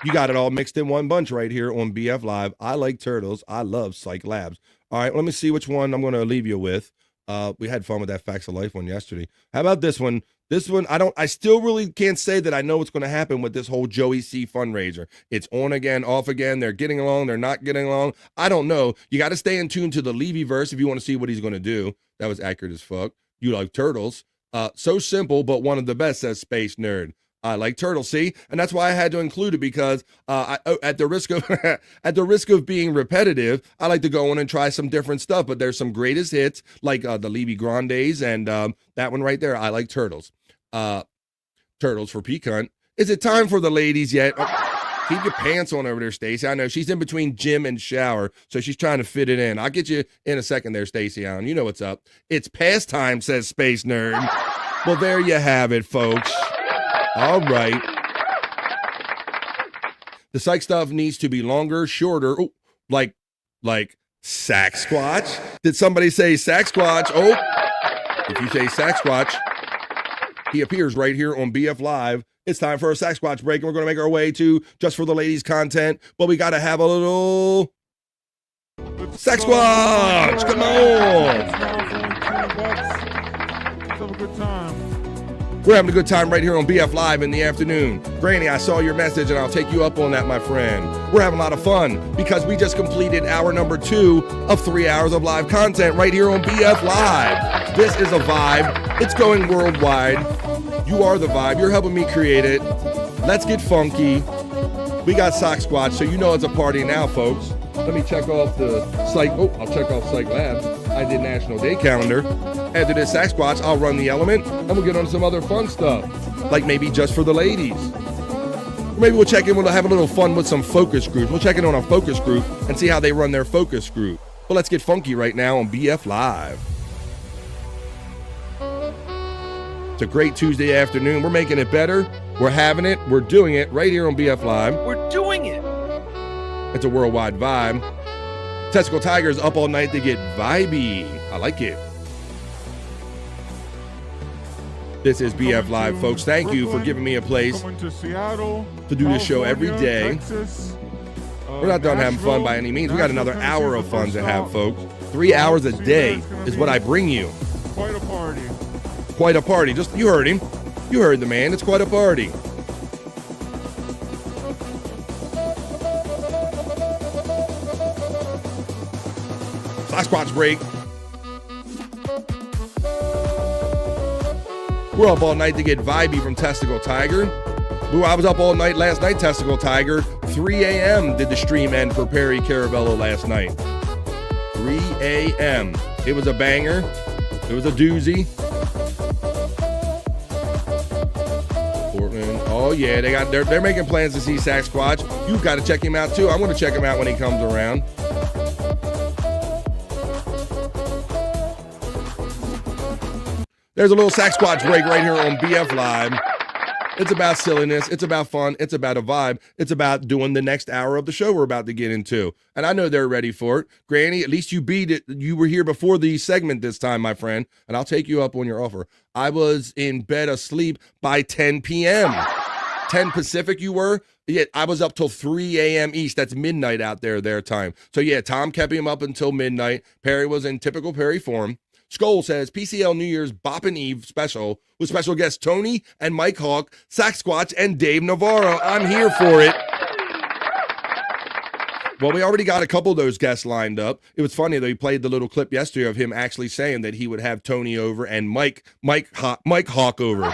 You got it all mixed in one bunch right here on BF Live. I like Turtles. I love Cyke Labs. All right, let me see which one I'm going to leave you with. We had fun with that Facts of Life one yesterday. How about this one? This one, I still really can't say that I know what's going to happen with this whole Joey C fundraiser. It's on again, off again. They're getting along. They're not getting along. I don't know. You got to stay in tune to the Levy verse if you want to see what he's going to do. That was accurate as fuck. You like turtles. So simple, but one of the best, says Space Nerd. I like turtles, see? And that's why I had to include it, because at the risk of being repetitive, I like to go in and try some different stuff. But there's some greatest hits like the Levy Grandes and that one right there. I like turtles. Turtles for Pecan. Is it time for the ladies yet? Keep your pants on over there, Stacy. I know she's in between gym and shower, so she's trying to fit it in. I'll get you in a second there, Stacy Allen. You know what's up. It's past time, says Space Nerd. Well, there you have it, folks. All right. The Cyke stuff needs to be longer, shorter, like sack squatch. Did somebody say sack squatch? Oh, if you say sack squatch, he appears right here on BF Live. It's time for a sack squatch break, and we're going to make our way to Just for the Ladies content, but we got to have a little sack squatch. Come on. Let's have a good time. We're having a good time right here on BF Live in the afternoon. Granny, I saw your message, and I'll take you up on that, my friend. We're having a lot of fun because we just completed hour number 2 of 3 hours of live content right here on BF Live. This is a vibe. It's going worldwide. You are the vibe. You're helping me create it. Let's get funky. We got Sock Squatch, so you know it's a party now, folks. Let me check off the Cyke. Oh, I'll check off Cyke Labs. I did National Day Calendar. After this Sack Squatch, I'll run the element, and we'll get on some other fun stuff, like maybe Just for the Ladies. Or maybe we'll check in, we'll have a little fun with some focus groups. We'll check in on a focus group and see how they run their focus group. But let's get funky right now on BF Live. It's a great Tuesday afternoon. We're making it better. We're having it. We're doing it right here on BF Live. We're doing it. It's a worldwide vibe. Testicle Tigers up all night to get vibey. I like it. This is BF Live, folks. Thank you for giving me a place to do this show every day. We're not done having fun by any means. We got another hour of fun to have, folks. 3 hours a day is what I bring you. Quite a party. Quite a party. Just, you heard him. You heard the man. It's quite a party. Sasquatch break. We're up all night to get vibey from Testicle Tiger. Ooh, I was up all night last night, Testicle Tiger. 3 a.m. did the stream end for Perry Caravello last night. 3 a.m. It was a banger. It was a doozy. Portland. Oh yeah, they're making plans to see Sasquatch. You've got to check him out too. I'm going to check him out when he comes around. There's a little Sack Squatch break right here on BF Live. It's about silliness. It's about fun. It's about a vibe. It's about doing the next hour of the show we're about to get into. And I know they're ready for it. Granny, at least you beat it. You were here before the segment this time, my friend. And I'll take you up on your offer. I was in bed asleep by 10 p.m. 10 Pacific you were? Yeah, I was up till 3 a.m. East. That's midnight out there, their time. So yeah, Tom kept him up until midnight. Perry was in typical Perry form. Skull says PCL New Year's Boppin' Eve special with special guests Tony and Mike Hawk, Sack Squatch, and Dave Navarro. I'm here for it. Well, we already got a couple of those guests lined up. It was funny that he played the little clip yesterday of him actually saying that he would have Tony over and Mike Hawk over.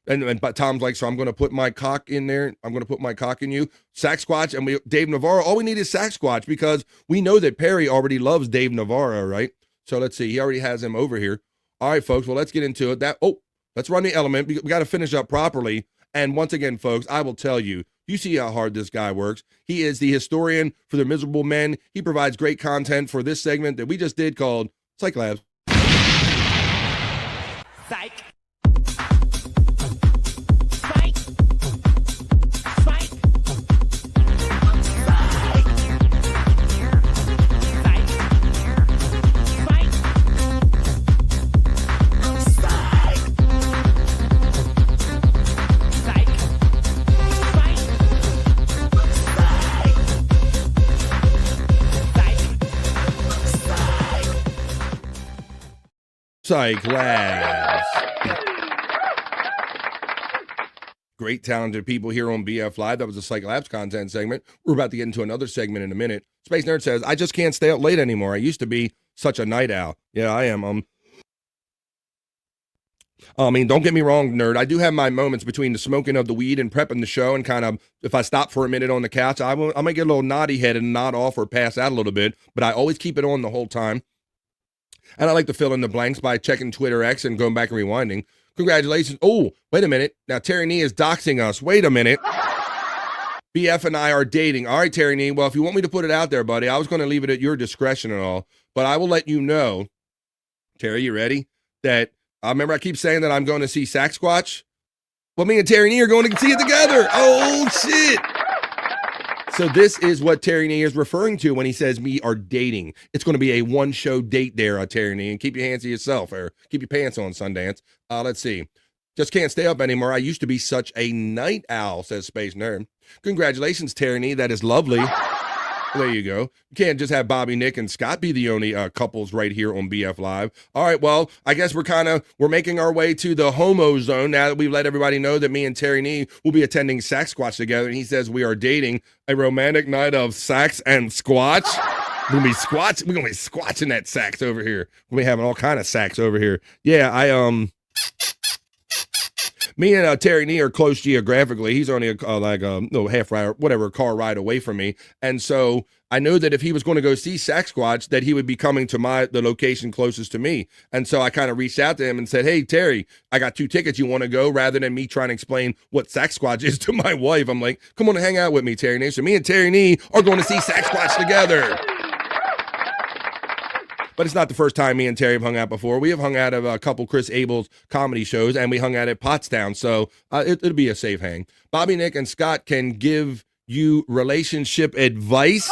But Tom's like, so I'm going to put my cock in there. I'm going to put my cock in you. Sack Squatch and Dave Navarro. All we need is Sack Squatch because we know that Perry already loves Dave Navarro, right? So let's see. He already has him over here. All right, folks. Well, let's get into it. Let's run the element. We got to finish up properly. And once again, folks, I will tell you, you see how hard this guy works. He is the historian for the miserable men. He provides great content for this segment that we just did called Cyke Labs. Cyke. Cyke Labs. great talented people here on BF Live. That was a Cyke Labs Content segment. We're about to get into another segment in a minute. Space Nerd says, I just can't stay up late anymore. I used to be such a night owl. Yeah, I am. I mean, don't get me wrong, nerd. I do have my moments between the smoking of the weed and prepping the show, and kind of, if I stop for a minute on the couch, I might get a little naughty headed and nod off or pass out a little bit, but I always keep it on the whole time. And I like to fill in the blanks by checking Twitter X and going back and rewinding. Congratulations. Oh, wait a minute. Now, Terry Nee is doxing us. Wait a minute. BF and I are dating. All right, Terry Nee. Well, if you want me to put it out there, buddy, I was going to leave it at your discretion and all, but I will let you know, Terry, you ready? That remember I keep saying that I'm going to see Sasquatch? Well, me and Terry Nee are going to see it together. Oh, shit. So this is what Terry Nee is referring to when he says we are dating. It's going to be a one-show date there, Terry Nee, and keep your hands to yourself, or keep your pants on, Sundance. Let's see. Just can't stay up anymore. I used to be such a night owl, says Space Nerd. Congratulations, Terry Nee. That is lovely. There you go. You can't just have Bobby, Nick, and Scott be the only couples right here on BF Live. All right, well, I guess we're making our way to the homo zone now that we've let everybody know that me and Terry Nee will be attending Sasquatch together, and he says we are dating a romantic night of sax and squatch. We're gonna be squatching that sax over here. We'll be having all kind of sax over here. Yeah, me and Terry Nee are close geographically. He's only half ride, whatever, car ride away from me. And so I know that if he was going to go see Sasquatch, that he would be coming to the location closest to me. And so I kind of reached out to him and said, hey, Terry, I got 2 tickets. You want to go? Rather than me trying to explain what Sasquatch is to my wife, I'm like, come on and hang out with me, Terry Nee. So me and Terry Nee are going to see Sasquatch together. But it's not the first time me and Terry have hung out before. We have hung out at a couple Chris Abel's comedy shows, and we hung out at Pottstown, so it'll be a safe hang. Bobby, Nick, and Scott can give you relationship advice.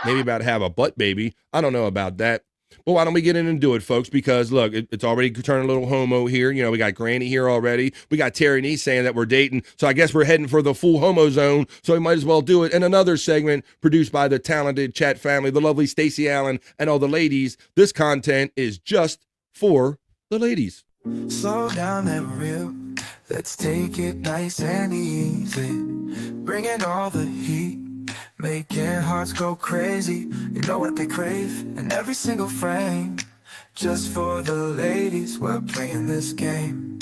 Maybe about have a butt baby. I don't know about that. But why don't we get in and do it, folks? Because, look, it's already turning a little homo here. You know, we got Granny here already. We got Terry Nee saying that we're dating. So I guess we're heading for the full homo zone. So we might as well do it in another segment produced by the talented chat family, the lovely Stacey Allen, and all the ladies. This content is just for the ladies. Slow down and real. Let's take it nice and easy. Bring in all the heat. Making hearts go crazy. You know what they crave in every single frame. Just for the ladies, we're playing this game.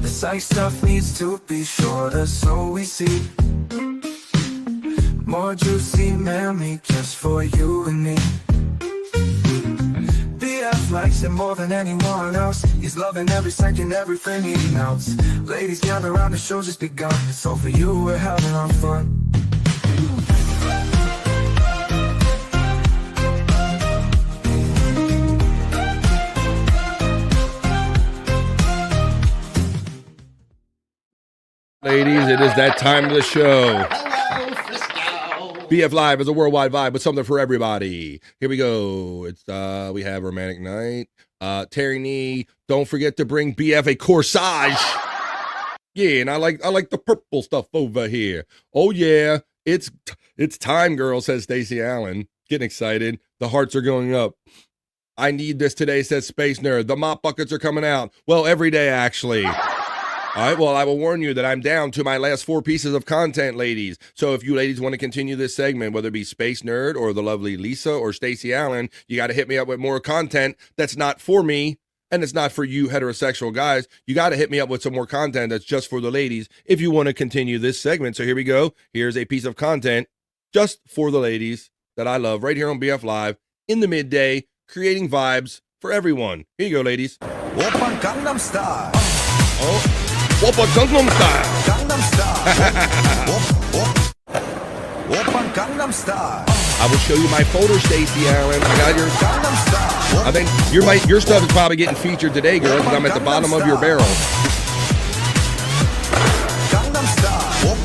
The Cyke stuff needs to be shorter, so we see more juicy mammy just for you and me. BF likes it more than anyone else. He's loving every second, everything he melts. Ladies gather around, the show's just begun. So for you, we're having our fun. Ladies, it is that time of the show. BF Live is a worldwide vibe with something for everybody. Here we go. It's we have romantic night. Terry Nee, don't forget to bring BF a corsage. Yeah, and I like the purple stuff over here. Oh yeah, it's time, girl, says Stacey Allen. Getting excited. The hearts are going up. I need this today, says Space Nerd. The mop buckets are coming out. Well, every day actually. All right, well, I will warn you that I'm down to my last 4 pieces of content, ladies. So if you ladies want to continue this segment, whether it be Space Nerd or the lovely Lisa or Stacey Allen, you got to hit me up with more content that's not for me and it's not for you heterosexual guys. You got to hit me up with some more content that's just for the ladies if you want to continue this segment. So here we go. Here's a piece of content just for the ladies that I love right here on BF Live in the midday, creating vibes for everyone. Here you go, ladies. Open Gangnam Style. Oh. Whoppa Gangnam Style. Gangnam Style. Open Gangnam Style. I will show you my folder, Stacey Allen. I got your Gangnam Style. I think your stuff is probably getting featured today, girl, because I'm at the bottom of your barrel. Gangnam Style.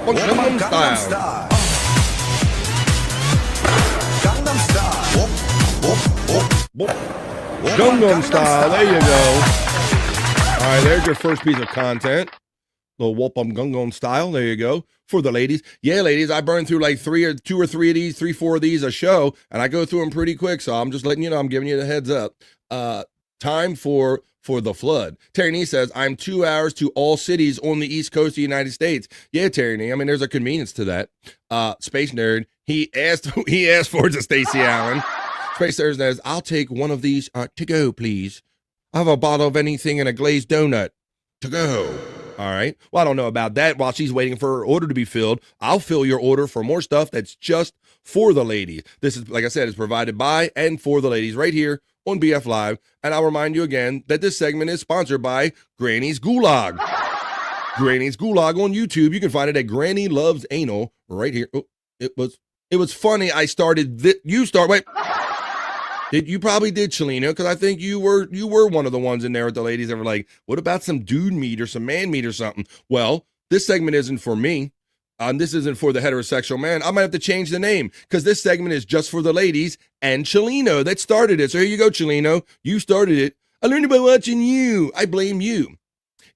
Gangnam Style. Gangnam Style. Gangnam Style. There you go. All right, there's your first piece of content. Little Whoopum Gungon style. There you go. For the ladies. Yeah, ladies, I burn through like 4 of these a show, and I go through them pretty quick. So I'm just letting you know, I'm giving you the heads up. Time for the flood. Terry Nee says, I'm 2 hours to all cities on the East Coast of the United States. Yeah, Terry Nee. I mean, there's a convenience to that. Space Nerd, he asked for it to Stacey Allen. Space Nerd says, I'll take one of these to go, please. I have a bottle of anything and a glazed donut to go. All right. Well, I don't know about that. While she's waiting for her order to be filled, I'll fill your order for more stuff that's just for the ladies. This is, like I said, is provided by and for the ladies right here on BF Live. And I'll remind you again that this segment is sponsored by Granny's Gulag. Granny's Gulag on YouTube. You can find it at Granny Loves Anal right here. Oh, it was funny. I started wait. You probably did, Chelino, because I think you were one of the ones in there with the ladies that were like, what about some dude meat or some man meat or something? Well, this segment isn't for me. This isn't for the heterosexual man. I might have to change the name because this segment is just for the ladies and Chelino that started it. So here you go, Chelino. You started it. I learned by watching you. I blame you.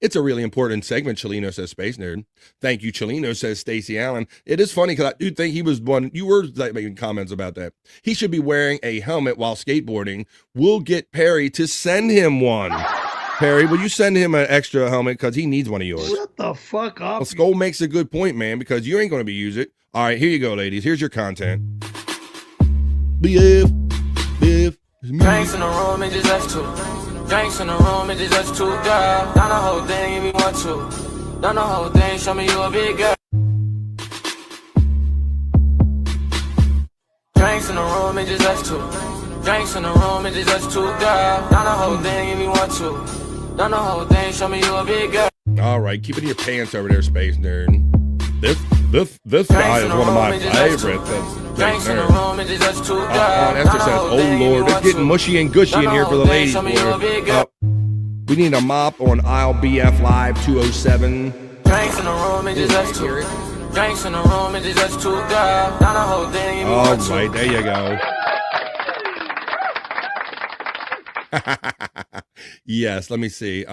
It's a really important segment, Chelino, says Space Nerd. Thank you, Chelino, says Stacey Allen. It is funny because I do think he was one. You were making comments about that. He should be wearing a helmet while skateboarding. We'll get Perry to send him one. Perry, will you send him an extra helmet because he needs one of yours? Shut the fuck up. Well, Skull makes a good point, man, because you ain't going to be using it. All right, here you go, ladies. Here's your content. BF. Drinks in the room, it just us two. Drinks in the room, it just us two, girl. Done the whole thing, if you want to. Done the whole thing, show me you a big girl. Drinks in the room, it just us two. Drinks in the room, it just us two, girl. Done the whole thing, if you want to. Done the whole thing, show me you a big girl. All right, keep it in your pants over there, Space Nerd. This guy is one of my favorites. Drinks in the room, it just us two, girl. Esther says, oh Lord, it's getting mushy and gushy in here for the ladies. We need a mop on aisle BF Live 207. Drinks in the room, it just us two. Drinks in the room, it just us two, girl. Done the whole thing, if you want to. All right, there you go. Yes, let me see.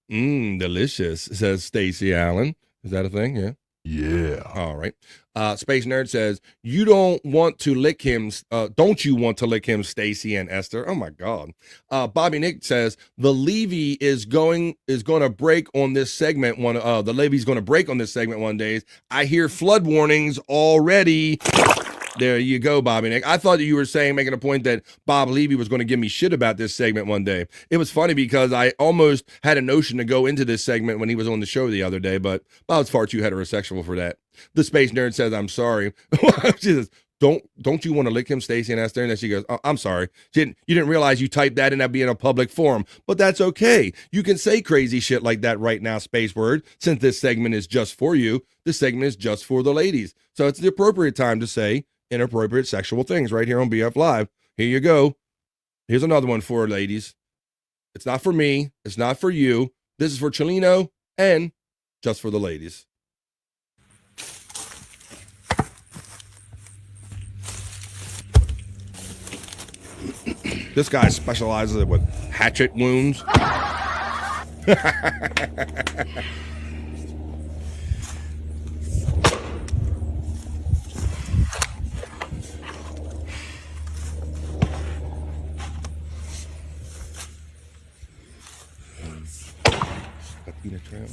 Delicious, says Stacey Allen. Is that a thing? Yeah. Yeah. All right. Space Nerd says, you don't want to lick him. Don't you want to lick him, Stacy and Esther? Oh my God. Bobby Nick says the levee is going to break on this segment the levee's going to break on this segment one day. I hear flood warnings already. There you go, Bobby Nick. I thought that you were making a point that Bob Levy was going to give me shit about this segment one day. It was funny because I almost had a notion to go into this segment when he was on the show the other day, but Bob's far too heterosexual for that. The Space Nerd says, I'm sorry. She says, don't you want to lick him, Stacey and Esther? And then she goes, oh, I'm sorry. You didn't realize you typed that and that'd be in a public forum, but that's okay. You can say crazy shit like that right now, Space Word, since this segment is just for you. This segment is just for the ladies. So it's the appropriate time to say inappropriate sexual things right here on BF Live. Here you go. Here's another one for ladies. It's not for me. It's not for you. This is for Chelino and just for the ladies. This guy specializes with hatchet wounds. Peanut trail.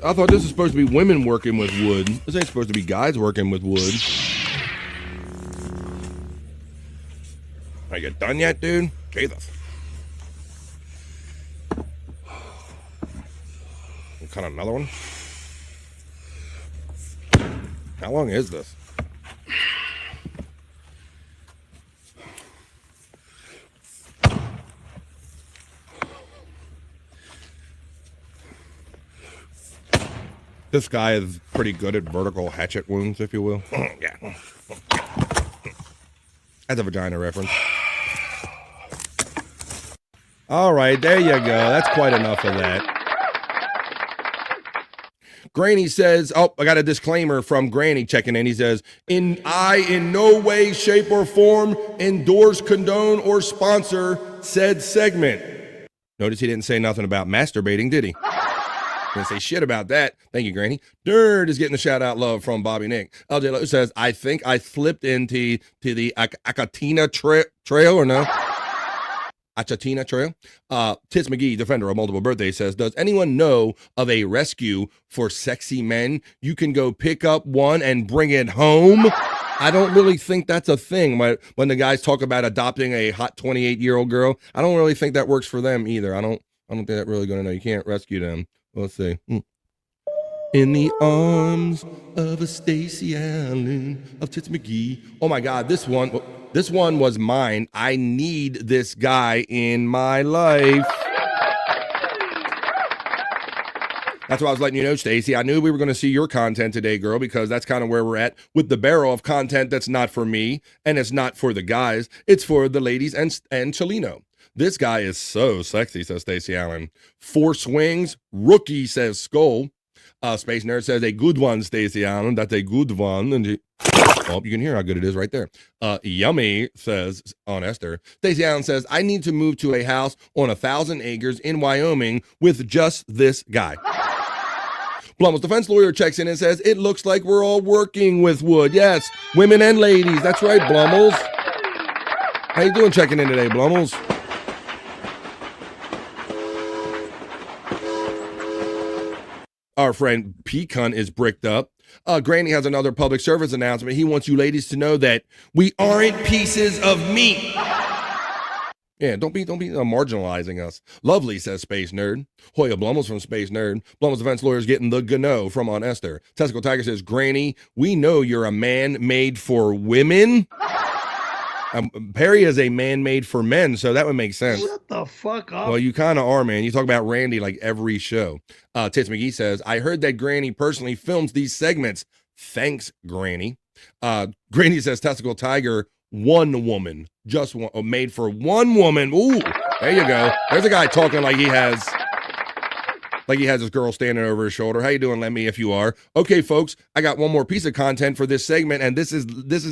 I thought this is supposed to be women working with wood. This ain't supposed to be guys working with wood. Are you done yet, dude? Jesus. Cut another one. How long is this? This guy is pretty good at vertical hatchet wounds, if you will. Yeah. That's a vagina reference. All right, there you go. That's quite enough of that. Granny says, oh, I got a disclaimer from Granny checking in. He says, I in no way, shape, or form endorse, condone, or sponsor said segment. Notice he didn't say nothing about masturbating, did he? Didn't say shit about that. Thank you, Granny. Dirt is getting the shout out love from Bobby Nick. LJ Lowe says, I think I slipped into the Achatina trail or no? Achatina Trail. Tits McGee, defender of multiple birthdays, says, does anyone know of a rescue for sexy men? You can go pick up one and bring it home. I don't really think that's a thing. When the guys talk about adopting a hot 28-year-old girl, I don't really think that works for them either. I don't think that's really going to know. You can't rescue them. Let's see. In the arms of a Stacey Allen of Tits McGee. Oh my God, this one was mine. I need this guy in my life. That's why I was letting you know, Stacey. I knew we were going to see your content today, girl, because that's kind of where we're at with the barrel of content that's not for me and it's not for the guys. It's for the ladies and Chelino. This guy is so sexy, says Stacey Allen. 4 swings, rookie, says Skull. Space Nerd says, a good one, Stacey Allen. That's a good one. And you can hear how good it is right there. Yummy, says on Esther. Stacey Allen says, I need to move to a house on 1,000 acres in Wyoming with just this guy. Blummel's defense lawyer checks in and says, it looks like we're all working with wood. Yes, women and ladies. That's right, Blummel's. How you doing checking in today, Blummel's? Our friend Pecan is bricked up. Granny has another public service announcement. He wants you ladies to know that we aren't pieces of meat. Yeah, don't be marginalizing us. Lovely, says Space Nerd. Hoya Blummel's from Space Nerd. Blummel's defense lawyer's getting the gano from on Esther. Testicle Tiger says, Granny, we know you're a man made for women. Perry is a man made for men, so that would make sense. Shut the fuck up. Well, you kind of are, man. You talk about Randy like every show. Tits McGee says, I heard that Granny personally films these segments. Thanks, Granny. Granny says, Testicle Tiger, one woman. Just one, made for one woman. Ooh, there you go. There's a guy talking like he has his girl standing over his shoulder. How you doing, Lemmy, if you are? Okay, folks, I got one more piece of content for this segment, and this is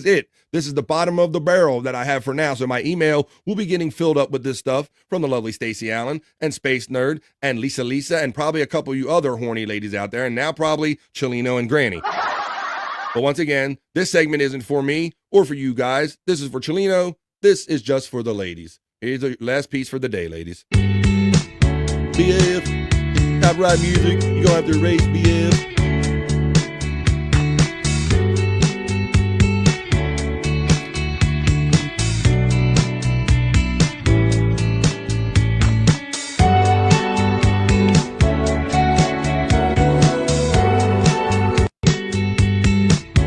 it. This is the bottom of the barrel that I have for now. So my email will be getting filled up with this stuff from the lovely Stacey Allen and Space Nerd and Lisa and probably a couple of you other horny ladies out there, and now probably Chelino and Granny. But once again, this segment isn't for me or for you guys. This is for Chelino. This is just for the ladies. Here's the last piece for the day, ladies. BF, copyright music, you gonna have to erase BF.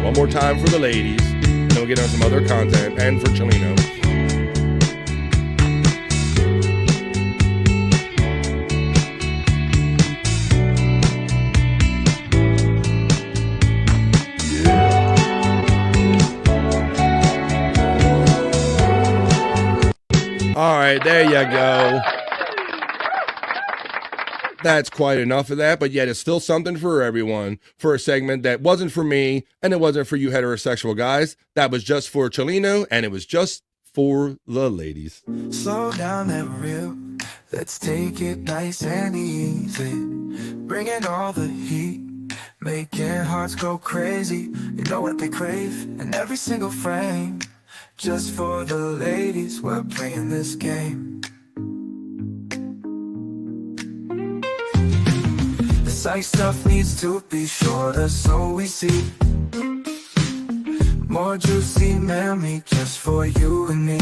One more time for the ladies. Then we'll get on some other content and for Chelino. All right, there you go. That's quite enough of that, but yet it's still something for everyone for a segment that wasn't for me and it wasn't for you heterosexual guys. That was just for Chelino and it was just for the ladies. Slow down and real. Let's take it nice and easy. Bringing all the heat. Making hearts go crazy. You know what they crave in every single frame. Just for the ladies, we're playing this game. The Cyke stuff needs to be shorter, so we see more juicy mammy just for you and me.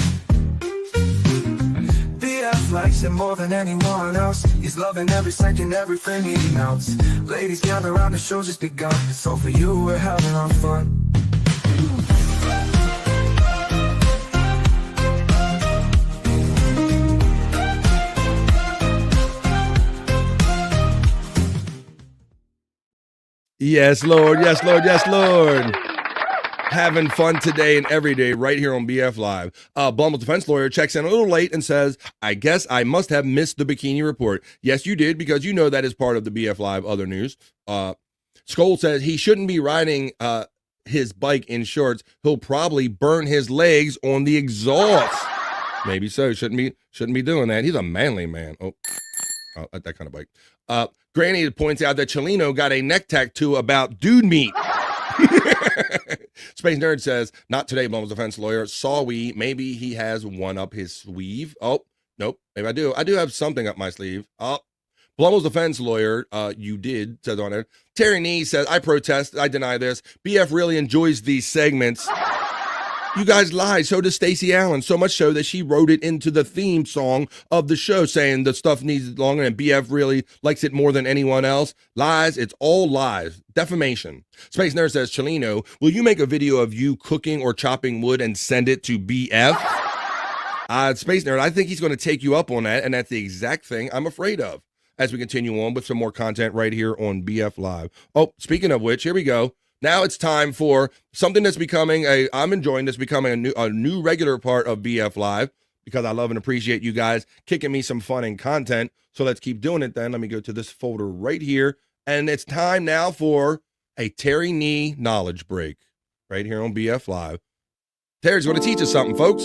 BF likes it more than anyone else. He's loving every second, every frame he melts. Ladies gather around, the show's just begun. So for you, we're having our fun. Yes, Lord. Yes, Lord. Yes, Lord. Having fun today and every day right here on BF Live. Blummel's defense lawyer checks in a little late and says, I guess I must have missed the bikini report. Yes, you did, because you know that is part of the BF Live other news. Skoll says he shouldn't be riding his bike in shorts. He'll probably burn his legs on the exhaust. Maybe so. Shouldn't be doing that. He's a manly man. Oh, that kind of bike. Granny points out that Chelino got a neck tattoo about dude meat. Space Nerd says, not today, Blum's defense lawyer. Saw we, maybe he has one up his sleeve. Oh, nope. Maybe I do. I do have something up my sleeve. Oh, Blum's defense lawyer, you did, says on there. Terry Nee says, I protest. I deny this. BF really enjoys these segments. You guys lie. So does Stacey Allen. So much so that she wrote it into the theme song of the show, saying the stuff needs longer and BF really likes it more than anyone else. Lies. It's all lies. Defamation. Space Nerd says, Chelino, will you make a video of you cooking or chopping wood and send it to BF? Space Nerd, I think he's going to take you up on that, and that's the exact thing I'm afraid of. As we continue on with some more content right here on BF Live. Oh, speaking of which, here we go. Now it's time for something that's becoming I'm enjoying this becoming a new regular part of BF Live, because I love and appreciate you guys kicking me some fun and content. So let's keep doing it then. Let me go to this folder right here. And it's time now for a Terry Nee knowledge break right here on BF Live. Terry's going to teach us something, folks.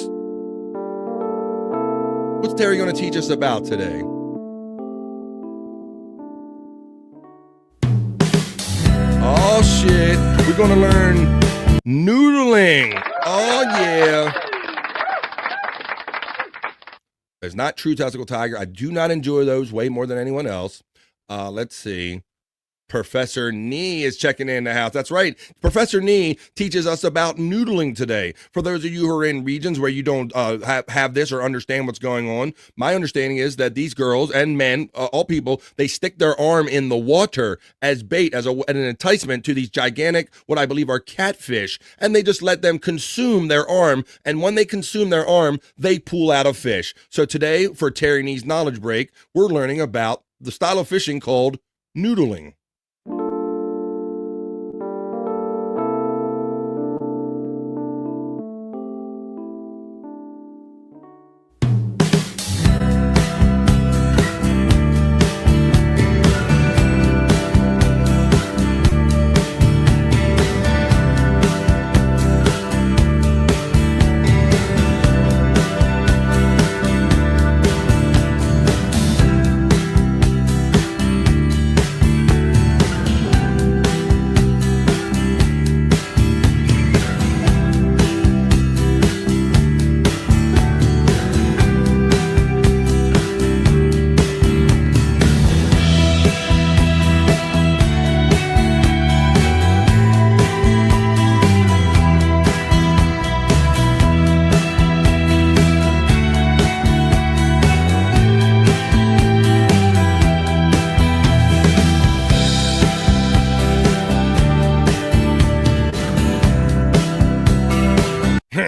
What's Terry going to teach us about today? Oh, shit. We're going to learn noodling. Oh, yeah. It's not true testicle tiger. I do not enjoy those way more than anyone else. Let's see. Professor Nee is checking in the house. That's right. Professor Nee teaches us about noodling today. For those of you who are in regions where you don't have this or understand what's going on, my understanding is that these girls and men, all people, they stick their arm in the water as bait, as an enticement to these gigantic, what I believe are catfish, and they just let them consume their arm. And when they consume their arm, they pull out a fish. So today, for Terry Nee's knowledge break, we're learning about the style of fishing called noodling.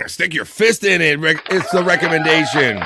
Stick your fist in it. It's the recommendation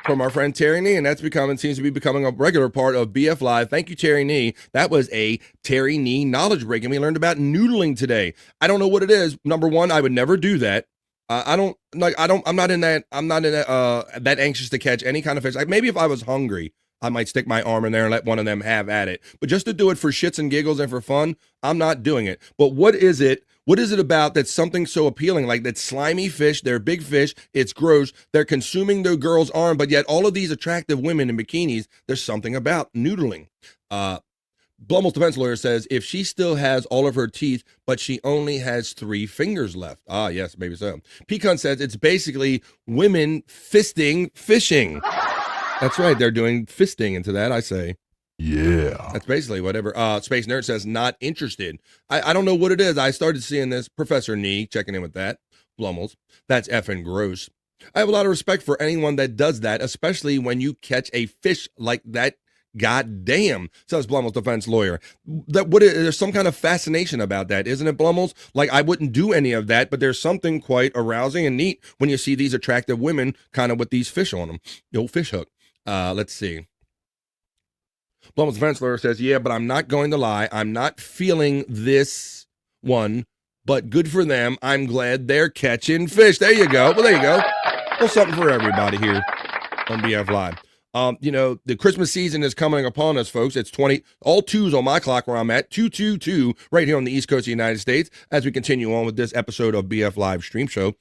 from our friend Terry Nee, and seems to be becoming a regular part of BF Live. Thank you, Terry Nee. That was a Terry Nee knowledge break, and we learned about noodling today. I don't know what it is. Number one, I would never do that. I'm not in that that anxious to catch any kind of fish. Like maybe if I was hungry, I might stick my arm in there and let one of them have at it. But just to do it for shits and giggles and for fun, I'm not doing it. But what is it? What is it about that's something so appealing? Like that slimy fish, they're big fish, it's gross, they're consuming the girl's arm, but yet all of these attractive women in bikinis, there's something about noodling. Blummel's defense lawyer says if she still has all of her teeth, but she only has 3 fingers left. Ah, yes, maybe so. Pecan says it's basically women fisting fishing. That's right, they're doing fisting into that, I say. Yeah. That's basically whatever. Space Nerd says not interested. I don't know what it is. I started seeing this. Professor Nee checking in with that. Blummel's. That's effing gross. I have a lot of respect for anyone that does that, especially when you catch a fish like that. God damn, says Blummel's defense lawyer. There's some kind of fascination about that, isn't it, Blummel's? Like, I wouldn't do any of that, but there's something quite arousing and neat when you see these attractive women kind of with these fish on them. The old fish hook. Let's see. Blummel's defense lawyer says, yeah, but I'm not going to lie. I'm not feeling this one, but good for them. I'm glad they're catching fish. There you go. Well, there you go. Well, something for everybody here on BF Live. The Christmas season is coming upon us, folks. It's all twos on my clock where I'm at, 222 right here on the East Coast of the United States as we continue on with this episode of BF Live Stream Show.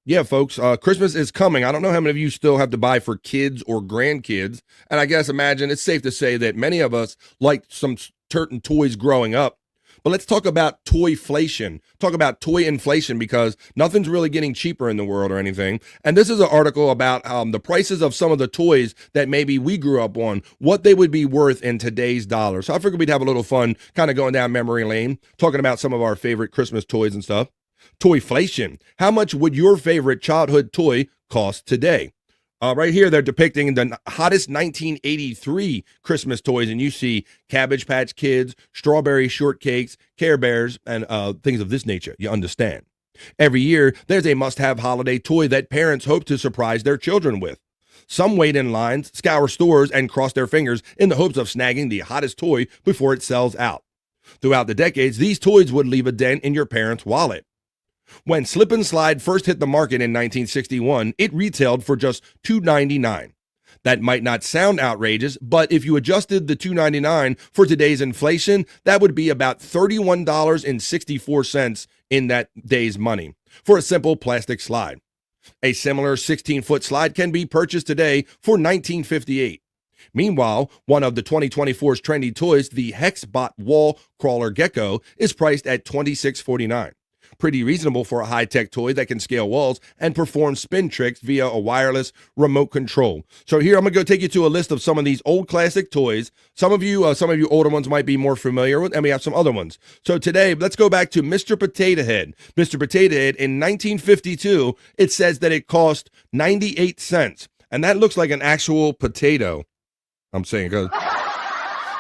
Yeah, folks, Christmas is coming. I don't know how many of you still have to buy for kids or grandkids. And I guess imagine it's safe to say that many of us liked some certain toys growing up. But let's talk about toyflation. Talk about toy inflation because nothing's really getting cheaper in the world or anything. And this is an article about the prices of some of the toys that maybe we grew up on, what they would be worth in today's dollar. So I figured we'd have a little fun kind of going down memory lane, talking about some of our favorite Christmas toys and stuff. Toyflation. How much would your favorite childhood toy cost today? Right here, they're depicting the hottest 1983 Christmas toys, and you see Cabbage Patch Kids, Strawberry Shortcakes, Care Bears, and things of this nature. You understand. Every year, there's a must-have holiday toy that parents hope to surprise their children with. Some wait in lines, scour stores, and cross their fingers in the hopes of snagging the hottest toy before it sells out. Throughout the decades, these toys would leave a dent in your parents' wallet. When Slip and Slide first hit the market in 1961, it retailed for just $2.99. That might not sound outrageous, but if you adjusted the $2.99 for today's inflation, that would be about $31.64 in that day's money for a simple plastic slide. A similar 16-foot slide can be purchased today for $19.58. Meanwhile, one of the 2024's trendy toys, the Hexbot Wall Crawler Gecko, is priced at $26.49. Pretty reasonable for a high-tech toy that can scale walls and perform spin tricks via a wireless remote control. So here I'm gonna go take you to a list of some of these old classic toys. Some of you older ones might be more familiar with, and we have some other ones. So today, let's go back to Mr. Potato Head. Mr. Potato Head in 1952, it says that it cost 98 cents, and that looks like an actual potato. I'm saying because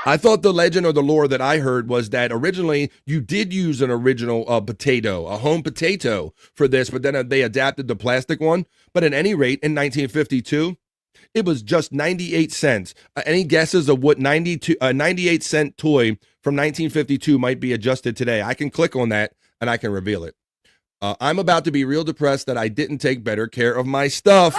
I thought the legend or the lore that I heard was that originally you did use an original potato, a home potato for this, but then they adapted the plastic one. But at any rate, in 1952, it was just 98 cents. Any guesses of what 98-cent toy from 1952 might be adjusted today? I can click on that and I can reveal it. I'm about to be real depressed that I didn't take better care of my stuff.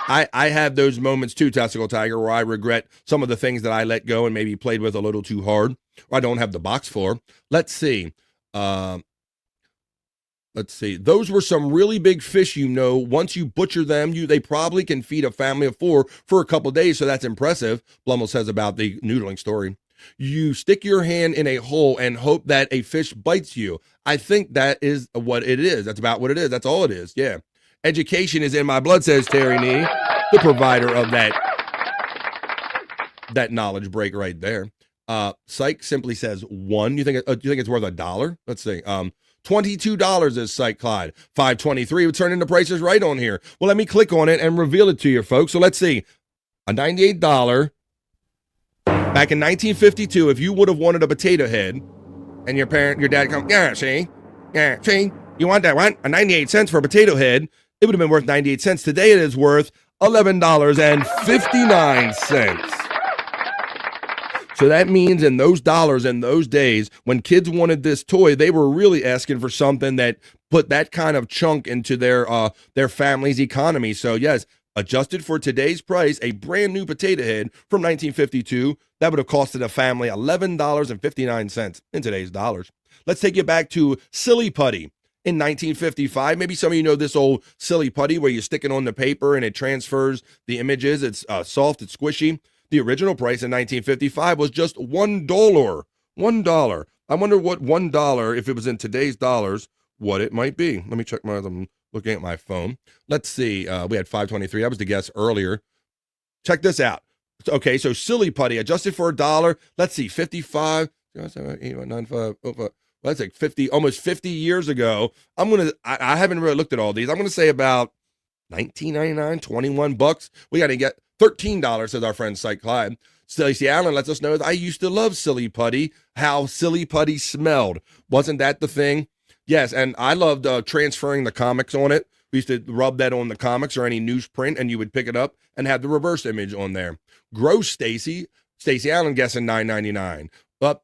I have those moments too, Testicle Tiger, where I regret some of the things that I let go and maybe played with a little too hard, or I don't have the box for. Let's see. Those were some really big fish, Once you butcher them, they probably can feed a family of 4 for a couple days, so that's impressive, Blummel says about the noodling story. You stick your hand in a hole and hope that a fish bites you. I think that is what it is. That's about what it is. That's all it is, yeah. Education is in my blood, says Terry Nee, the provider of that knowledge break right there. Cyke simply says 1. You think it's worth $1? Let's see. $22 is Cyke Clyde. $5.23 would turn into Prices Right on here. Well, let me click on it and reveal it to you, folks. So let's see. A $98 back in 1952. If you would have wanted a potato head, and your dad come, see, you want that one? A 98 cents for a potato head. It would have been worth 98 cents. Today it is worth $11.59. So that means in those dollars, in those days, when kids wanted this toy, they were really asking for something that put that kind of chunk into their family's economy. So yes, adjusted for today's price, a brand new potato head from 1952, that would have costed a family $11.59 in today's dollars. Let's take you back to Silly Putty. In 1955, maybe some of you know this old Silly Putty where you stick it on the paper and it transfers the images. It's soft, it's squishy. The original price in 1955 was just $1. $1. I wonder what $1, if it was in today's dollars, what it might be. Let me check I'm looking at my phone. Let's see. We had 523. That was the guess earlier. Check this out. Okay, so Silly Putty adjusted for $1. Let's see, 55. 95. That's like 50, almost 50 years ago. I haven't really looked at all these. I'm going to say about $19.99, $21. We got to get $13, says our friend Cyke Clyde. Stacey Allen lets us know that I used to love Silly Putty, how Silly Putty smelled. Wasn't that the thing? Yes, and I loved transferring the comics on it. We used to rub that on the comics or any newsprint, and you would pick it up and have the reverse image on there. Gross Stacey Allen guessing $9.99.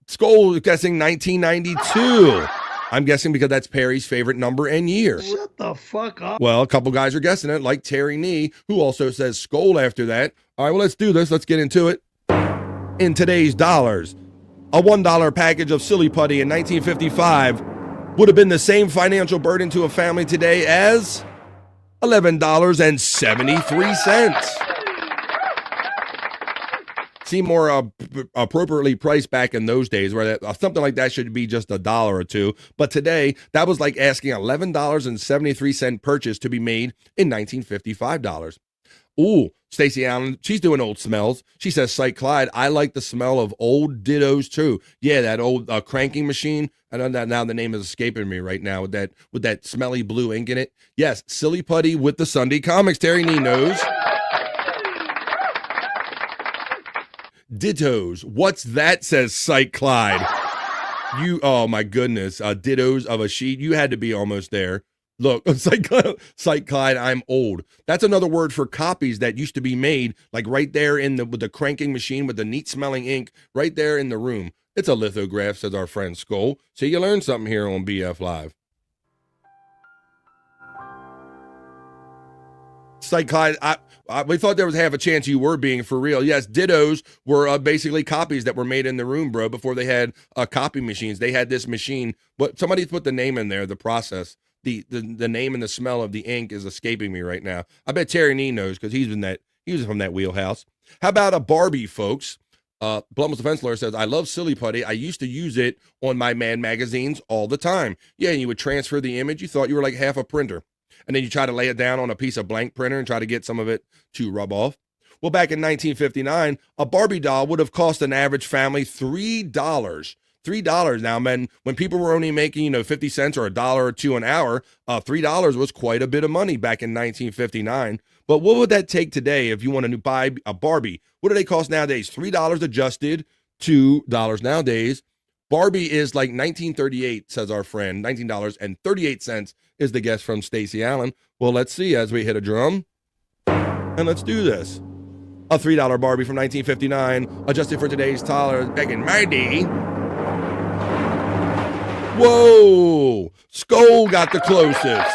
Skull guessing $19.92. I'm guessing because that's Perry's favorite number and year. Shut the fuck up. Well, a couple guys are guessing it, like Terry Nee, who also says Skull after that. All right, well, let's do this. Let's get into it. In today's dollars, a $1 package of Silly Putty in 1955 would have been the same financial burden to a family today as $11.73. Seemed more appropriately priced back in those days, where something like that should be just $1 or $2. But today, that was like asking $11.73 purchase to be made in 1955 dollars. Ooh, Stacey Allen, she's doing old smells. She says, Cyke Clyde, I like the smell of old dittos too. Yeah, that old cranking machine. I know that now the name is escaping me right now with that smelly blue ink in it. Yes, Silly Putty with the Sunday comics. Terry Nee knows. Dittos. What's that, says Cyke Clyde. Oh my goodness. Dittos of a sheet. You had to be almost there. Look, Cyke Clyde, I'm old. That's another word for copies that used to be made, like right there with the cranking machine with the neat smelling ink right there in the room. It's a lithograph, says our friend Skull. So you learned something here on BF Live. Cyke Clyde, we thought there was half a chance you were being for real. Yes, dittos were basically copies that were made in the room, bro, before they had copy machines. They had this machine, but somebody put the name in there, the process. The name and the smell of the ink is escaping me right now. I bet Terry Nee knows because he was from that wheelhouse. How about a Barbie, folks? Blunt's defense lawyer says, I love Silly Putty. I used to use it on my Man magazines all the time. Yeah, and you would transfer the image. You thought you were like half a printer. And then you try to lay it down on a piece of blank printer and try to get some of it to rub off. Well, back in 1959, a Barbie doll would have cost an average family $3. $3 now, man. When people were only making 50 cents or $1 or $2 an hour, $3 was quite a bit of money back in 1959. But what would that take today if you want to buy a Barbie? What do they cost nowadays? $3 adjusted, $2 nowadays. Barbie is like 1938, says our friend. $19.38 is the guess from Stacey Allen. Well, let's see as we hit a drum. And let's do this. A $3 Barbie from 1959, adjusted for today's dollars back in my day. Whoa! Skull got the closest.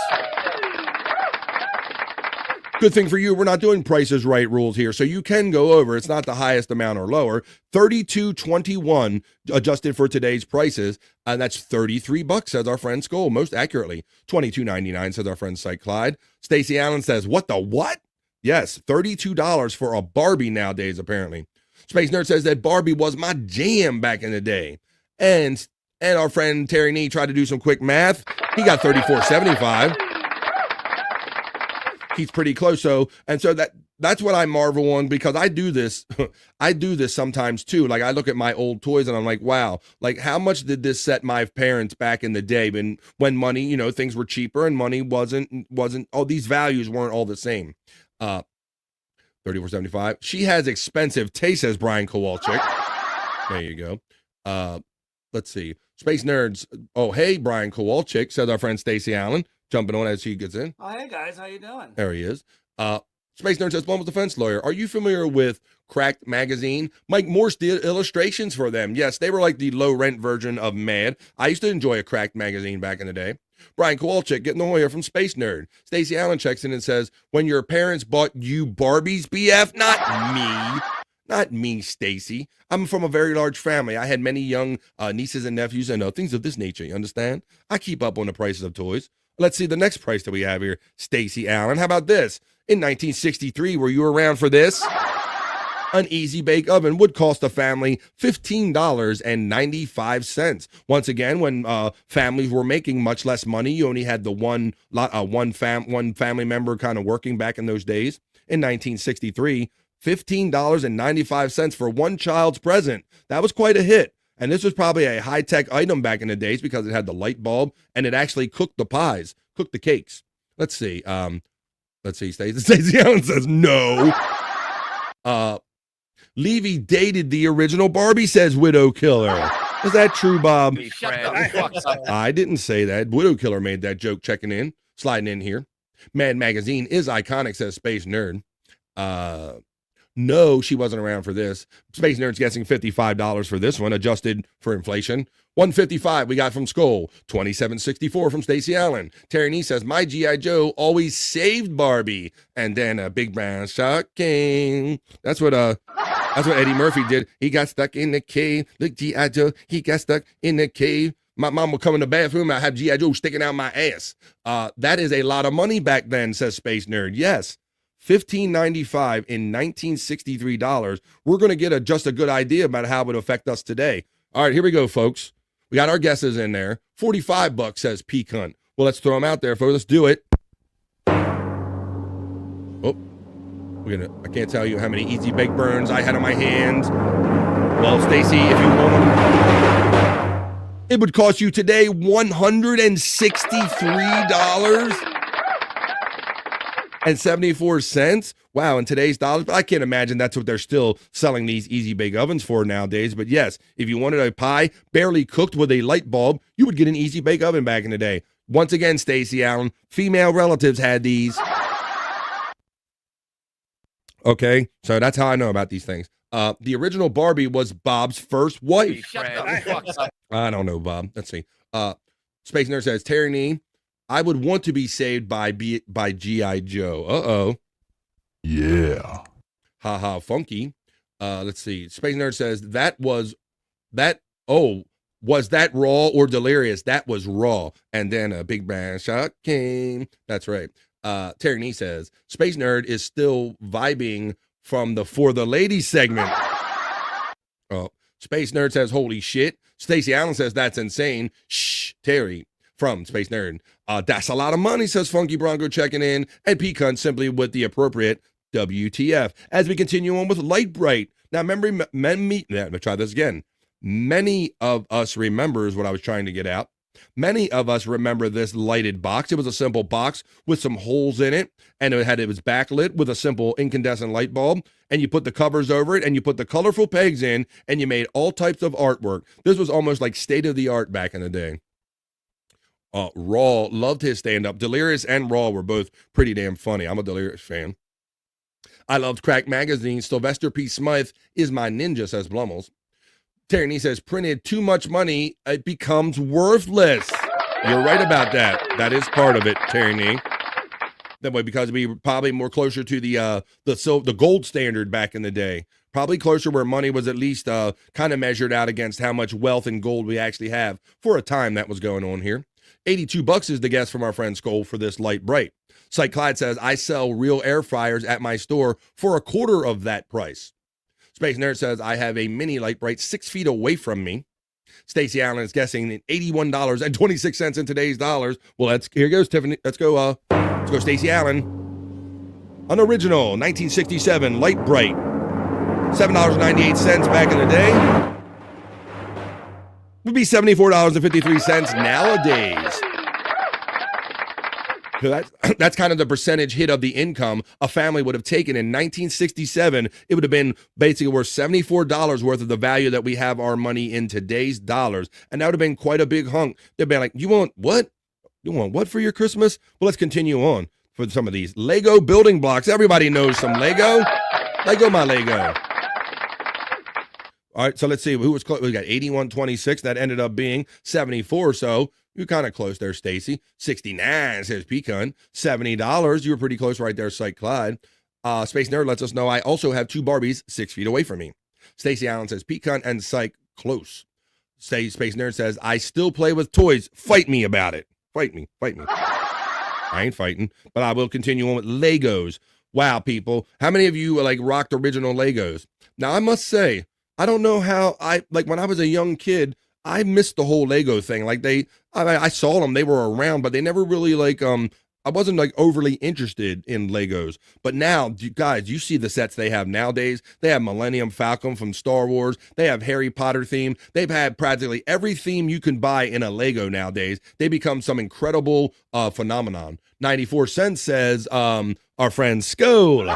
Good thing for you, we're not doing Prices Right rules here, so you can go over. It's not the highest amount or lower. $32.21 adjusted for today's prices, and that's $33, says our friend Skull, most accurately. $22.99, says our friend Cyke Clyde. Stacey Allen says, what the what? Yes, $32 for a Barbie nowadays, apparently. Space Nerd says that Barbie was my jam back in the day. And our friend Terry Nee tried to do some quick math. He got $34.75. He's pretty close. So that's what I marvel on, because I do this. I do this sometimes too. Like I look at my old toys and I'm like, wow, like how much did this set my parents back in the day when money, things were cheaper and money wasn't all these values weren't all the same. $34.75. She has expensive taste, says Brian Kowalczyk. There you go. Let's see. Space Nerds. Oh, hey, Brian Kowalczyk, says our friend Stacey Allen, jumping on as she gets in. Oh, hey, guys. How you doing? There he is. Space Nerd says, Blunt's defense lawyer, are you familiar with Cracked Magazine? Mike Morse did illustrations for them. Yes, they were like the low-rent version of Mad. I used to enjoy a Cracked Magazine back in the day. Brian Kowalczyk getting the lawyer from Space Nerd. Stacey Allen checks in and says, when your parents bought you Barbies, BF? Not me. Not me, Stacy. I'm from a very large family. I had many young nieces and nephews and things of this nature, you understand? I keep up on the prices of toys. Let's see the next price that we have here, Stacey Allen. How about this? In 1963, were you around for this? An Easy Bake Oven would cost a family $15.95. Once again, when families were making much less money, you only had the one family member kind of working back in those days. In 1963, $15.95 for one child's present. That was quite a hit. And this was probably a high-tech item back in the days because it had the light bulb and it actually cooked the pies, cooked the cakes. Let's see. Stacey Allen says no. Levy dated the original Barbie, says Widow Killer. Is that true, Bob? I didn't say that. Widow Killer made that joke checking in, sliding in here. Mad Magazine is iconic, says Space Nerd. No, she wasn't around for this. Space Nerd's guessing $55 for this one, adjusted for inflation. $155 we got from Skull. $27.64 from Stacey Allen. Terry Nee says, my G.I. Joe always saved Barbie. And then a big brown shocking. That's what Eddie Murphy did. He got stuck in the cave. Look, G.I. Joe, he got stuck in the cave. My mom would come in the bathroom, I have G.I. Joe sticking out my ass. That is a lot of money back then, says Space Nerd. Yes. $15.95 in $1963. We're going to get just a good idea about how it would affect us today. All right, here we go, folks. We got our guesses in there. $45, says Peak Hunt. Well, let's throw them out there, folks. Let's do it. Oh, I can't tell you how many easy bake burns I had on my hands. Well, Stacy, if you want them, it would cost you today $163.74. Wow, in today's dollars, but I can't imagine that's what they're still selling these easy bake ovens for nowadays. But yes, if you wanted a pie barely cooked with a light bulb, you would get an easy bake oven back in the day. Once again, Stacey Allen, female relatives had these. Okay, so that's how I know about these things. The original Barbie was Bob's first wife. Shut the fuck up. I don't know, Bob. Let's see. Space Nerd says, Terry Nee, I would want to be saved by G.I. Joe. Uh-oh. Yeah. Ha funky. Let's see. Space Nerd says, was that raw or delirious? That was raw. And then a big brown shot came. That's right. Terry Nee says, Space Nerd is still vibing from the For the Ladies segment. Oh, Space Nerd says, holy shit. Stacey Allen says, that's insane. Shh, Terry from Space Nerd. That's a lot of money, says Funky Bronco checking in. And Pecan simply with the appropriate WTF. As we continue on with Light Bright. Now, let me try this again. Many of us remembers what I was trying to get out. Many of us remember this lighted box. It was a simple box with some holes in it, and it was backlit with a simple incandescent light bulb, and you put the covers over it, and you put the colorful pegs in, and you made all types of artwork. This was almost like state-of-the-art back in the day. Raw loved his stand-up. Delirious and Raw were both pretty damn funny. I'm a Delirious fan. I loved Crack Magazine. Sylvester P. Smythe is my ninja, says Blummels. Terry Nee says, printed too much money, it becomes worthless. You're right about that. That is part of it, Terry Nee. That way, because we were probably more closer to the gold standard back in the day. Probably closer where money was at least kind of measured out against how much wealth and gold we actually have for a time that was going on here. $82 is the guess from our friend Skull for this Light Bright. Cyke Clyde says, I sell real air fryers at my store for a quarter of that price. Space Nerd says, I have a mini Light Bright 6 feet away from me. Stacey Allen is guessing $81.26 in today's dollars. Well, here goes Tiffany. Let's go Stacey Allen. An original 1967 Light Bright. $7.98 back in the day. Would be $74.53 nowadays. So that's kind of the percentage hit of the income a family would have taken in 1967. It would have been basically worth $74 worth of the value that we have our money in today's dollars. And that would have been quite a big hunk. They'd be like, you want what? You want what for your Christmas? Well, let's continue on for some of these. Lego building blocks. Everybody knows some Lego. Lego my Lego. All right, so let's see who was close. We got 81.26. That ended up being 74. So you're kind of close there, Stacy. 69 says Pecan. $70. You were pretty close right there, Cyke Clyde. Space Nerd lets us know I also have two Barbies 6 feet away from me. Stacey Allen says Pecan and Cyke close. Space Nerd says I still play with toys. Fight me about it. Fight me. I ain't fighting, but I will continue on with Legos. Wow, people. How many of you rocked original Legos? Now, I must say, I don't know how when I was a young kid, I missed the whole Lego thing. I saw them, they were around, but they never really I wasn't overly interested in Legos. But now, guys, you see the sets they have nowadays. They have Millennium Falcon from Star Wars. They have Harry Potter theme. They've had practically every theme you can buy in a Lego nowadays. They become some incredible phenomenon. 94 cents says our friend Skull.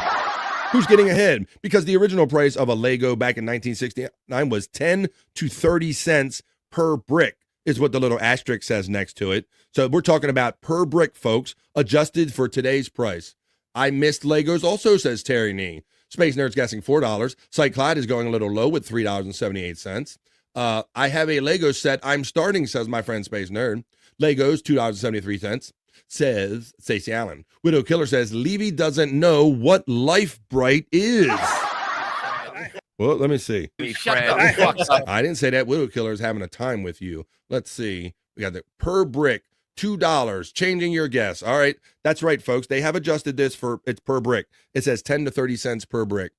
Who's getting ahead? Because the original price of a Lego back in 1969 was 10 to 30 cents per brick, is what the little asterisk says next to it. So we're talking about per brick, folks, adjusted for today's price. I missed Legos also, says Terry Nee. Space Nerd's guessing $4. Cyke Clyde is going a little low with $3.78. I have a Lego set I'm starting, says my friend Space Nerd. Legos, $2.73, says Stacey Allen. Widow Killer says, Levy doesn't know what Life Bright is. Well, let me see. I didn't say that. Widow Killer is having a time with you. Let's see. We got the per brick, $2, changing your guess. All right. That's right, folks. They have adjusted this for it's per brick. It says 10 to 30 cents per brick.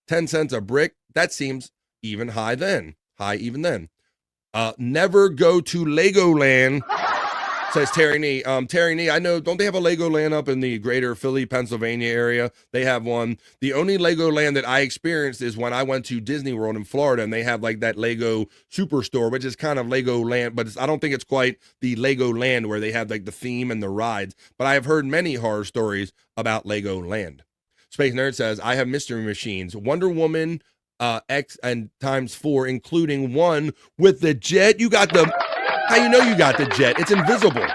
10 cents a brick. That seems even high then. High even then. Never go to Legoland, says Terry Nee. Terry Nee, I know, don't they have a Legoland up in the greater Philly, Pennsylvania area? They have one. The only Legoland that I experienced is when I went to Disney World in Florida, and they have like that Lego Superstore, which is kind of Legoland, but I don't think it's quite the Legoland where they have like the theme and the rides. But I have heard many horror stories about Legoland. Space Nerd says, I have mystery machines. Wonder Woman, X and ×4, including one with the jet. You got the... How you know you got the jet? It's invisible.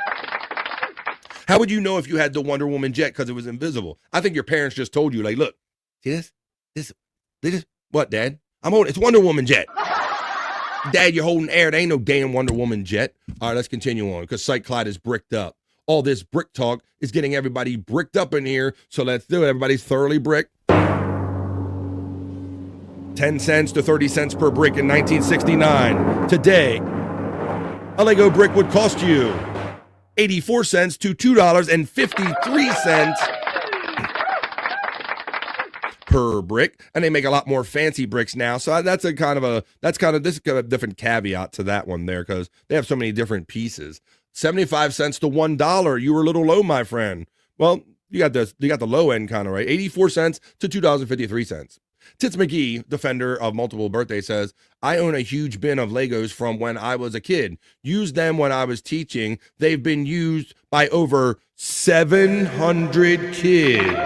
How would you know if you had the Wonder Woman jet because it was invisible? I think your parents just told you, like, look, see this? What, Dad? I'm holding, it's Wonder Woman jet. Dad, you're holding air. There ain't no damn Wonder Woman jet. All right, let's continue on because Cyke Clyde is bricked up. All this brick talk is getting everybody bricked up in here. So let's do it. Everybody's thoroughly bricked. 10 cents to 30 cents per brick in 1969. Today, a Lego brick would cost you 84 cents to $2.53 per brick, and they make a lot more fancy bricks now. So this is kind of a different caveat to that one there because they have so many different pieces. 75 cents to $1. You were a little low, my friend. Well, you got the low end kind of right. 84 cents to $2.53. Tits McGee, defender of multiple birthdays, says, I own a huge bin of Legos from when I was a kid. Used them when I was teaching. They've been used by over 700 kids.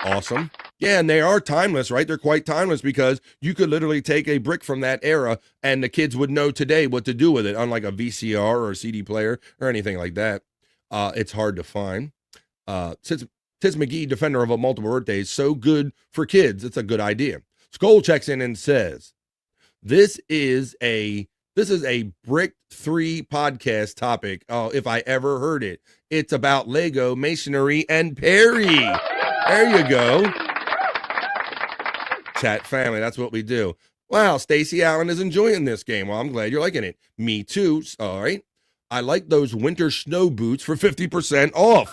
Awesome. Yeah, and they are timeless, right? They're quite timeless because you could literally take a brick from that era and the kids would know today what to do with it, unlike a VCR or a CD player or anything like that. It's hard to find. Tis McGee, defender of a multiple birthdays, so good for kids. It's a good idea. Skull checks in and says, this is a Brick 3 podcast topic. Oh, if I ever heard it. It's about Lego, masonry, and Perry. There you go. Chat family, that's what we do. Wow, Stacey Allen is enjoying this game. Well, I'm glad you're liking it. Me too. All right. I like those winter snow boots for 50% off.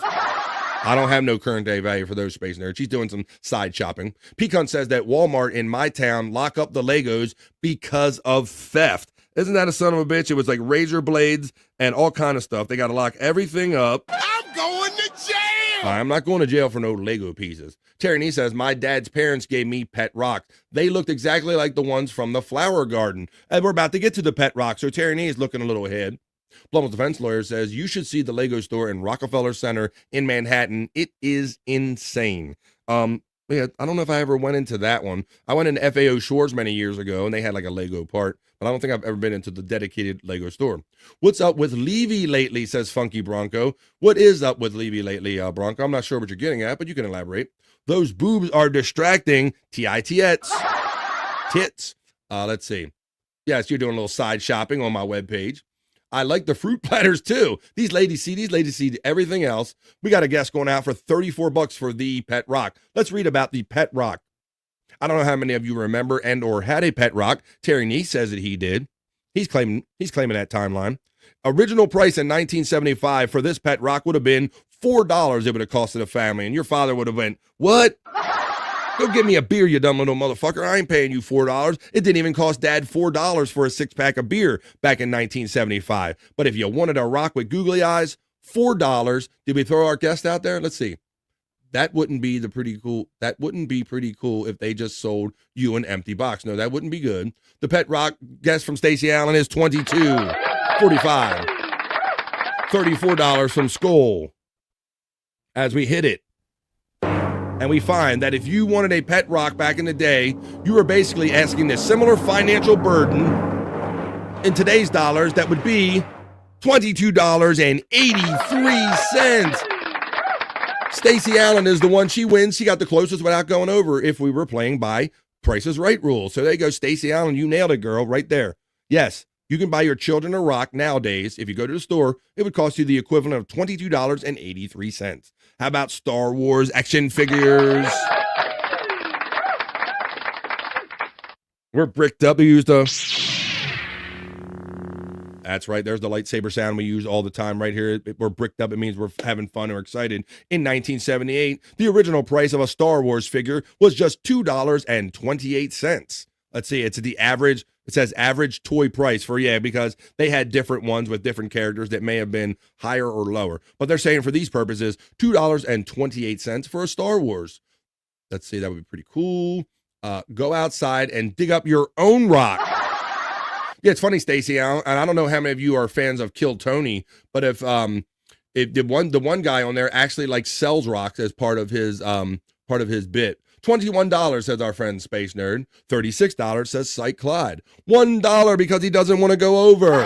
I don't have no current day value for those, Space Nerds. She's doing some side shopping. Pecan says that Walmart in my town lock up the Legos because of theft. Isn't that a son of a bitch? It was like razor blades and all kind of stuff. They got to lock everything up. I'm going to jail. I'm not going to jail for no Lego pieces. Terry Nee says, my dad's parents gave me pet rocks. They looked exactly like the ones from the flower garden. And we're about to get to the pet rock, so Terry Nee is looking a little ahead. Blum's defense lawyer says you should see the Lego store in Rockefeller Center in Manhattan. It is insane. Yeah, I don't know if I ever went into that one. I went into FAO Shores many years ago, and they had like a Lego part, but I don't think I've ever been into the dedicated Lego store. What's up with Levy lately, says Funky Bronco. What is up with Levy lately, Bronco? I'm not sure what you're getting at, but you can elaborate. Those boobs are distracting. Tits. Let's see. Yes, you're doing a little side shopping on my webpage. I like the fruit platters too. These ladies see everything else. We got a guest going out for $34 for the pet rock. Let's read about the pet rock. I don't know how many of you remember and or had a pet rock. Terry Nee says that he did. He's claiming that timeline. Original price in 1975 for this pet rock would have been $4. It would have costed a family, and your father would have went, what? Go get me a beer, you dumb little motherfucker. I ain't paying you $4. It didn't even cost Dad $4 for a 6-pack of beer back in 1975. But if you wanted a rock with googly eyes, $4. Did we throw our guest out there? Let's see. That wouldn't be pretty cool if they just sold you an empty box. No, that wouldn't be good. The pet rock guest from Stacey Allen is $22.45. $34 from Skull. As we hit it. And we find that if you wanted a pet rock back in the day, you were basically asking a similar financial burden in today's dollars. That would be $22.83. Stacey Allen is the one. She wins. She got the closest without going over if we were playing by Price is Right rules. So there you go, Stacey Allen. You nailed it, girl, right there. Yes, you can buy your children a rock nowadays. If you go to the store, it would cost you the equivalent of $22.83. How about Star Wars action figures? We're bricked up. We used a... That's right. There's the lightsaber sound we use all the time right here. We're bricked up. It means we're having fun or excited. In 1978, the original price of a Star Wars figure was just $2.28. Let's see. It's the average. It says average toy price for, because they had different ones with different characters that may have been higher or lower. But they're saying for these purposes, $2.28 for a Star Wars. Let's see. That would be pretty cool. Go outside and dig up your own rock. Yeah, it's funny, Stacey, and I don't know how many of you are fans of Kill Tony, but if the one guy on there actually like sells rocks as part of his bit. $21 says our friend Space Nerd. $36 says Cyke Clyde. $1 because he doesn't want to go over.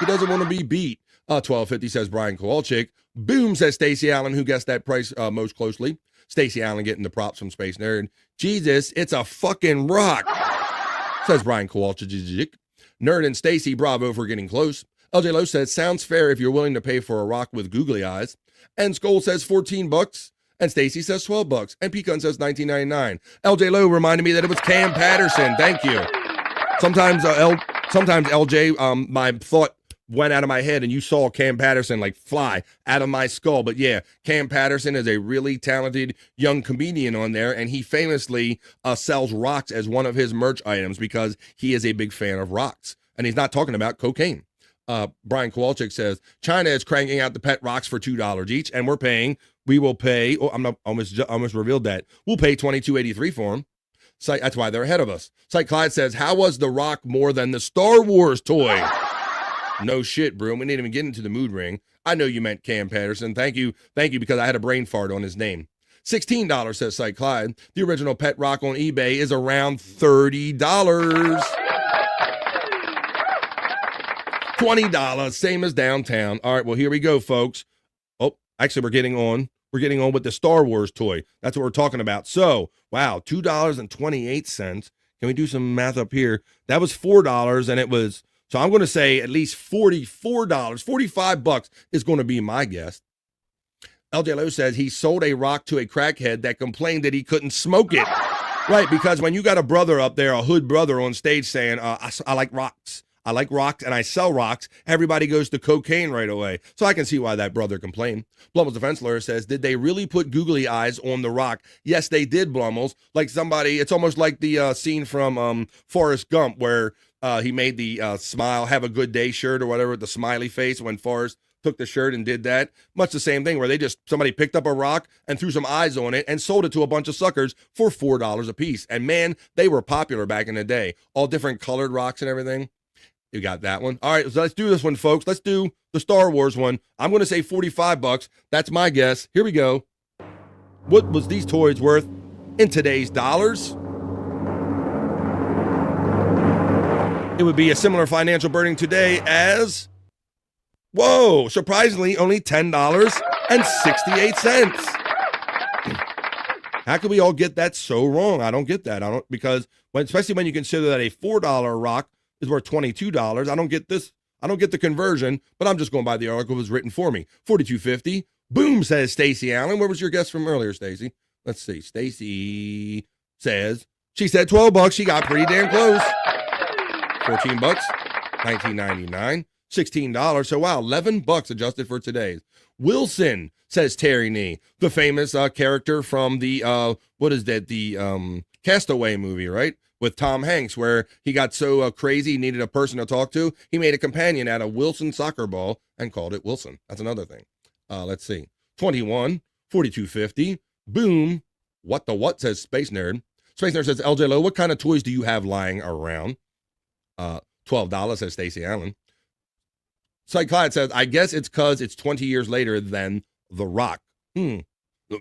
He doesn't want to be beat. $12.50 says Brian Kowalczyk. Boom says Stacey Allen, who guessed that price most closely. Stacey Allen getting the props from Space Nerd. Jesus, it's a fucking rock, says Brian Kowalczyk. Nerd and Stacy, bravo for getting close. LJ Lowe says, sounds fair if you're willing to pay for a rock with googly eyes. And Skull says $14. And Stacy says $12. And Pecan says $19.99. LJ Lowe reminded me that it was Cam Patterson. Thank you. Sometimes LJ, my thought went out of my head and you saw Cam Patterson like fly out of my skull. But yeah, Cam Patterson is a really talented young comedian on there, and he famously sells rocks as one of his merch items because he is a big fan of rocks, and he's not talking about cocaine. Brian Kowalczyk says China is cranking out the pet rocks for $2 each, and we will pay. Oh, I'm not almost revealed that we'll pay $22.83 for them. So that's why they're ahead of us. Cyke Clyde says, how was the rock more than the Star Wars toy? No shit, bro. We didn't even get into the mood ring. I know you meant Cam Patterson. Thank you, because I had a brain fart on his name. $16 says Cyke Clyde. The original pet rock on eBay is around $30. $20, same as downtown. All right, well, here we go, folks. Oh, actually, we're getting on with the Star Wars toy. That's what we're talking about. So, wow, $2.28. Can we do some math up here? That was $4, and it was... So I'm going to say at least $44, $45 is going to be my guess. LJ Lowe says he sold a rock to a crackhead that complained that he couldn't smoke it. Right, because when you got a brother up there, a hood brother on stage saying, I like rocks. I like rocks and I sell rocks, everybody goes to cocaine right away. So I can see why that brother complained. Blummel's defense lawyer says, did they really put googly eyes on the rock? Yes, they did, Blummel's. Like somebody, it's almost like the scene from Forrest Gump where he made the smile, have a good day shirt or whatever, the smiley face when Forrest took the shirt and did that. Much the same thing where somebody picked up a rock and threw some eyes on it and sold it to a bunch of suckers for $4 a piece. And man, they were popular back in the day. All different colored rocks and everything. You got that one. All right, so let's do this one, folks. Let's do the Star Wars one. I'm going to say $45. That's my guess. Here we go. What was these toys worth in today's dollars? It would be a similar financial burden today as, whoa, surprisingly, only $10.68. How could we all get that so wrong? I don't get that. Especially when you consider that a $4 rock is worth $22. I don't get this. I don't get the conversion, but I'm just going by the article that was written for me. $42.50. Boom, says Stacey Allen. Where was your guess from earlier, Stacey? Let's see. Stacey says she said $12. She got pretty damn close. $14, $19.99, $16. So wow, $11 adjusted for today's. Wilson, says Terry Nee, the famous character from the the Castaway movie, right? With Tom Hanks, where he got so crazy he needed a person to talk to. He made a companion out of Wilson soccer ball and called it Wilson. That's another thing. Let's see. 21, $42.50. Boom. What the what, says Space Nerd. Space Nerd says, LJ Lowe, what kind of toys do you have lying around? $12, says Stacey Allen. Cyke Clyde says, I guess it's because it's 20 years later than The Rock. The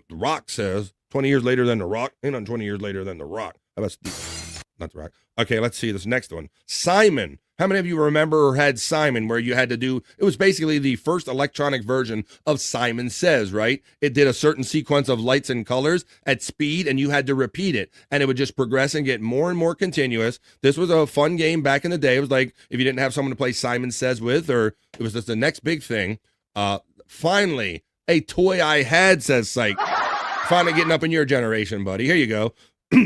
Rock says, 20 years later than The Rock? Ain't on 20 years later than The Rock. How about Steve? not the rock. Okay, let's see this next one. Simon. How many of you remember or had Simon, where you had to do, it was basically the first electronic version of Simon Says, right? It did a certain sequence of lights and colors at speed, and you had to repeat it, and it would just progress and get more and more continuous. This was a fun game back in the day. It was like if you didn't have someone to play Simon Says with, or it was just the next big thing. Finally, a toy I had, says Cyke. Finally getting up in your generation, buddy. Here you go.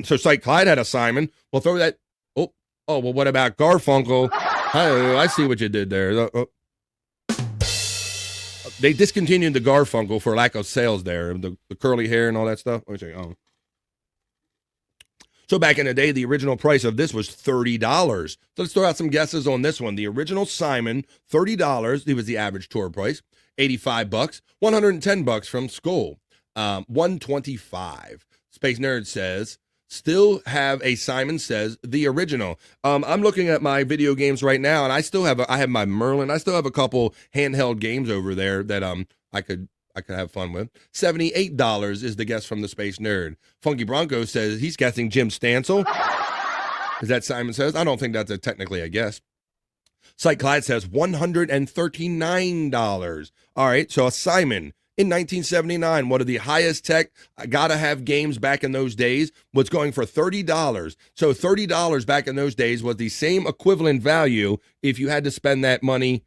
So Cyke Clyde had a Simon. We'll throw that. Oh, well, what about Garfunkel? I see what you did there. They discontinued the Garfunkel for lack of sales there. The curly hair and all that stuff. Let me check. Oh. So back in the day, the original price of this was $30. So let's throw out some guesses on this one. The original Simon, $30. It was the average tour price. $85. $110 from Skull. $125. Space Nerd says, still have a Simon Says, the original. I'm looking at my video games right now, and I still have I have my Merlin. I still have a couple handheld games over there that I could have fun with. $78 is the guess from the Space Nerd. Funky Bronco says he's guessing Jim Stansel. Is that Simon Says? I don't think that's technically a guess. Cyke Clyde says $139. All right, so a Simon. In 1979, one of the highest tech, gotta have games back in those days was going for $30. So $30 back in those days was the same equivalent value if you had to spend that money.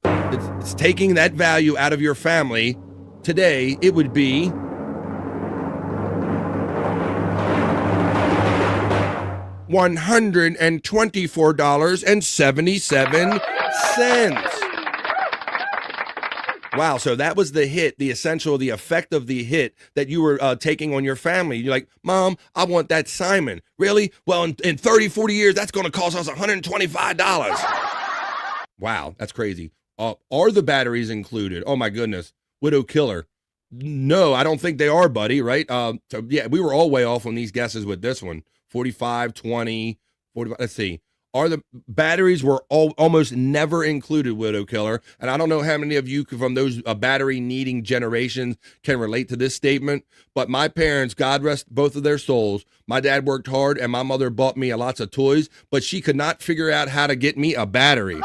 It's taking that value out of your family. Today, it would be $124.77. Wow, so that was the hit, the essential, the effect of the hit that you were taking on your family. You're like, Mom, I want that Simon. Really? Well, in 30, 40 years, that's going to cost us $125. Wow, that's crazy. Are the batteries included? Oh, my goodness. Widow Killer. No, I don't think they are, buddy, right? So, yeah, we were all way off on these guesses with this one. 45, 20, 45. Let's see. The batteries were almost never included, Widow Killer. And I don't know how many of you from those battery needing generations can relate to this statement, but my parents, God rest both of their souls, my dad worked hard and my mother bought me lots of toys, but she could not figure out how to get me a battery.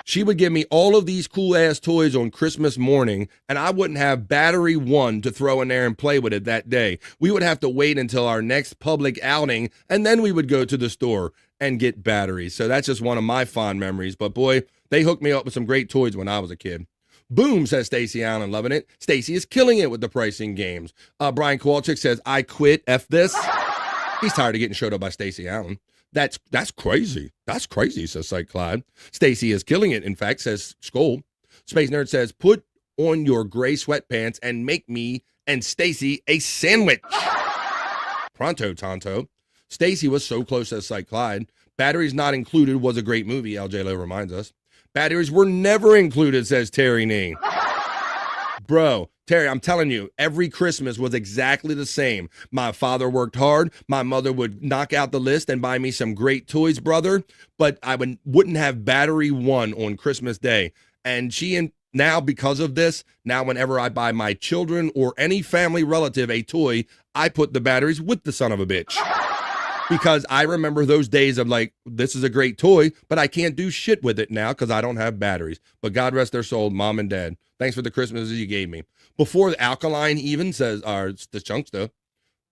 She would give me all of these cool ass toys on Christmas morning, and I wouldn't have battery one to throw in there and play with it that day. We would have to wait until our next public outing, and then we would go to the store and get batteries. So that's just one of my fond memories. But boy, they hooked me up with some great toys when I was a kid. Boom, says Stacy Allen, loving it. Stacy is killing it with the pricing games. Brian Kowalczyk says, I quit, F this. He's tired of getting showed up by Stacy Allen. That's crazy. That's crazy, says Cyke Clyde. Stacy is killing it, in fact, says Skull. Space Nerd says, put on your gray sweatpants and make me and Stacy a sandwich. Pronto, Tonto. Stacy was so close, says Cyke Clyde. Batteries Not Included was a great movie, LJ Lowe reminds us. Batteries were never included, says Terry Nee. Bro, Terry, I'm telling you, every Christmas was exactly the same. My father worked hard. My mother would knock out the list and buy me some great toys, brother. But I wouldn't have battery one on Christmas Day. And now, because of this, now whenever I buy my children or any family relative a toy, I put the batteries with the son of a bitch. Because I remember those days of like, this is a great toy, but I can't do shit with it now because I don't have batteries. But God rest their soul, Mom and Dad. Thanks for the Christmases you gave me. Before the Alkaline even says, the Chunksta,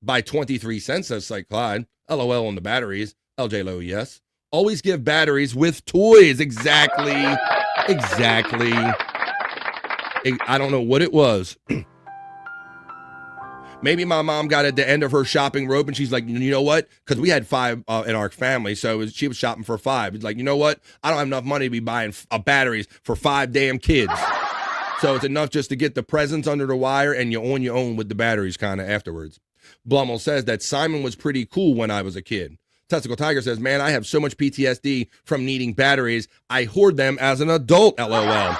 by 23 cents, says Cyke Clyde. LOL on the batteries. LJ Lowe, yes. Always give batteries with toys. Exactly. Exactly. I don't know what it was. Maybe my mom got at the end of her shopping rope and she's like, you know what? Because we had 5 in our family. So she was shopping for 5. It's like, you know what? I don't have enough money to be buying batteries for 5 damn kids. So it's enough just to get the presents under the wire and you're on your own with the batteries kind of afterwards. Blummel says that Simon was pretty cool when I was a kid. Testicle Tiger says, man, I have so much PTSD from needing batteries. I hoard them as an adult, LOL.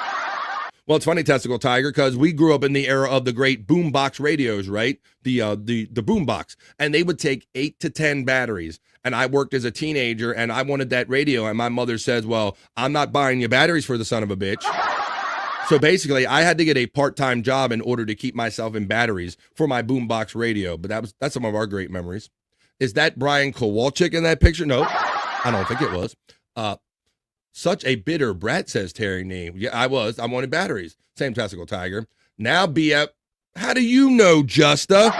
Well, it's funny, Testicle Tiger, because we grew up in the era of the great boombox radios, right? The boombox. And they would take 8 to 10 batteries. And I worked as a teenager and I wanted that radio. And my mother says, well, I'm not buying you batteries for the son of a bitch. So basically, I had to get a part-time job in order to keep myself in batteries for my boombox radio. But that's some of our great memories. Is that Brian Kowalczyk in that picture? No, I don't think it was. Such a bitter brat, says Terry Nee. Yeah, I was. I wanted batteries. Same testicle tiger. Now BF, how do you know, Justa?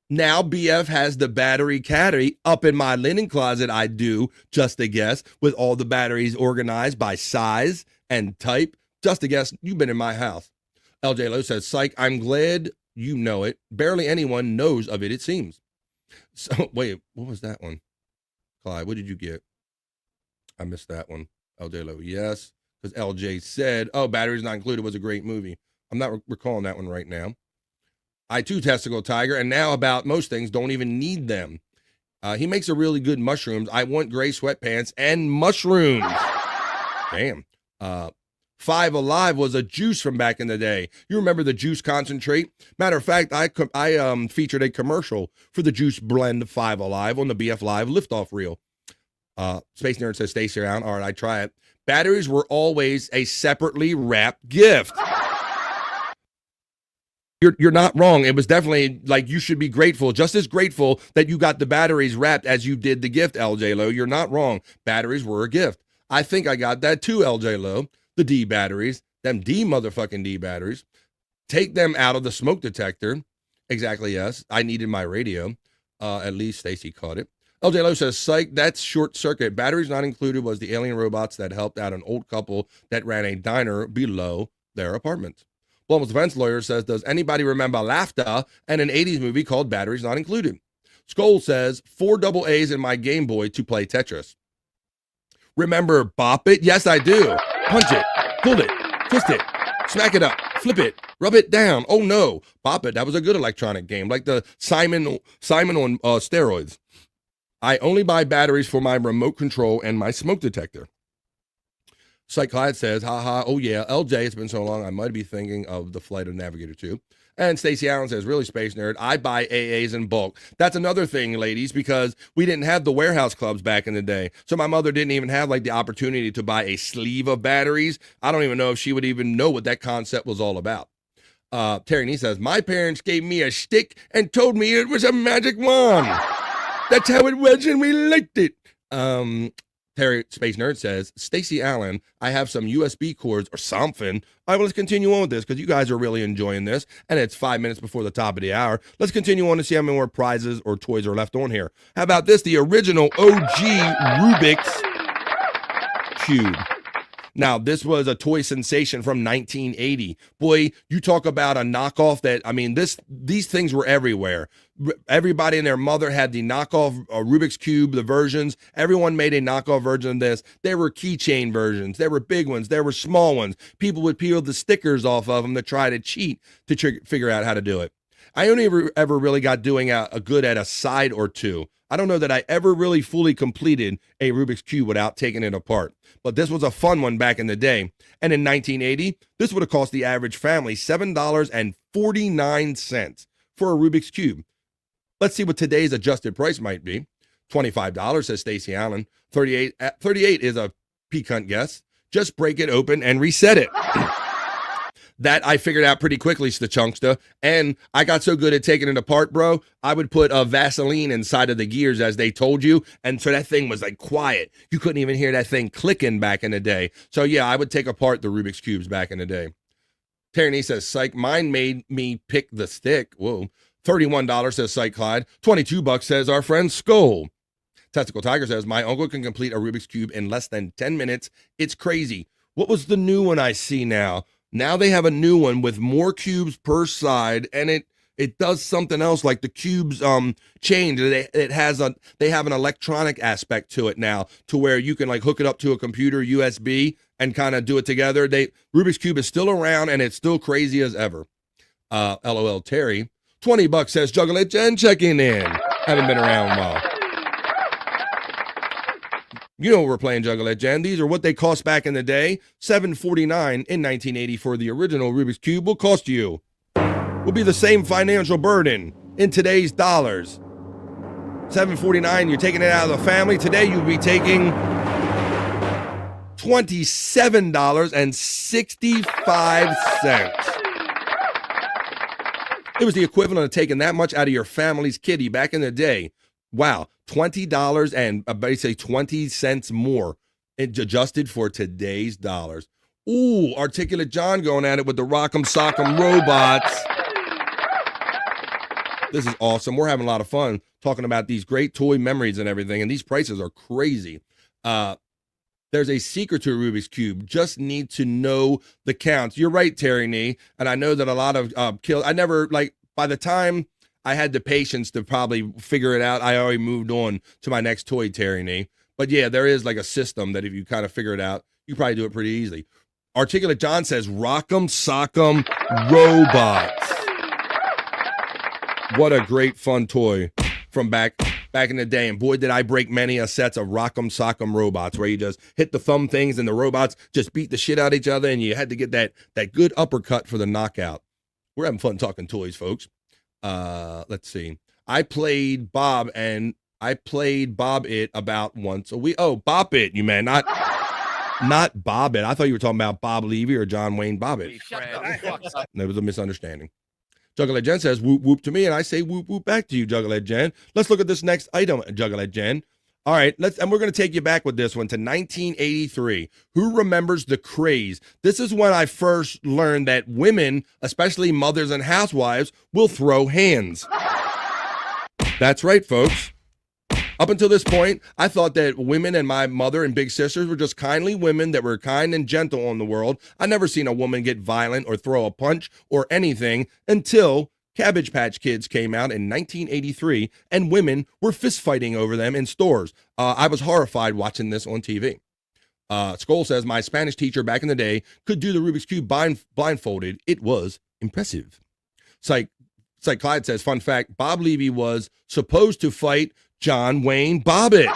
Now BF has the battery caddy up in my linen closet. I do, just a guess, with all the batteries organized by size and type. Just a guess, you've been in my house. LJ Lowe says, Cyke, I'm glad you know it. Barely anyone knows of it, it seems. So, wait, what was that one? Clyde, what did you get? I missed that one. LJ Lowe, yes. Because LJ said, oh, Batteries Not Included was a great movie. I'm not recalling that one right now. I too testicle tiger, and now about most things don't even need them. He makes a really good mushrooms. I want gray sweatpants and mushrooms. Damn. Five Alive was a juice from back in the day. You remember the juice concentrate? Matter of fact, I featured a commercial for the juice blend Five Alive on the BF Live liftoff reel. Space Nerd says, Stacey around. All right, I try it. Batteries were always a separately wrapped gift. You're not wrong. It was definitely like you should be grateful, just as grateful that you got the batteries wrapped as you did the gift, LJ Lowe. You're not wrong. Batteries were a gift. I think I got that too, LJ Lowe. The D batteries, them D motherfucking D batteries. Take them out of the smoke detector. Exactly, yes. I needed my radio. At least Stacy caught it. LJ Lowe says, Cyke, that's short circuit. Batteries Not Included was the alien robots that helped out an old couple that ran a diner below their apartment. Blum's defense lawyer says, does anybody remember Laughter and an 80s movie called Batteries Not Included? Skoll says, 4 double A's in my Game Boy to play Tetris. Remember Bop It? Yes, I do. Punch it, pull it, twist it, smack it up, flip it, rub it down. Oh no, Bop It. That was a good electronic game, like the Simon on steroids. I only buy batteries for my remote control and my smoke detector. Cyke Clyde says, haha, oh yeah, LJ, it's been so long, I might be thinking of the Flight of Navigator 2. And Stacey Allen says, really, Space Nerd, I buy AAs in bulk. That's another thing, ladies, because we didn't have the warehouse clubs back in the day. So my mother didn't even have like the opportunity to buy a sleeve of batteries. I don't even know if she would even know what that concept was all about. Terry Nee says, my parents gave me a stick and told me it was a magic wand. That's how it was and we liked it. Terry Space Nerd says, Stacey Allen, I have some USB cords or something. All right, well, let's continue on with this because you guys are really enjoying this. And it's 5 minutes before the top of the hour. Let's continue on to see how many more prizes or toys are left on here. How about this? The original OG Rubik's Cube. Now, this was a toy sensation from 1980. Boy, you talk about a knockoff that, I mean, these things were everywhere. Everybody and their mother had the knockoff Rubik's Cube, the versions. Everyone made a knockoff version of this. There were keychain versions. There were big ones. There were small ones. People would peel the stickers off of them to try to cheat to figure out how to do it. I only ever really got doing a good at a side or two. I don't know that I ever really fully completed a Rubik's Cube without taking it apart. But this was a fun one back in the day. And in 1980, this would have cost the average family $7.49 for a Rubik's Cube. Let's see what today's adjusted price might be. $25, says Stacey Allen. 38 is a piquant guess. Just break it open and reset it. That I figured out pretty quickly, Stachunksta. And I got so good at taking it apart, bro, I would put a Vaseline inside of the gears as they told you. And so that thing was like quiet. You couldn't even hear that thing clicking back in the day. So yeah, I would take apart the Rubik's Cubes back in the day. Terry says, Cyke, mine made me pick the stick. Whoa. $31, says Cyke Clyde. $22, says our friend Skoll. Testicle Tiger says, my uncle can complete a Rubik's Cube in less than 10 minutes. It's crazy. What was the new one I see now? Now they have a new one with more cubes per side, and it does something else, like the cubes change. They have an electronic aspect to it now, to where you can like hook it up to a computer USB and kind of do it together. Rubik's Cube is still around and it's still crazy as ever. LOL Terry. $20, says Juggle It Jen checking in. Haven't been around a while. You know we're playing Juggle It Jen. These are what they cost back in the day. $7.49 in 1980 for the original Rubik's Cube will cost you. Will be the same financial burden in today's dollars. $7.49, you're taking it out of the family. Today you'll be taking $27.65. It was the equivalent of taking that much out of your family's kitty back in the day. Wow, $20 and basically 20 cents more adjusted for today's dollars. Ooh, Articulate John going at it with the Rock'em Sock'em robots. This is awesome. We're having a lot of fun talking about these great toy memories and everything, and these prices are crazy. There's a secret to a Rubik's Cube. Just need to know the counts. You're right, Terry Nee, and I know that a lot of by the time I had the patience to probably figure it out, I already moved on to my next toy, Terry Nee. But yeah, there is like a system that if you kind of figure it out, you probably do it pretty easily. Articulate John says, Rock'em Sock'em robots. What a great fun toy from back in the day. And boy, did I break many a sets of Rock'em Sock'em robots where you just hit the thumb things and the robots just beat the shit out of each other and you had to get that good uppercut for the knockout. We're having fun talking toys, folks. Let's see. I played Bob It about once a week. Oh, Bop It, you man, not Bob It. I thought you were talking about Bob Levy or John Wayne Bobbitt. There was a misunderstanding. Juggalette Jen says, whoop, whoop to me, and I say whoop, whoop back to you, Juggalette Jen. Let's look at this next item, Juggalette Jen. All right, and we're going to take you back with this one to 1983. Who remembers the craze? This is when I first learned that women, especially mothers and housewives, will throw hands. That's right, folks. Up until this point, I thought that women and my mother and big sisters were just kindly women that were kind and gentle on the world. I never seen a woman get violent or throw a punch or anything until Cabbage Patch Kids came out in 1983 and women were fist fighting over them in stores. I was horrified watching this on TV. Skoll says, my Spanish teacher back in the day could do the Rubik's Cube blindfolded. It was impressive. Cyke Clyde says, fun fact, Bob Levy was supposed to fight John Wayne Bobbitt.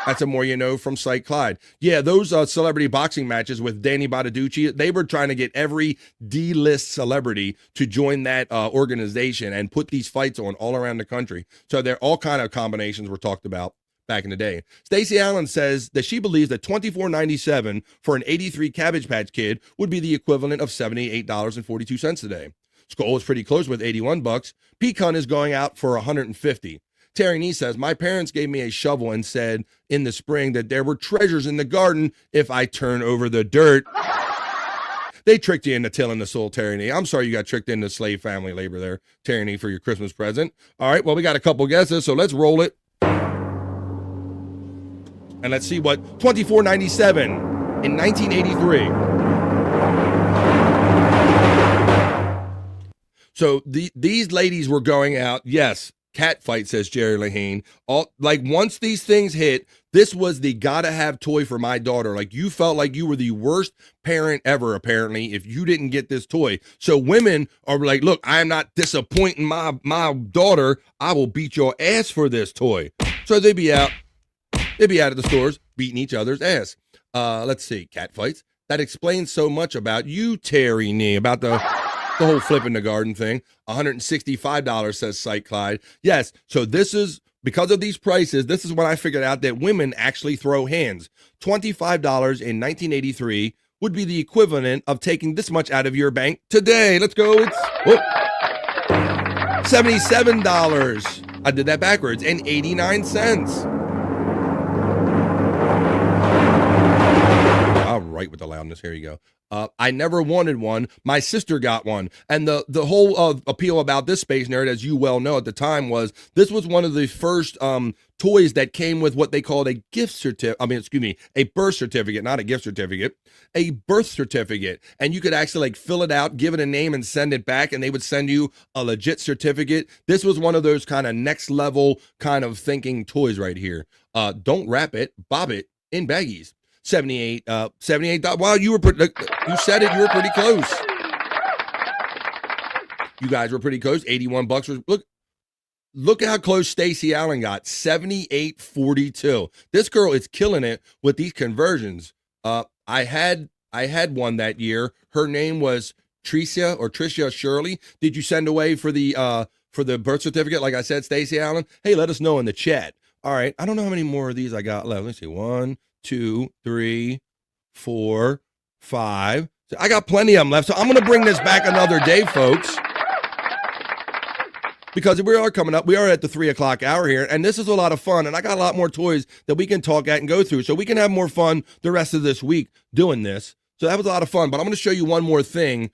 That's a more you know from Cyke Clyde. Yeah, those celebrity boxing matches with Danny Bottaducci, they were trying to get every D-list celebrity to join that organization and put these fights on all around the country. So there all kind of combinations were talked about back in the day. Stacey Allen says that she believes that $24.97 for an 83 Cabbage Patch Kid would be the equivalent of $78.42 today. Skoll is pretty close with $81. Pecan is going out for $150. Terry Nee says, my parents gave me a shovel and said in the spring that there were treasures in the garden if I turn over the dirt. They tricked you into tilling the soil, Terry Nee. I'm sorry you got tricked into slave family labor there, Terry Nee, for your Christmas present. All right, well, we got a couple guesses, so let's roll it. And let's see what $24.97 in 1983. So these ladies were going out, yes, cat fight, says Jerry Lahane. Once these things hit, this was the gotta have toy for my daughter. Like you felt like you were the worst parent ever, apparently, if you didn't get this toy. So women are like, look, I'm not disappointing my daughter. I will beat your ass for this toy. So they'd be out at the stores beating each other's ass. Let's see, cat fights. That explains so much about you, Terry Nee, about the whole flip in the garden thing. $165, says Cyke Clyde. Yes, so this is, because of these prices, this is when I figured out that women actually throw hands. $25 in 1983 would be the equivalent of taking this much out of your bank today. Let's go. It's $77. I did that backwards. And 89 cents. All right, with the loudness. Here you go. I never wanted one. My sister got one. And the whole appeal about this Space Nerd, as you well know at the time, was this was one of the first toys that came with what they called a birth certificate, not a gift certificate, a birth certificate. And you could actually fill it out, give it a name and send it back, and they would send you a legit certificate. This was one of those kind of next level kind of thinking toys right here. Don't wrap it, bob it in baggies. $78. Wow, you said it. You were pretty close. You guys were pretty close. $81. Look how close Stacey Allen got. $78.42. This girl is killing it with these conversions. I had one that year. Her name was Tricia Shirley. Did you send away for the birth certificate? Like I said, Stacey Allen. Hey, let us know in the chat. All right. I don't know how many more of these I got left. Let's see. 1, 2, 3, 4, 5. I got plenty of them left, so I'm going to bring this back another day, folks. because we are coming up. We are at the 3 o'clock hour here, and this is a lot of fun. And I got a lot more toys that we can talk at and go through, so we can have more fun the rest of this week doing this. So that was a lot of fun. But I'm going to show you one more thing.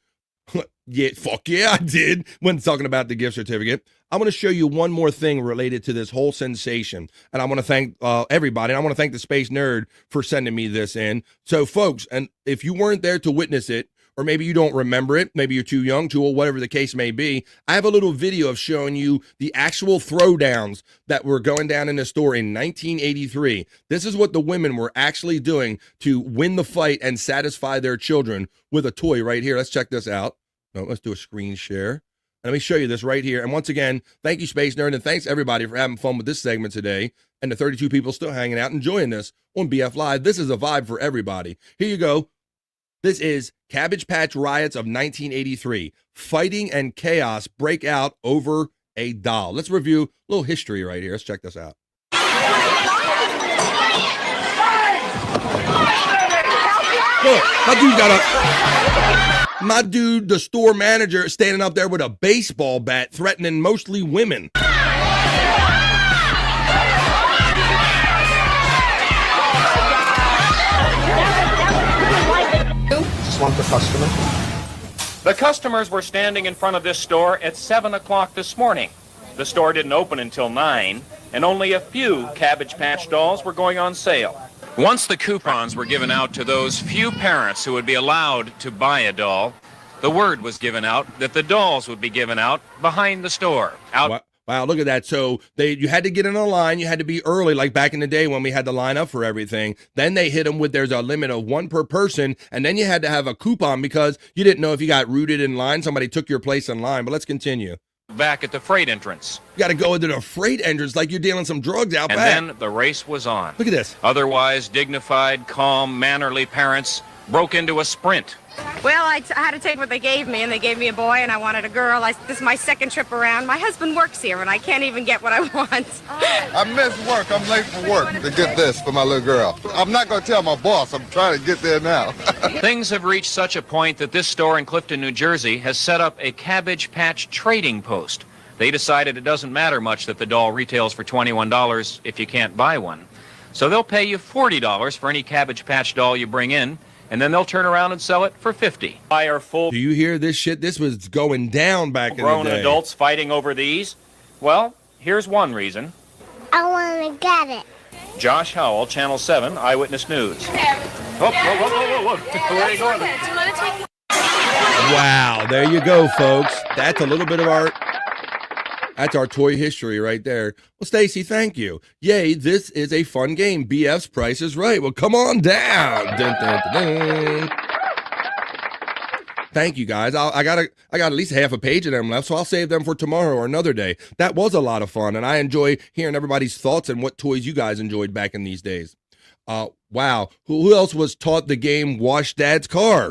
Yeah, fuck yeah, I did when talking about the gift certificate. I'm going to show you one more thing related to this whole sensation. And I want to thank everybody. And I want to thank the Space Nerd for sending me this in. So, folks, and if you weren't there to witness it, or maybe you don't remember it, maybe you're too young, too old, whatever the case may be, I have a little video of showing you the actual throwdowns that were going down in the store in 1983. This is what the women were actually doing to win the fight and satisfy their children with a toy right here. Let's check this out. No, let's do a screen share. And let me show you this right here. And once again, thank you, Space Nerd, and thanks everybody for having fun with this segment today. And the 32 people still hanging out, enjoying this on BF Live. This is a vibe for everybody. Here you go. This is Cabbage Patch Riots of 1983. Fighting and chaos break out over a doll. Let's review a little history right here. Let's check this out. Look, my dude, the store manager, standing up there with a baseball bat, threatening mostly women. Just want the customer. The customers were standing in front of this store at 7 o'clock this morning. The store didn't open until 9, and only a few Cabbage Patch dolls were going on sale. Once the coupons were given out to those few parents who would be allowed to buy a doll, the word was given out that the dolls would be given out behind the store. Wow, look at that. So you had to get in a line. You had to be early, like back in the day when we had to line up for everything. Then they hit them with there's a limit of 1 per person, and then you had to have a coupon because you didn't know if you got rooted in line. Somebody took your place in line. But let's continue. Back at the freight entrance. You got to go into the freight entrance like you're dealing some drugs out and back. And then the race was on. Look at this. Otherwise dignified, calm, mannerly parents broke into a sprint. Well, I had to take what they gave me, and they gave me a boy, and I wanted a girl. This is my second trip around. My husband works here, and I can't even get what I want. I missed work. I'm late for work to get this for my little girl. I'm not going to tell my boss. I'm trying to get there now. Things have reached such a point that this store in Clifton, New Jersey, has set up a Cabbage Patch trading post. They decided it doesn't matter much that the doll retails for $21 if you can't buy one. So they'll pay you $40 for any Cabbage Patch doll you bring in, and then they'll turn around and sell it for $50. Do you hear this shit? This was going down back in the day. Grown adults fighting over these? Well, here's one reason. I want to get it. Josh Howell, Channel 7, Eyewitness News. Whoa. Where are you going? Wow, there you go, folks. That's a little bit of that's our toy history right there. Well, Stacy, thank you. Yay, this is a fun game. BF's Price is Right. Well, come on down. Dun, dun, dun, dun. Thank you, guys. I got at least half a page of them left, so I'll save them for tomorrow or another day. That was a lot of fun, and I enjoy hearing everybody's thoughts and what toys you guys enjoyed back in these days. Wow. Who else was taught the game Wash Dad's Car?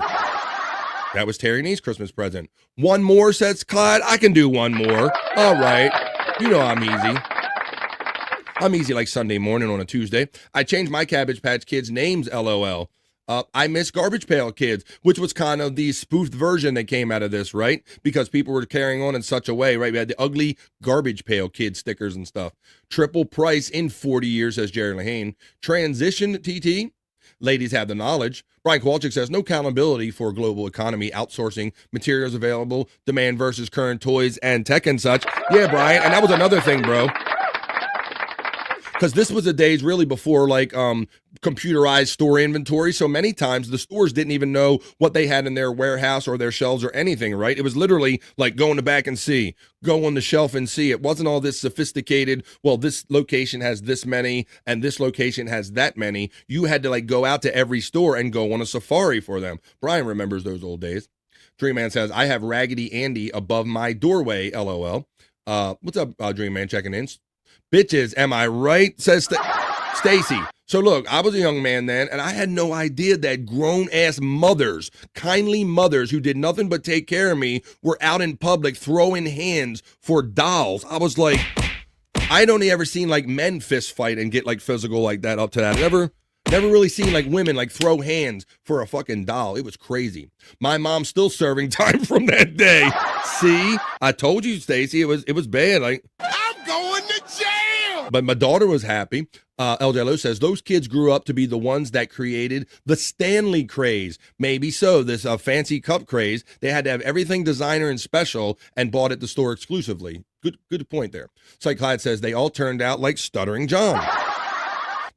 That was Terry Nee's Christmas present. One more, says Clyde. I can do one more. All right. You know I'm easy. I'm easy like Sunday morning on a Tuesday. I changed my Cabbage Patch Kids' names, LOL. I miss Garbage Pail Kids, which was kind of the spoofed version that came out of this, right? Because people were carrying on in such a way, right? We had the ugly Garbage Pail Kid stickers and stuff. Triple price in 40 years, says Jerry Lahane. Transition TT. Ladies have the knowledge. Brian Kowalczyk says, no accountability for global economy, outsourcing, materials available, demand versus current toys and tech and such. Yeah, Brian, and that was another thing, bro. Because this was the days really before like computerized store inventory. So many times the stores didn't even know what they had in their warehouse or their shelves or anything, right? It was literally like go in the back and see, go on the shelf and see. It wasn't all this sophisticated, well, this location has this many and this location has that many. You had to like go out to every store and go on a safari for them. Brian remembers those old days. Dream Man says, I have Raggedy Andy above my doorway, LOL. What's up, Dream Man, checking in? Bitches, am I right? Says Stacy. So look, I was a young man then, and I had no idea that grown-ass mothers, kindly mothers who did nothing but take care of me, were out in public throwing hands for dolls. I was like, I'd only ever seen like men fist fight and get like physical like that up to that. Never really seen like women like throw hands for a fucking doll. It was crazy. My mom's still serving time from that day. See, I told you, Stacy, it was bad. Like, I'm going to jail. But my daughter was happy. LJLO says those kids grew up to be the ones that created the Stanley craze. Maybe so. This fancy cup craze. They had to have everything designer and special and bought at the store exclusively. Good point there. Cyke Clyde says they all turned out like Stuttering John.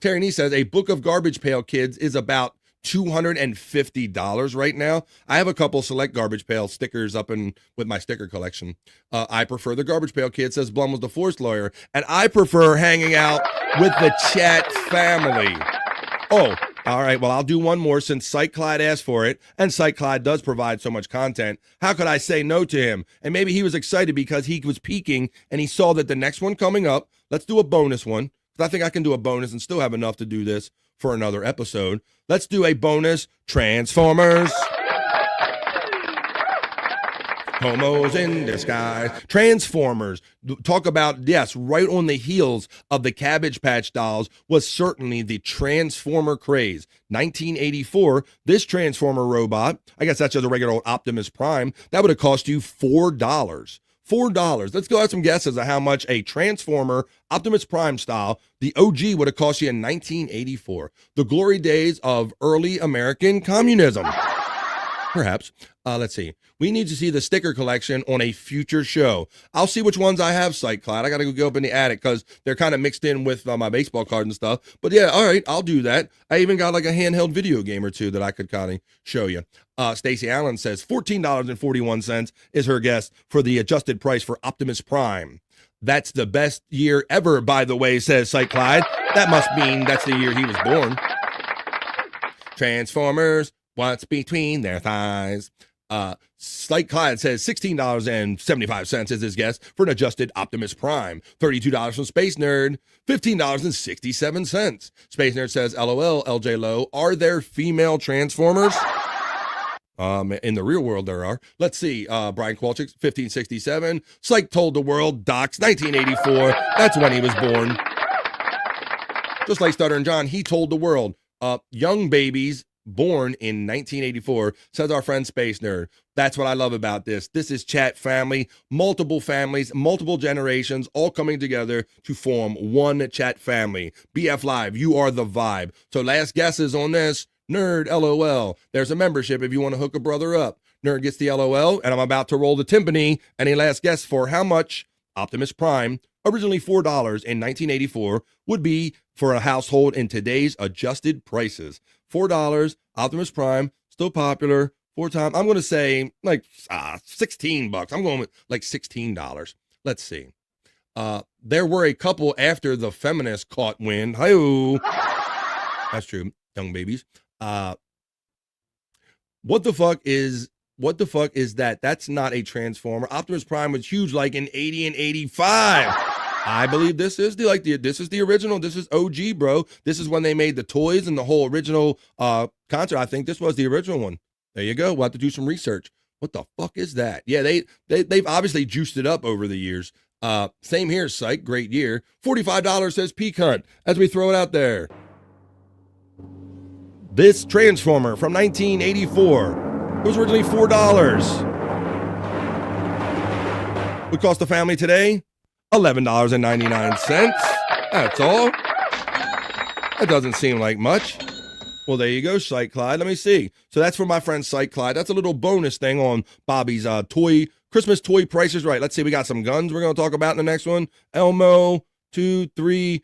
Terry Nee says a book of Garbage Pail Kids is about $250 right now. I have a couple select Garbage Pail stickers up with my sticker collection. I prefer the Garbage Pail Kid, says Blum was the forced lawyer, and I prefer hanging out with the chat family. Oh, all right. Well, I'll do one more since Cyke Clyde asked for it, and Cyke Clyde does provide so much content. How could I say no to him? And maybe he was excited because he was peeking and he saw that the next one coming up, let's do a bonus one. I think I can do a bonus and still have enough to do this for another episode. Let's do a bonus Transformers. Homos in disguise. Transformers. Talk about, yes, right on the heels of the Cabbage Patch Dolls was certainly the Transformer craze. 1984, this Transformer robot, I guess that's just a regular old Optimus Prime, that would have cost you $4. $4. Let's go have some guesses of how much a Transformer Optimus Prime style, the OG, would have cost you in 1984. The glory days of early American communism. Perhaps. Let's see. We need to see the sticker collection on a future show. I'll see which ones I have, Cyke Clyde. I got to go up in the attic because they're kind of mixed in with my baseball cards and stuff. But yeah, all right, I'll do that. I even got like a handheld video game or two that I could kind of show you. Stacey Allen says $14.41 is her guess for the adjusted price for Optimus Prime. That's the best year ever, by the way, says Cyke Clyde. That must mean that's the year he was born. Transformers, what's between their thighs? Cyke Clyde says $16.75 is his guess for an adjusted Optimus Prime. $32 from Space Nerd. $15.67. Space Nerd says, LOL, LJ Low, are there female Transformers? In the real world, there are. Let's see. Brian Kowalczyk, 1567. Cyke told the world. Docs, 1984. That's when he was born. Just like Stutter and John, he told the world. Young babies born in 1984, says our friend Space Nerd. That's what I love about this. This is chat family, multiple families, multiple generations, all coming together to form one chat family. BF Live, you are the vibe. So last guesses on this. Nerd, LOL. There's a membership if you want to hook a brother up. Nerd gets the LOL, and I'm about to roll the timpani. Any last guess for how much Optimus Prime, originally $4 in 1984, would be for a household in today's adjusted prices? $4, Optimus Prime, still popular, 4 times. I'm going to say like $16. I'm going with like $16. Let's see. There were a couple after the feminists caught wind. Hi-oh. That's true. Young babies. What the fuck is that? That's not a Transformer. Optimus Prime was huge like in 80 and 85. I believe this is the original. This is OG, bro. This is when they made the toys and the whole original concert. I think this was the original one. There you go. We'll have to do some research. What the fuck is that? Yeah, they've obviously juiced it up over the years. Same here, Cyke. Great year. $45 says Peak Hunt as we throw it out there. This Transformer from 1984. It was originally $4. Would cost the family today $11.99. That's all. That doesn't seem like much. Well, there you go, Cyke Clyde. Let me see. So that's for my friend Cyke Clyde. That's a little bonus thing on Bobby's Christmas toy prices right. Let's see. We got some guns we're going to talk about in the next one. Elmo, 2, 3,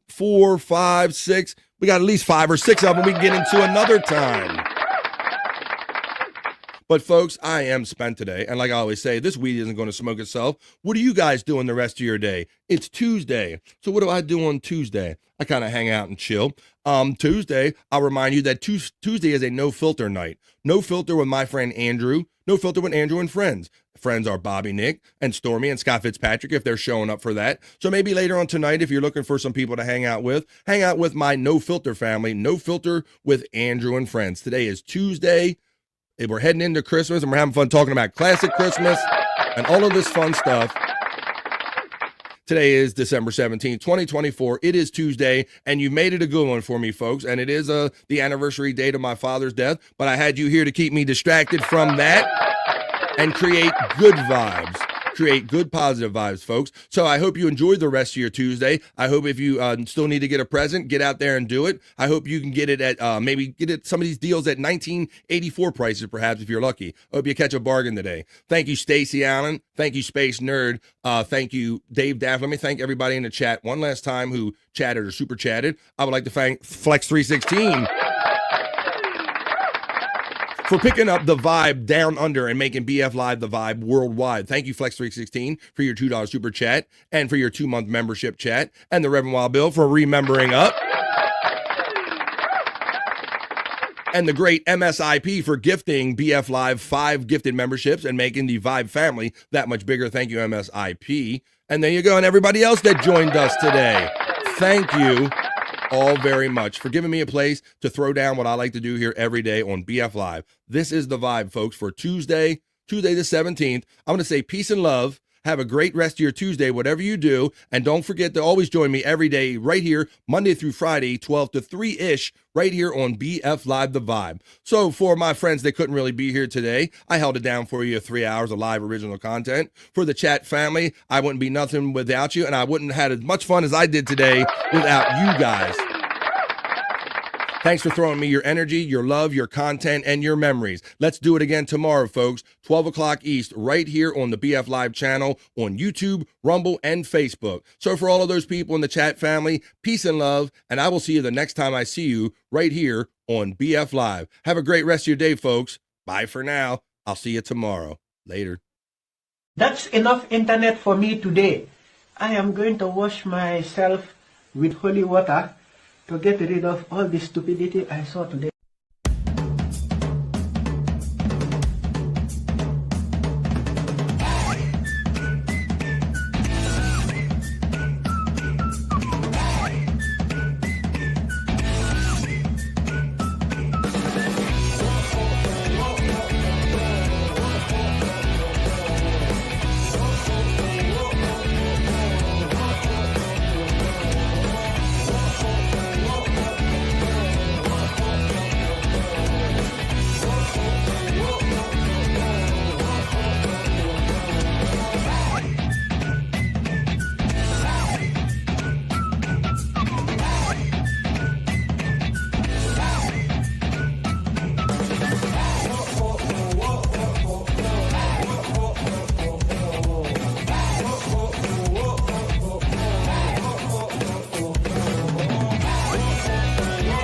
4, 5, 6. We got at least 5 or 6 of them we can get into another time. But folks, I am spent today. And like I always say, this weed isn't going to smoke itself. What are you guys doing the rest of your day? It's Tuesday. So what do I do on Tuesday? I kind of hang out and chill. Tuesday, I'll remind you that Tuesday is a no filter night. No filter with my friend Andrew. No filter with Andrew and friends. Friends are Bobby Nick and Stormy and Scott Fitzpatrick if they're showing up for that. So maybe later on tonight, if you're looking for some people to hang out with my no filter family. No filter with Andrew and friends. Today is Tuesday. We're heading into Christmas and we're having fun talking about classic Christmas and all of this fun stuff. Today is December 17th, 2024. It is Tuesday, and you made it a good one for me, folks. And it is the anniversary date of my father's death, but I had you here to keep me distracted from that and create good vibes. Create good, positive vibes, folks. So I hope you enjoyed the rest of your Tuesday. I hope if you still need to get a present, get out there and do it. I hope you can get it at maybe get it some of these deals at 1984 prices, perhaps, if you're lucky. Hope you catch a bargain today. Thank you, Stacy Allen. Thank you, Space Nerd. Thank you, Dave Daff. Let me thank everybody in the chat one last time who chatted or super chatted. I would like to thank Flex316 for picking up the vibe down under and making BF Live the vibe worldwide. Thank you, Flex316, for your $2 super chat and for your 2-month membership chat, and the Reverend Wild Bill for remembering up, and the great MSIP for gifting BF Live 5 gifted memberships and making the Vibe family that much bigger. Thank you, MSIP. And there you go, and everybody else that joined us today. Thank you all very much for giving me a place to throw down what I like to do here every day on BF Live. This is the vibe, folks, for Tuesday the 17th. I'm going to say peace and love. Have a great rest of your Tuesday, whatever you do. And don't forget to always join me every day right here, Monday through Friday, 12 to 3-ish, right here on BF Live The Vibe. So for my friends that couldn't really be here today, I held it down for you 3 hours of live original content. For the chat family, I wouldn't be nothing without you, and I wouldn't have had as much fun as I did today without you guys. Thanks for throwing me your energy, your love, your content, and your memories. Let's do it again tomorrow, folks. 12 o'clock East, right here on the BF Live channel on YouTube, Rumble, and Facebook. So for all of those people in the chat family, peace and love, and I will see you the next time I see you right here on BF Live. Have a great rest of your day, folks. Bye for now. I'll see you tomorrow. Later. That's enough internet for me today. I am going to wash myself with holy water to get rid of all the stupidity I saw today.